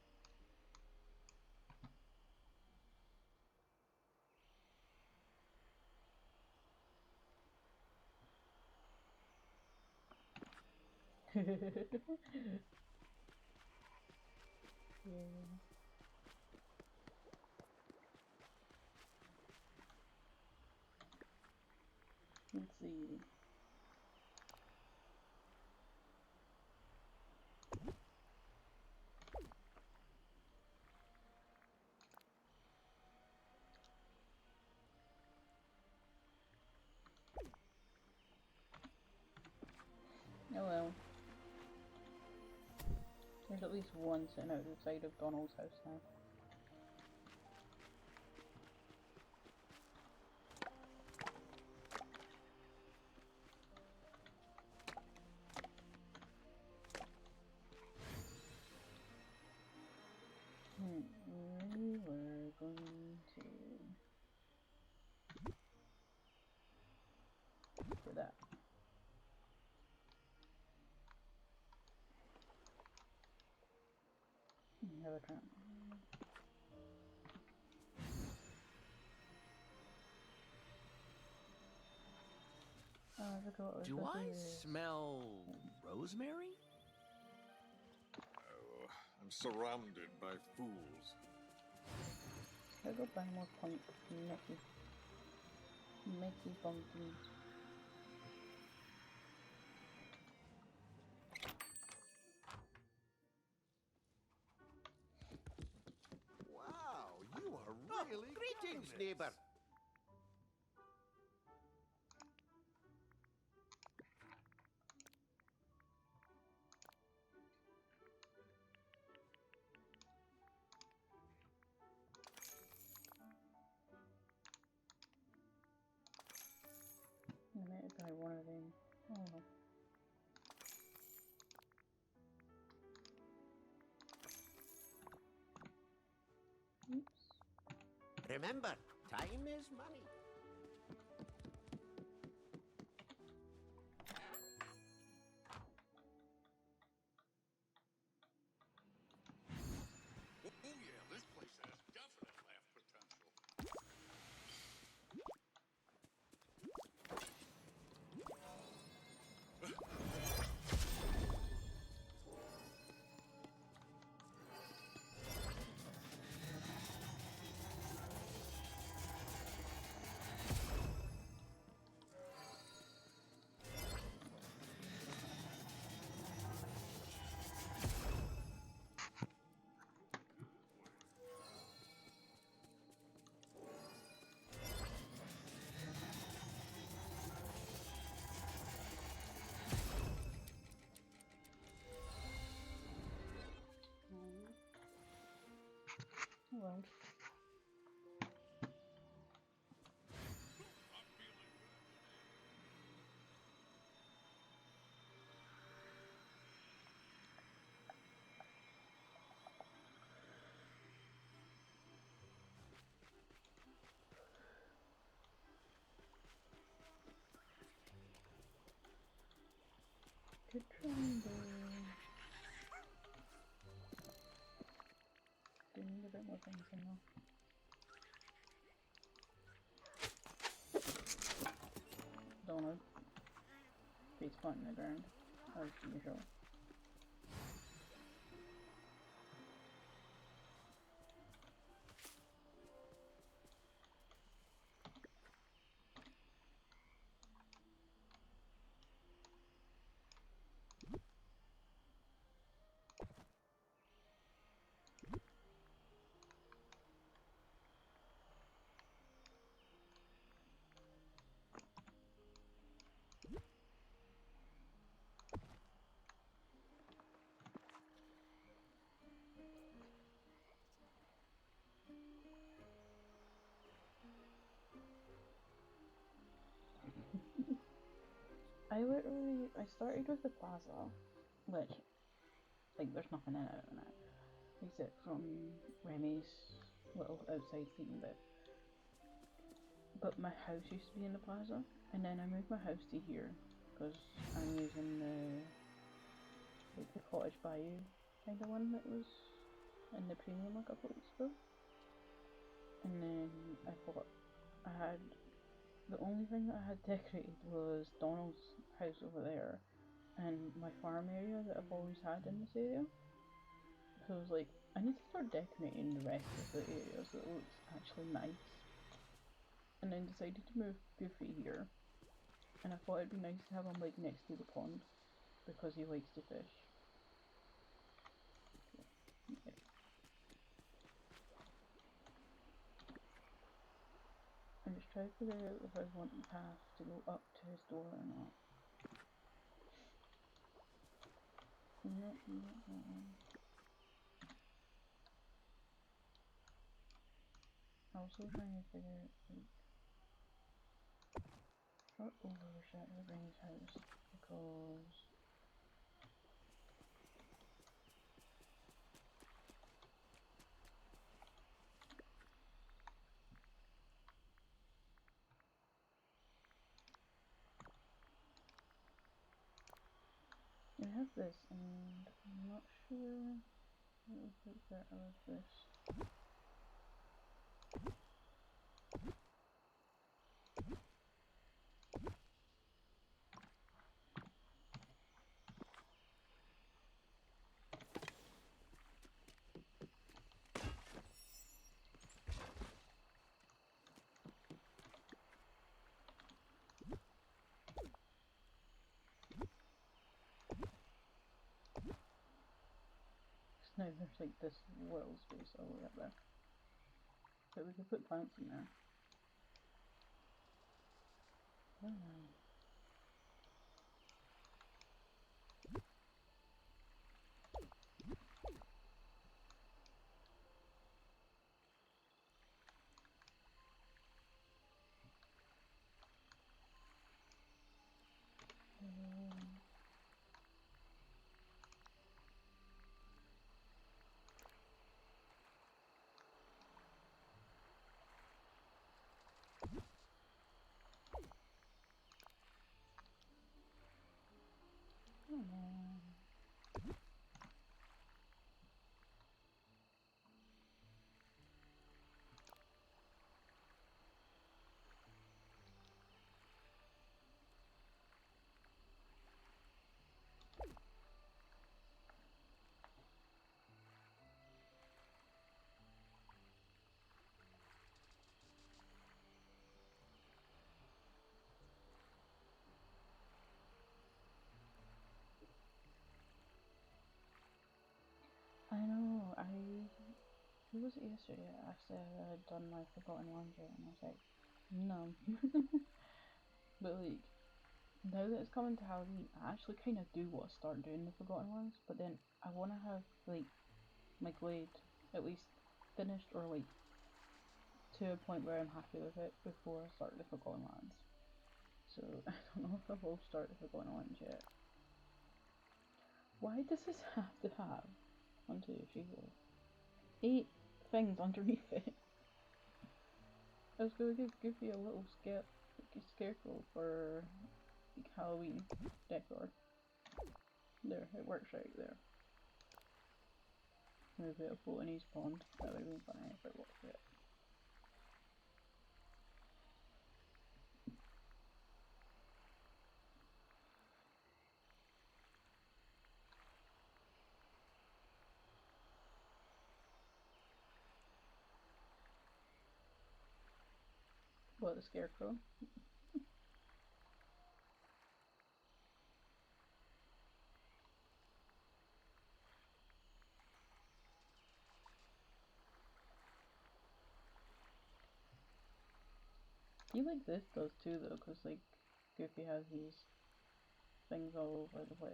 Yeah. Let's see. Oh well. There's at least one sitting outside of Donald's house now. We were going to for that. Have a try. I forgot what I was
Do
supposed to
I
do.
smell rosemary?
Oh, I'm surrounded by fools.
I'll go buy more Mickey pumpkins.
Wow, you are really greetings, neighbor.
I might buy one of them. Oh. Oops.
Remember, time is money.
Oh yeah, this place has definite laugh potential.
Well. Good trying, do need a bit more things in though. Donald. Face plant in the ground. As usual. I started with the plaza, which, like, there's nothing in it and that, except from Remy's little outside seating bit. But my house used to be in the plaza, and then I moved my house to here, because I'm using the Cottage Bayou kind of one that was in the premium a couple weeks ago. And then I thought the only thing that I had decorated was Donald's house over there, and my farm area that I've always had in this area. So I was like, I need to start decorating the rest of the area so it looks actually nice. And then decided to move Goofy here. And I thought it'd be nice to have him like next to the pond because he likes to fish. Okay. I'm just trying to figure out if I want the path to go up to his door or not. Not that one. Also trying to figure out, like, not overshadow Granny's house, because I have this, and I'm not sure what would look better with this. Now there's like this little space all the way up there. But we could put plants in there. I don't know. I know, who was it yesterday? I said I had done my Forgotten Lands yet, and I was like, no. But like, now that it's coming to Halloween, I actually kind of do want to start doing the Forgotten Lands, but then I want to have like my glade at least finished, or like to a point where I'm happy with it before I start the Forgotten Lands. So I don't know if I will start the Forgotten Lands yet. Why does this have to have 1, 2, 3, 4, 8 things underneath it? I was gonna give Goofy a little scarecrow for like Halloween decor. There, it works right there. Maybe a float in his pond. That would have been funny if it worked for it. What, the scarecrow? I feel like this does too though, because like Goofy has these things all over the place.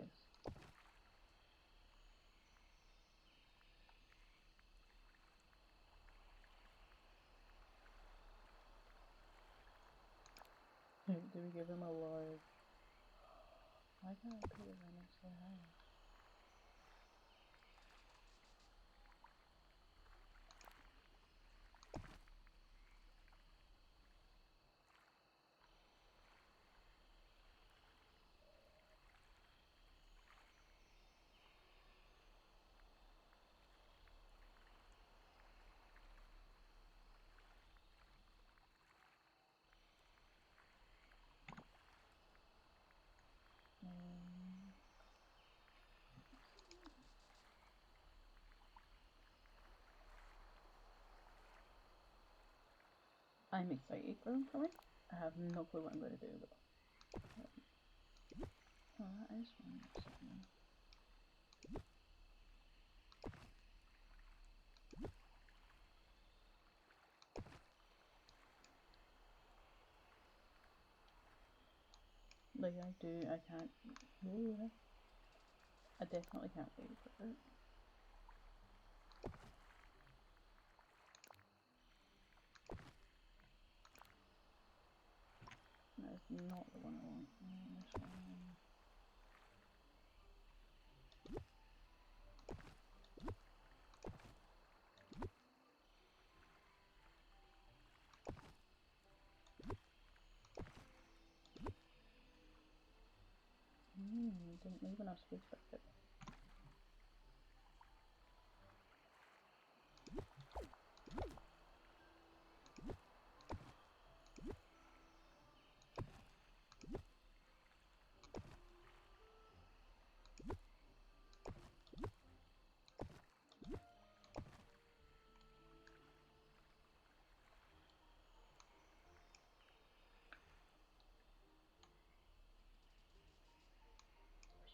Do we give him a large? Why can't I put it right next to the house? I'm excited for homecoming. I have no clue what I'm going to do though. Oh, that is one exciting. Like I can't, oh yeah. I definitely can't wait for it. That's not the one I want. I want this one. Didn't leave enough space back there.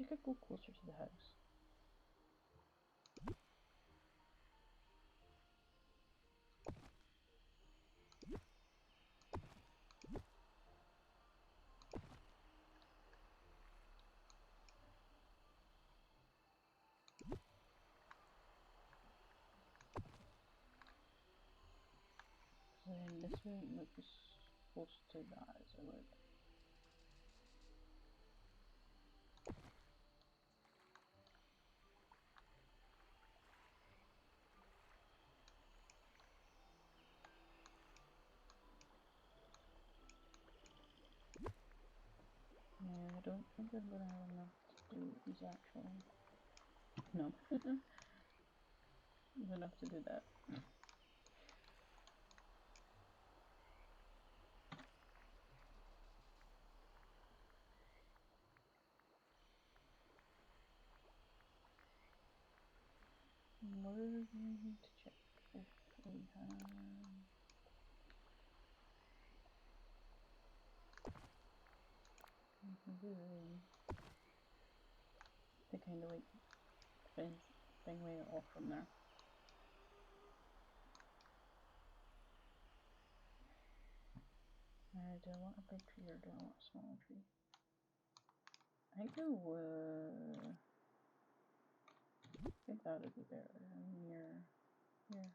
You could go closer to the house. Then this won't look as close to that as it would. Yeah, I don't think I'm gonna have enough to do these actual. No. There's enough to do that. We're going to check if we have the kind of like fence thing way off from there. Do I want a big tree or do I want a small tree? I think that would be better near here.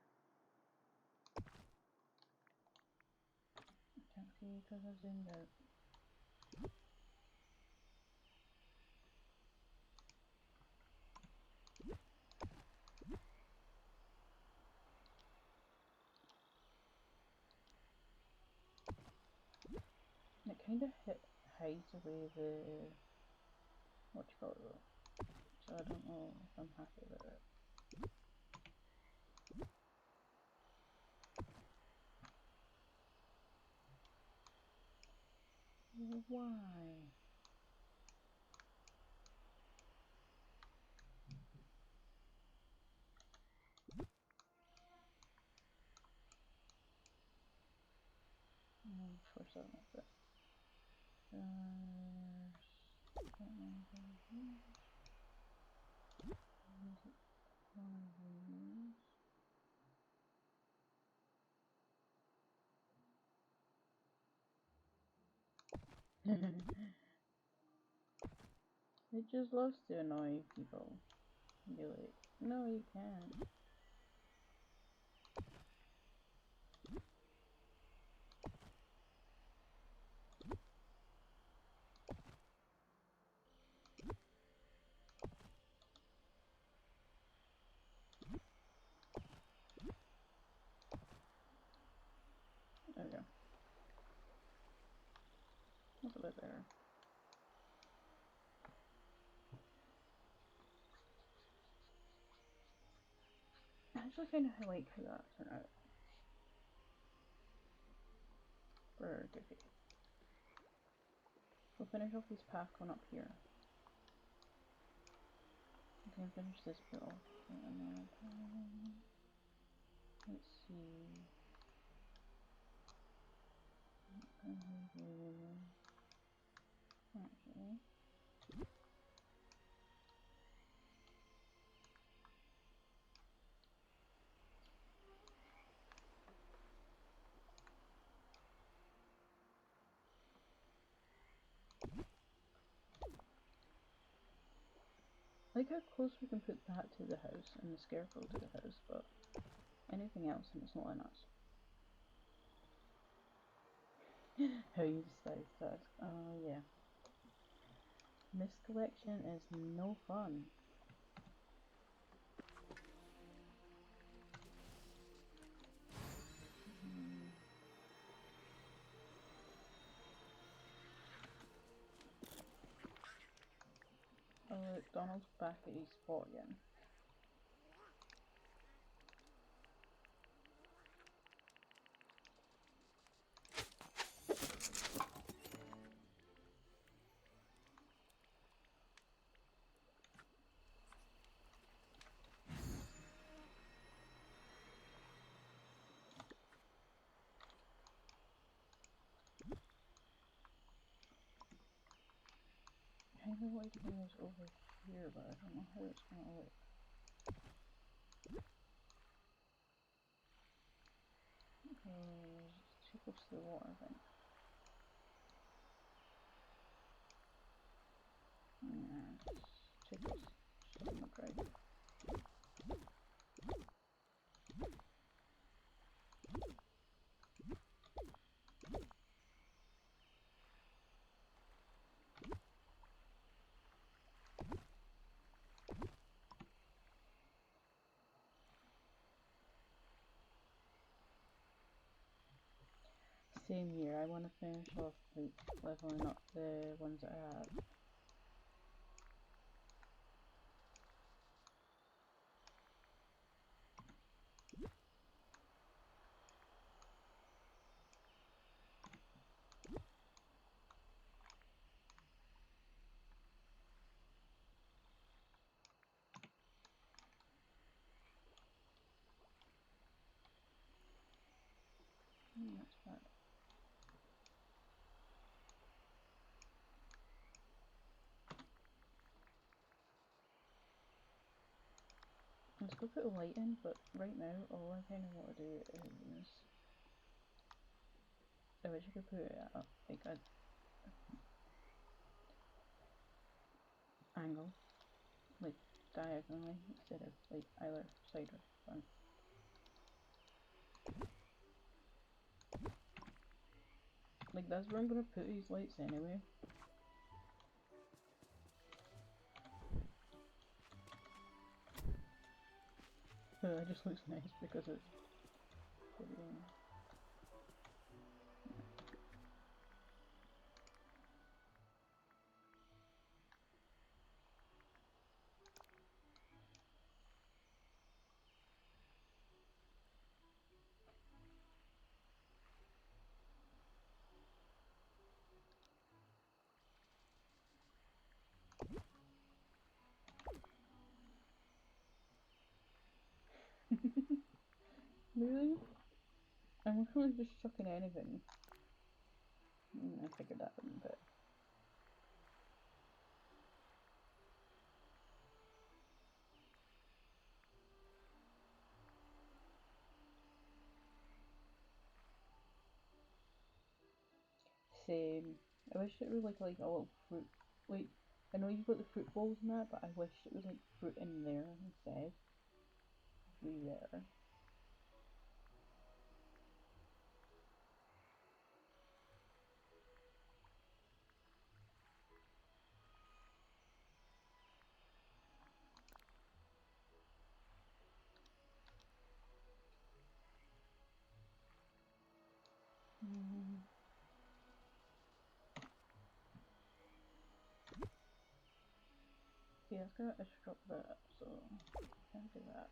I can't see because I zoomed out. It kind of hides away the what you call it though, so I don't know if I'm happy with it. Why? For something like this. It just loves to annoy people. And be like, no, you can't. There we go. That's a bit better. I actually kind of like how that turned out. For Goofy. We'll finish off this path going up here. We can finish this bit off. Let's see. Actually. like how close we can put that to the house and the scarecrow to the house, but anything else and it's not in us. How you decide that? Oh yeah. Mist collection is no fun. Oh look, Donald's back at his spot again. I know what everything is over here, but I don't know how it's gonna look. Because it's too close to the water, I think. Yeah, it's too close. Just doesn't look right. Same here, I want to finish off like leveling up the ones that I have. That's bad. Let's go put a light in, but right now all I kind of want to do is I wish I could put it at like a angle, like diagonally instead of like either side or front. Like that's where I'm gonna put these lights anyway. But it just looks nice because it's pretty. Really? I'm really just chucking anything. I figured that wouldn't fit. Same. I wish it was like a little fruit. Like, I know you've got the fruit bowls and that, but I wish it was like fruit in there instead. Be better. Yeah, it's gonna disrupt that, so I can't do that.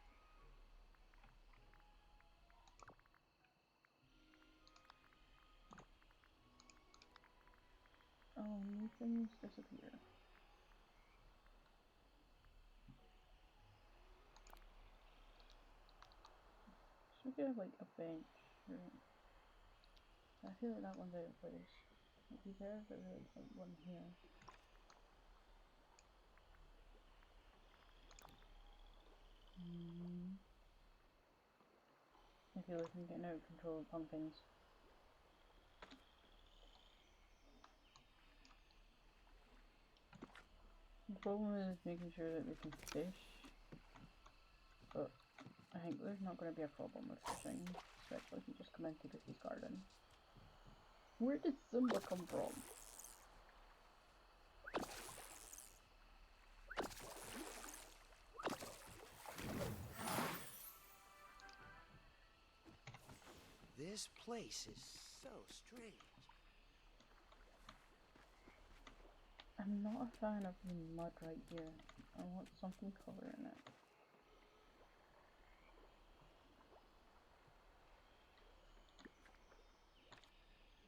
Oh, new things disappear. Should we have like a bench? Right? I feel like that one's out of place. It'd be better if it was like one here. I feel like I'm getting out of control of pumpkins. The problem is making sure that we can fish, but I think there's not going to be a problem with fishing, especially if you just come into Goofy's garden. Where did Simba come from?
This place is so strange.
I'm not a fan of the mud right here. I want something covering it.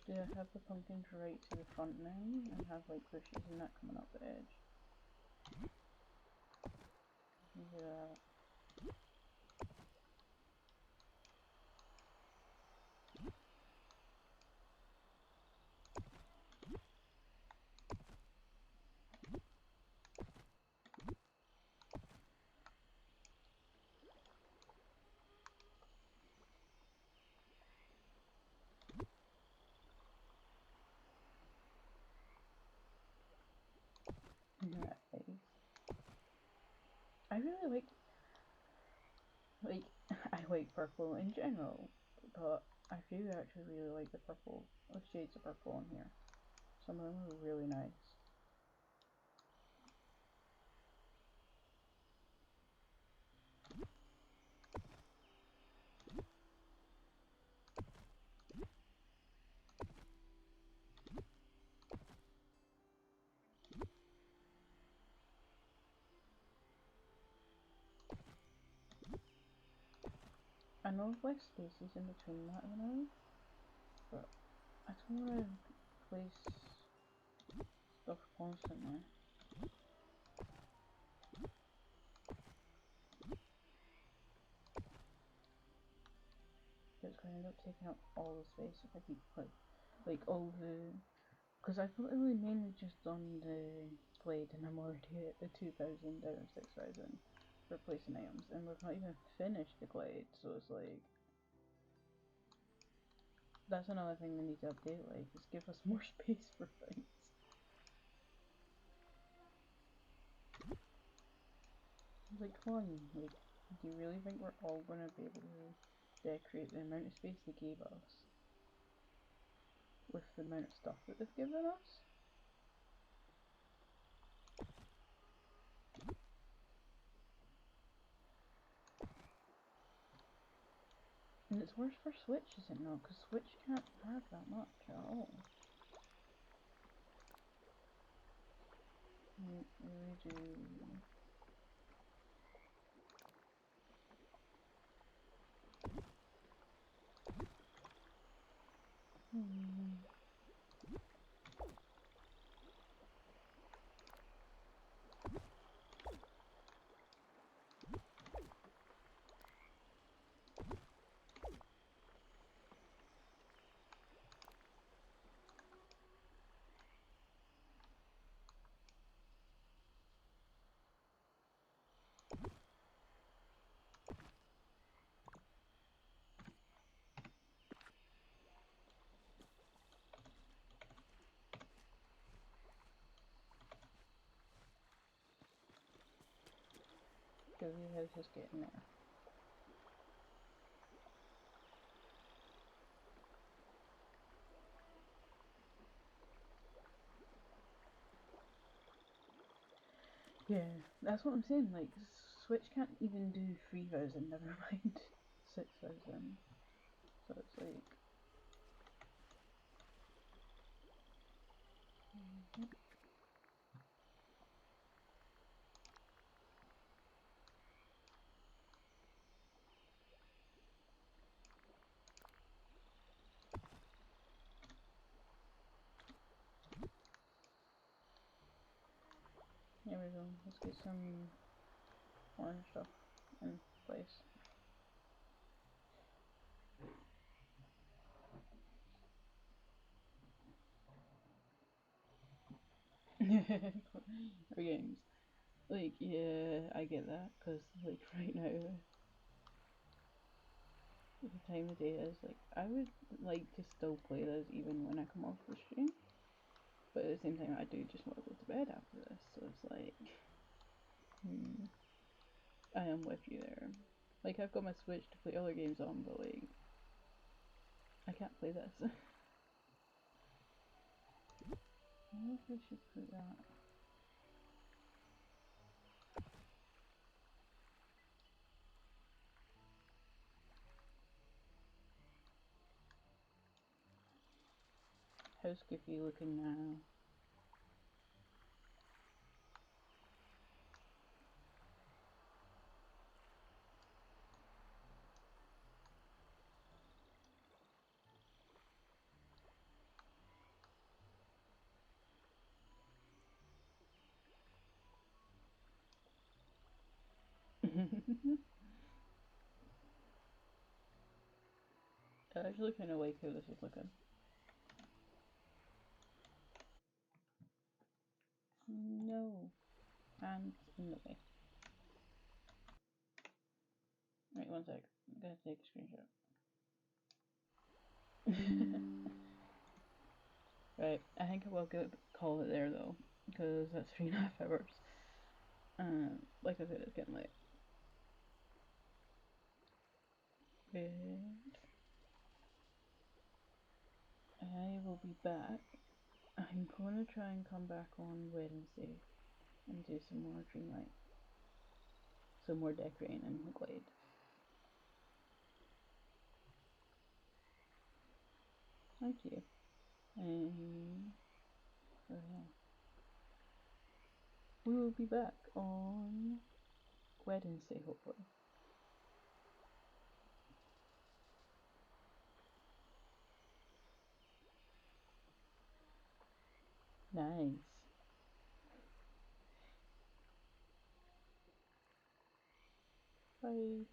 Do I have the pumpkins right to the front now and have like bushes and that coming up the edge? Yeah. Nice. I really like I like purple in general, but I do actually really like the purple, the shades of purple in here. Some of them are really nice. I know there's less spaces in between that now, but I don't want to place stuff constantly. It's going to end up taking up all the space if I keep like all the, because I've literally mainly just done the blade and I'm already at the 2,000 out of 6,000 for placing items, and we've not even finished the glade, so it's like, that's another thing they need to update, like, is give us more space for things. Like, come on, like, do you really think we're all gonna be able to decorate the amount of space they gave us with the amount of stuff that they've given us? And it's worse for Switch, is it not? Because Switch can't have that much at all. We really do. Because the house is getting there. Yeah, that's what I'm saying, like, Switch can't even do 3,000, never mind 6,000. So it's like... There we go, let's get some orange stuff in place. For games. Like, yeah, I get that, because, like, right now, the time of day is, like, I would like to still play this even when I come off the stream. But at the same time, I do just want to go to bed after this, so it's like, I am with you there. Like, I've got my Switch to play other games on, but like, I can't play this. I wonder if I should put that. How's Goofy looking now? I actually kind of like how this is looking. No. Hands in the way. Right, one sec. I'm gonna take a screenshot. Right, I think I will call it there though, because that's 3.5 hours. Like I said, it's getting late. And I will be back. I'm gonna try and come back on Wednesday and do some more Dreamlight. Some more decorating in the glade. Thank you. So yeah. We will be back on Wednesday, hopefully. Nice. Bye.